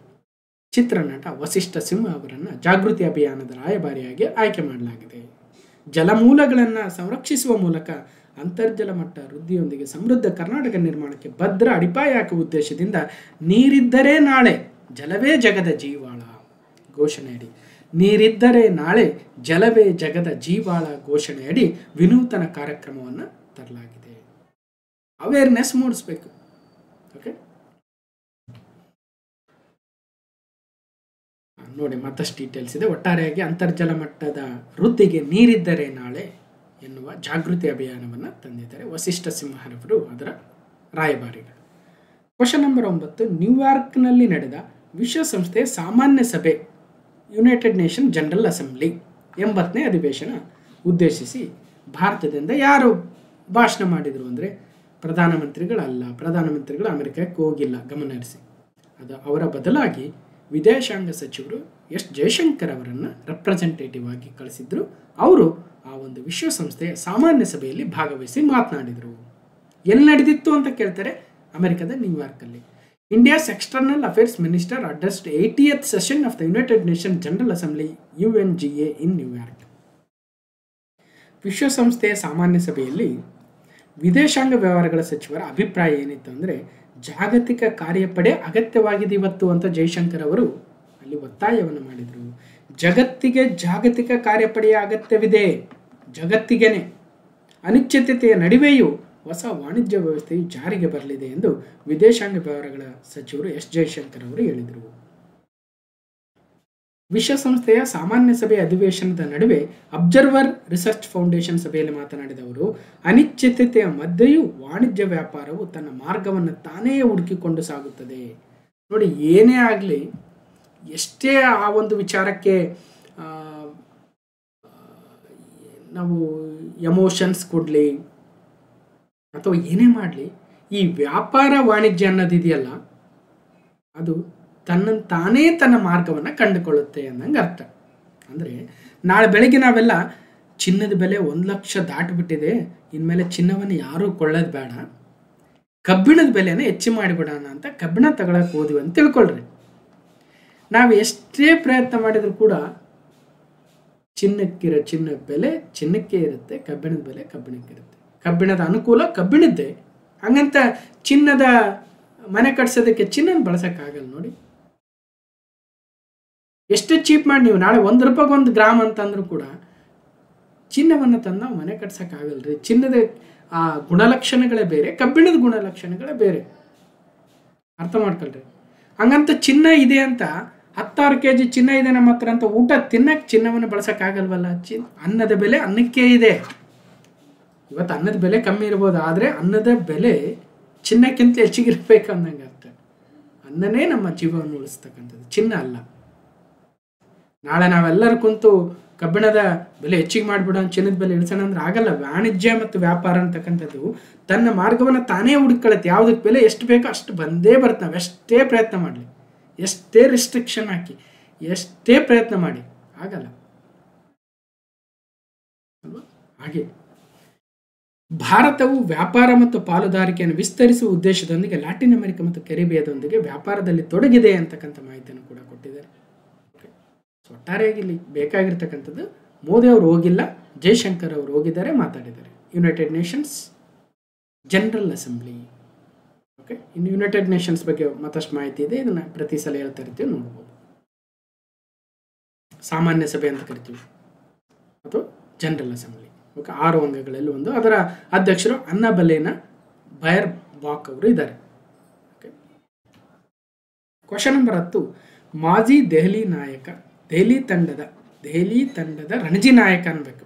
ಚಿತ್ರನಟ ವಸಿಷ್ಠ ಸಿಂಹ ಅವರನ್ನು ಜಾಗೃತಿ ಅಭಿಯಾನದ ರಾಯಭಾರಿಯಾಗಿ ಆಯ್ಕೆ ಮಾಡಲಾಗಿದೆ. ಜಲಮೂಲಗಳನ್ನು ಸಂರಕ್ಷಿಸುವ ಮೂಲಕ ಅಂತರ್ಜಲ ಮಟ್ಟ ವೃದ್ಧಿಯೊಂದಿಗೆ ಸಮೃದ್ಧ ಕರ್ನಾಟಕ ನಿರ್ಮಾಣಕ್ಕೆ ಭದ್ರ ಅಡಿಪಾಯ ಹಾಕುವ ಉದ್ದೇಶದಿಂದ ನೀರಿದ್ದರೆ ನಾಳೆ ಜಲವೇ ಜಗದ ಜೀವಾಳ ಘೋಷಣೆಯಡಿ ನೀರಿದ್ದರೆ ನಾಳೆ ಜಲವೇ ಜಗದ ಜೀವಾಳ ಘೋಷಣೆಯಡಿ ವಿನೂತನ ಕಾರ್ಯಕ್ರಮವನ್ನು ತರಲಾಗಿದೆ. ಅವೇರ್ನೆಸ್ ಮೂಡಿಸ್ಬೇಕು. ಓಕೆ, ನೋಡಿ ಮತ್ತಷ್ಟು ಡೀಟೇಲ್ಸ್ ಇದೆ. ಒಟ್ಟಾರೆಯಾಗಿ ಅಂತರ್ಜಲ ಮಟ್ಟದ ವೃದ್ಧಿಗೆ ನೀರಿದ್ದರೆ ನಾಳೆ ಎನ್ನುವ ಜಾಗೃತಿ ಅಭಿಯಾನವನ್ನು ತಂದಿದ್ದಾರೆ ವಸಿಷ್ಠ ಸಿಂಹರವರು, ಅದರ ರಾಯಭಾರಿಗಳು. ಕ್ವಶನ್ ನಂಬರ್ 9, ನ್ಯೂಯಾರ್ಕ್ನಲ್ಲಿ ನಡೆದ ವಿಶ್ವಸಂಸ್ಥೆಯ ಸಾಮಾನ್ಯ ಸಭೆ ಯುನೈಟೆಡ್ ನೇಷನ್ ಜನರಲ್ ಅಸೆಂಬ್ಲಿ 80ನೇ ಅಧಿವೇಶನ ಉದ್ದೇಶಿಸಿ ಭಾರತದಿಂದ ಯಾರು ಭಾಷಣ ಮಾಡಿದರು ಅಂದರೆ ಪ್ರಧಾನಮಂತ್ರಿಗಳಲ್ಲ. ಪ್ರಧಾನಮಂತ್ರಿಗಳು ಅಮೆರಿಕಕ್ಕೆ ಹೋಗಿಲ್ಲ, ಗಮನಹರಿಸಿ. ಅವರ ಬದಲಾಗಿ ವಿದೇಶಾಂಗ ಸಚಿವರು ಎಸ್ ಜಯಶಂಕರ್ ಅವರನ್ನು ರೆಪ್ರೆಸೆಂಟೇಟಿವ್ ಆಗಿ ಕಳಿಸಿದ್ರು. ಅವರು ಆ ಒಂದು ವಿಶ್ವಸಂಸ್ಥೆಯ ಸಾಮಾನ್ಯ ಸಭೆಯಲ್ಲಿ ಭಾಗವಹಿಸಿ ಮಾತನಾಡಿದರು. ಎಲ್ಲಿ ನಡೆದಿತ್ತು ಅಂತ ಕೇಳ್ತಾರೆ, ಅಮೆರಿಕದ ನ್ಯೂಯಾರ್ಕಲ್ಲಿ. India's external affairs minister addressed 80th session of the United Nation General Assembly UNGA in New York. ವಿಶ್ವಸಂಸ್ಥೆಯ ಸಾಮಾನ್ಯ ಸಭೆಯಲ್ಲಿ ವಿದೇಶಾಂಗ ವ್ಯವಹಾರಗಳ ಸಚಿವರ ಅಭಿಪ್ರಾಯ ಏನಿತ್ತು ಅಂದರೆ, ಜಾಗತಿಕ ಕಾರ್ಯಪಡೆ ಅಗತ್ಯವಾಗಿದೆ ಇವತ್ತು ಅಂತ ಜೈಶಂಕರ್ ಅವರು ಅಲ್ಲಿ ಒತ್ತಾಯವನ್ನು ಮಾಡಿದರು. ಜಗತ್ತಿಗೆ ಜಾಗತಿಕ ಕಾರ್ಯಪಡೆಯ ಅಗತ್ಯವಿದೆ, ಜಗತ್ತಿಗೆನೆ. ಅನಿಶ್ಚಿತತೆಯ ನಡುವೆಯೂ ಹೊಸ ವಾಣಿಜ್ಯ ವ್ಯವಸ್ಥೆಯು ಜಾರಿಗೆ ಬರಲಿದೆ ಎಂದು ವಿದೇಶಾಂಗ ವ್ಯವಹಾರಗಳ ಸಚಿವರು ಎಸ್ ಜೈಶಂಕರ್ ಅವರು ಹೇಳಿದರು. ವಿಶ್ವಸಂಸ್ಥೆಯ ಸಾಮಾನ್ಯ ಸಭೆಯ ಅಧಿವೇಶನದ ನಡುವೆ ಅಬ್ಸರ್ವರ್ ರಿಸರ್ಚ್ ಫೌಂಡೇಶನ್ ಸಭೆಯಲ್ಲಿ ಮಾತನಾಡಿದ ಅವರು, ಅನಿಶ್ಚಿತತೆಯ ಮಧ್ಯೆಯೂ ವಾಣಿಜ್ಯ ವ್ಯಾಪಾರವು ತನ್ನ ಮಾರ್ಗವನ್ನು ತಾನೇ ಹುಡುಕಿಕೊಂಡು ಸಾಗುತ್ತದೆ. ನೋಡಿ, ಏನೇ ಆಗಲಿ, ಎಷ್ಟೇ ಆ ಒಂದು ವಿಚಾರಕ್ಕೆ ನಾವು ಎಮೋಷನ್ಸ್ ಕೊಡಲಿ ಅಥವಾ ಏನೇ ಮಾಡಲಿ, ಈ ವ್ಯಾಪಾರ ವಾಣಿಜ್ಯ ಅನ್ನೋದಿದೆಯಲ್ಲ, ಅದು ತನ್ನನ್ನು ತಾನೇ ತನ್ನ ಮಾರ್ಗವನ್ನು ಕಂಡುಕೊಳ್ಳುತ್ತೆ ಅನ್ನಂಗೆ ಅರ್ಥ. ಅಂದರೆ ನಾಳೆ ಬೆಳಗ್ಗೆ ನಾವೆಲ್ಲ ಚಿನ್ನದ ಬೆಲೆ 1 ಲಕ್ಷ ದಾಟಿಬಿಟ್ಟಿದೆ, ಇನ್ಮೇಲೆ ಚಿನ್ನವನ್ನು ಯಾರೂ ಕೊಳ್ಳೋದು ಬೇಡ, ಕಬ್ಬಿಣದ ಬೆಲೆನ ಹೆಚ್ಚು ಮಾಡಿಬಿಡೋಣ ಅಂತ ಕಬ್ಬಿಣ ತಗೊಳಕ್ಕೆ ಹೋದ್ವಿ ಅಂತ ತಿಳ್ಕೊಳ್ರಿ. ನಾವು ಎಷ್ಟೇ ಪ್ರಯತ್ನ ಮಾಡಿದರೂ ಕೂಡ ಚಿನ್ನದ ಬೆಲೆ ಚಿನ್ನಕ್ಕೆ ಇರುತ್ತೆ, ಕಬ್ಬಿಣದ ಬೆಲೆ ಕಬ್ಬಿಣಕ್ಕಿರುತ್ತೆ. ಕಬ್ಬಿಣದ ಅನುಕೂಲ ಕಬ್ಬಿಣದ್ದೇ, ಹಂಗಂತ ಚಿನ್ನದ ಮನೆ ಕಟ್ಸೋದಕ್ಕೆ ಚಿನ್ನನ ಬಳಸೋಕ್ಕಾಗಲ್ಲ. ನೋಡಿ, ಎಷ್ಟು ಚೀಪ್ ಮಾಡಿ ನೀವು ನಾಳೆ 1 ರೂಪಾಯಿಗೆ 1 ಗ್ರಾಮ್ ಅಂತಂದ್ರೂ ಕೂಡ ಚಿನ್ನವನ್ನು ತಂದು ನಾವು ಮನೆ ಕಟ್ಸೋಕ್ಕಾಗಲ್ರಿ. ಚಿನ್ನದ ಆ ಗುಣಲಕ್ಷಣಗಳೇ ಬೇರೆ, ಕಬ್ಬಿಣದ ಗುಣಲಕ್ಷಣಗಳೇ ಬೇರೆ, ಅರ್ಥ ಮಾಡ್ಕೊಳ್ರಿ. ಹಂಗಂತ ಚಿನ್ನ ಇದೆ ಅಂತ 16 kg ಚಿನ್ನ ಇದೆ ನಮ್ಮ ಹತ್ರ ಅಂತ ಊಟ ತಿನ್ನಕ್ಕೆ ಚಿನ್ನವನ್ನು ಬಳಸೋಕ್ಕಾಗಲ್ವಲ್ಲ. ಅನ್ನದ ಬೆಲೆ ಅನ್ನಕ್ಕೆ ಇದೆ. ಇವತ್ತು ಅನ್ನದ ಬೆಲೆ ಕಮ್ಮಿ ಇರ್ಬೋದು, ಆದರೆ ಅನ್ನದ ಬೆಲೆ ಚಿನ್ನಕ್ಕಿಂತ ಹೆಚ್ಚಿಗಿರ್ಬೇಕು ಅಂದಂಗೆ ಅರ್ಥ. ಅನ್ನನೇ ನಮ್ಮ ಜೀವವನ್ನು ಉಳಿಸ್ತಕ್ಕಂಥದ್ದು, ಚಿನ್ನ ಅಲ್ಲ. ನಾಳೆ ನಾವೆಲ್ಲರೂ ಕುಂತು ಕಬ್ಬಿಣದ ಬೆಲೆ ಹೆಚ್ಚಿಗೆ ಮಾಡಿಬಿಡೋಣ, ಚಿನ್ನದ ಬೆಲೆ ಇಳಿಸೋಣ ಅಂದ್ರೆ ಆಗಲ್ಲ. ವಾಣಿಜ್ಯ ಮತ್ತು ವ್ಯಾಪಾರ ಅಂತಕ್ಕಂಥದ್ದು ತನ್ನ ಮಾರ್ಗವನ್ನು ತಾನೇ ಹುಡುಕೊಳ್ಳುತ್ತೆ. ಯಾವುದಕ್ಕೆ ಬೆಲೆ ಎಷ್ಟು ಬೇಕೋ ಅಷ್ಟು ಬಂದೇ ಬರುತ್ತೆ. ನಾವು ಎಷ್ಟೇ ಪ್ರಯತ್ನ ಮಾಡಲಿ, ಎಷ್ಟೇ ರಿಸ್ಟ್ರಿಕ್ಷನ್ ಹಾಕಿ, ಎಷ್ಟೇ ಪ್ರಯತ್ನ ಮಾಡಿ ಆಗಲ್ಲ ಅಲ್ವಾ. ಹಾಗೆ ಭಾರತವು ವ್ಯಾಪಾರ ಮತ್ತು ಪಾಲುದಾರಿಕೆಯನ್ನು ವಿಸ್ತರಿಸುವ ಉದ್ದೇಶದೊಂದಿಗೆ ಲ್ಯಾಟಿನ್ ಅಮೆರಿಕ ಮತ್ತು ಕೆರಿಬಿಯಾದೊಂದಿಗೆ ವ್ಯಾಪಾರದಲ್ಲಿ ತೊಡಗಿದೆ ಅಂತಕ್ಕಂಥ ಮಾಹಿತಿಯನ್ನು ಕೂಡ ಕೊಟ್ಟಿದ್ದಾರೆ. ಒಟ್ಟಾರೆಯಾಗಿ ಇಲ್ಲಿ ಬೇಕಾಗಿರ್ತಕ್ಕಂಥದ್ದು, ಮೋದಿ ಅವರು ಹೋಗಿಲ್ಲ, ಜೈಶಂಕರ್ ಅವರು ಹೋಗಿದ್ದಾರೆ, ಮಾತಾಡಿದ್ದಾರೆ. United Nations general assembly. Okay, ಇನ್ನು ಯುನೈಟೆಡ್ ನೇಷನ್ಸ್ ಬಗ್ಗೆ ಮತ್ತಷ್ಟು ಮಾಹಿತಿ ಇದೆ, ಇದನ್ನು ಪ್ರತಿ ಸಲ ಹೇಳ್ತಾ ಇರ್ತೀವಿ, ನೋಡ್ಬೋದು. ಸಾಮಾನ್ಯ ಸಭೆ ಅಂತ ಕರಿತೀವಿ ಅಥವಾ ಜನರಲ್ ಅಸೆಂಬ್ಲಿ. ಓಕೆ, 6 ಅಂಗಗಳಲ್ಲಿ ಒಂದು. ಅದರ ಅಧ್ಯಕ್ಷರು ಅನ್ನಬಲೇನ ಬಯರ್ ಬಾಕ್ ಅವರು ಇದ್ದಾರೆ. ಓಕೆ, ಕ್ವಶನ್ ನಂಬರ್ 10, ಮಾಜಿ ದೆಹಲಿ ತಂಡದ ರಣಜಿ ನಾಯಕ ಅನ್ಬೇಕು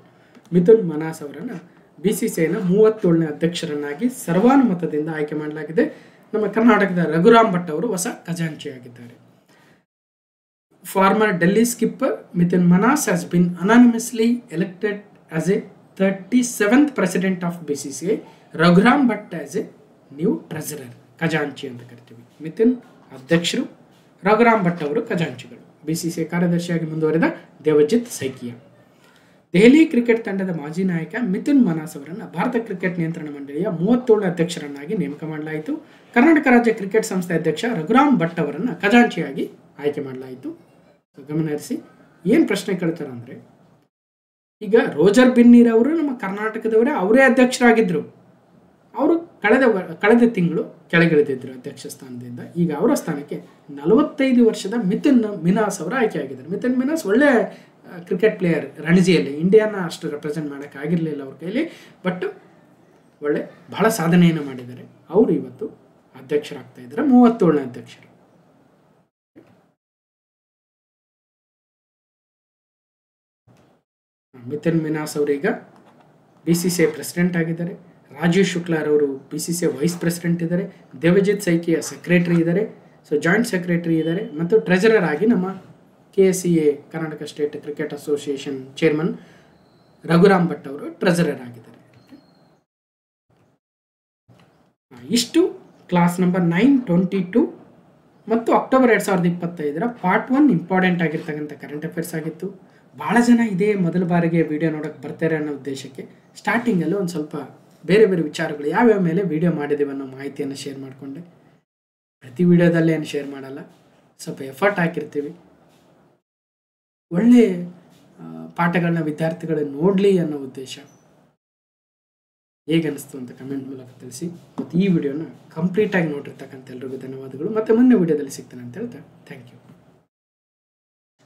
ಮಿಥುನ್ ಮನಾಸ್ ಅವರನ್ನು BCCIನ 37ನೇ ಅಧ್ಯಕ್ಷರನ್ನಾಗಿ ಸರ್ವಾನುಮತದಿಂದ ಆಯ್ಕೆ ಮಾಡಲಾಗಿದೆ. ನಮ್ಮ ಕರ್ನಾಟಕದ ರಘುರಾಮ್ ಭಟ್ ಅವರು ಹೊಸ ಖಜಾಂಚಿಯಾಗಿದ್ದಾರೆ. Former Delhi skipper Mithun Manhas has been anonymously elected as a 37th president of BCCI. Raghuram Bhat as a new treasurer, ಖಜಾಂಚಿ ಅಂತ ಕರಿತೀವಿ. ಮಿಥುನ್ ಅಧ್ಯಕ್ಷರು, ರಘುರಾಮ್ ಭಟ್ ಅವರು ಖಜಾಂಚಿಗಳು. BCCI ಕಾರ್ಯದರ್ಶಿಯಾಗಿ ಮುಂದುವರೆದ ದೇವಜಿತ್ ಸೈಕಿಯಾ. ದೆಹಲಿ ಕ್ರಿಕೆಟ್ ತಂಡದ ಮಾಜಿ ನಾಯಕ ಮಿಥುನ್ ಮನಾಸ್ ಅವರನ್ನು ಭಾರತ ಕ್ರಿಕೆಟ್ ನಿಯಂತ್ರಣ ಮಂಡಳಿಯ 37 ಅಧ್ಯಕ್ಷರನ್ನಾಗಿ ನೇಮಕ ಮಾಡಲಾಯಿತು. ಕರ್ನಾಟಕ ರಾಜ್ಯ ಕ್ರಿಕೆಟ್ ಸಂಸ್ಥೆ ಅಧ್ಯಕ್ಷ ರಘುರಾಮ್ ಭಟ್ ಅವರನ್ನು ಖಜಾಂಚಿಯಾಗಿ ಆಯ್ಕೆ ಮಾಡಲಾಯಿತು. ಗಮನಹರಿಸಿ, ಏನು ಪ್ರಶ್ನೆ ಕೇಳ್ತಾರೆ ಅಂದರೆ, ಈಗ ರೋಜರ್ ಬಿನ್ನೀರ್ ಅವರು ನಮ್ಮ ಕರ್ನಾಟಕದವರೇ, ಅವರೇ ಅಧ್ಯಕ್ಷರಾಗಿದ್ದರು. ಅವರು ಕಳೆದ ತಿಂಗಳು ಕೆಳಗಿಳಿದಿದ್ದರು ಅಧ್ಯಕ್ಷ ಸ್ಥಾನದಿಂದ. ಈಗ ಅವರ ಸ್ಥಾನಕ್ಕೆ 45 ವರ್ಷದ ಮಿಥುನ್ ಮಿನಾಸ್ ಅವರು ಆಯ್ಕೆಯಾಗಿದ್ದಾರೆ. ಮಿಥುನ್ ಮಿನಾಸ್ ಒಳ್ಳೆ ಕ್ರಿಕೆಟ್ ಪ್ಲೇಯರ್. ರಣಜಿಯಲ್ಲಿ ಇಂಡಿಯಾನ ಅಷ್ಟು ರೆಪ್ರೆಸೆಂಟ್ ಮಾಡೋಕ್ಕಾಗಿರಲಿಲ್ಲ ಅವ್ರ ಕೈಲಿ, ಬಟ್ ಬಹಳ ಸಾಧನೆಯನ್ನು ಮಾಡಿದ್ದಾರೆ. ಅವರು ಇವತ್ತು ಅಧ್ಯಕ್ಷರಾಗ್ತಾ ಇದ್ದಾರೆ, 37ನೇ ಅಧ್ಯಕ್ಷರು. ಮಿಥುನ್ ಮಿನಾಸ್ ಅವರೀಗ BCCI ಪ್ರೆಸಿಡೆಂಟ್ ಆಗಿದ್ದಾರೆ. ರಾಜೀವ್ ಶುಕ್ಲಾರವರು BCCI ವೈಸ್ ಪ್ರೆಸಿಡೆಂಟ್ ಇದ್ದಾರೆ. ದೇವಜಿತ್ ಸೈಕಿಯ ಸೆಕ್ರೆಟರಿ ಇದ್ದಾರೆ. ಸೊ ಜಾಯಿಂಟ್ ಸೆಕ್ರೆಟರಿ ಇದ್ದಾರೆ. ಮತ್ತು ಟ್ರೆಜರರ್ ಆಗಿ ನಮ್ಮ KSCA Karnataka state cricket association chairman Raghuram Bhat ಅವರು ಟ್ರೆಜರರ್ ಆಗಿದ್ದಾರೆ. ಇಷ್ಟು ಕ್ಲಾಸ್ ನಂಬರ್ 922 ಮತ್ತು ಅಕ್ಟೋಬರ್ 2025 ಪಾರ್ಟ್ 1 ಇಂಪಾರ್ಟೆಂಟ್ ಆಗಿರ್ತಕ್ಕಂಥ ಕರೆಂಟ್ ಅಫೇರ್ಸ್ ಆಗಿತ್ತು. ಭಾಳ ಜನ ಇದೇ ಮೊದಲ ಬಾರಿಗೆ ವಿಡಿಯೋ ನೋಡೋಕ್ಕೆ ಬರ್ತಾರೆ ಅನ್ನೋ ಉದ್ದೇಶಕ್ಕೆ ಸ್ಟಾರ್ಟಿಂಗಲ್ಲೂ ಒಂದು ಸ್ವಲ್ಪ ಬೇರೆ ಬೇರೆ ವಿಚಾರಗಳು ಯಾವ್ಯಾವ ಮೇಲೆ ವಿಡಿಯೋ ಮಾಡಿದ್ದೀವಿ ಅನ್ನೋ ಮಾಹಿತಿಯನ್ನು ಶೇರ್ ಮಾಡಿಕೊಂಡೆ. ಪ್ರತಿ ವಿಡಿಯೋದಲ್ಲೇ ಏನು ಶೇರ್ ಮಾಡಲ್ಲ, ಸ್ವಲ್ಪ ಎಫರ್ಟ್ ಹಾಕಿರ್ತೀವಿ. ಒಳ್ಳೆ ಪಾಠಗಳನ್ನ ವಿದ್ಯಾರ್ಥಿಗಳು ನೋಡಲಿ ಅನ್ನೋ ಉದ್ದೇಶ. ಹೇಗನ್ನಿಸ್ತು ಅಂತ ಕಮೆಂಟ್ ಮೂಲಕ ತಿಳಿಸಿ. ಮತ್ತು ಈ ವಿಡಿಯೋನ ಕಂಪ್ಲೀಟಾಗಿ ನೋಡಿರ್ತಕ್ಕಂಥ ಎಲ್ರಿಗೂ ಧನ್ಯವಾದಗಳು. ಮತ್ತು ಮುಂದೆ ವಿಡಿಯೋದಲ್ಲಿ ಸಿಗ್ತೇನೆ ಅಂತ ಹೇಳ್ತಾ ಥ್ಯಾಂಕ್ ಯು.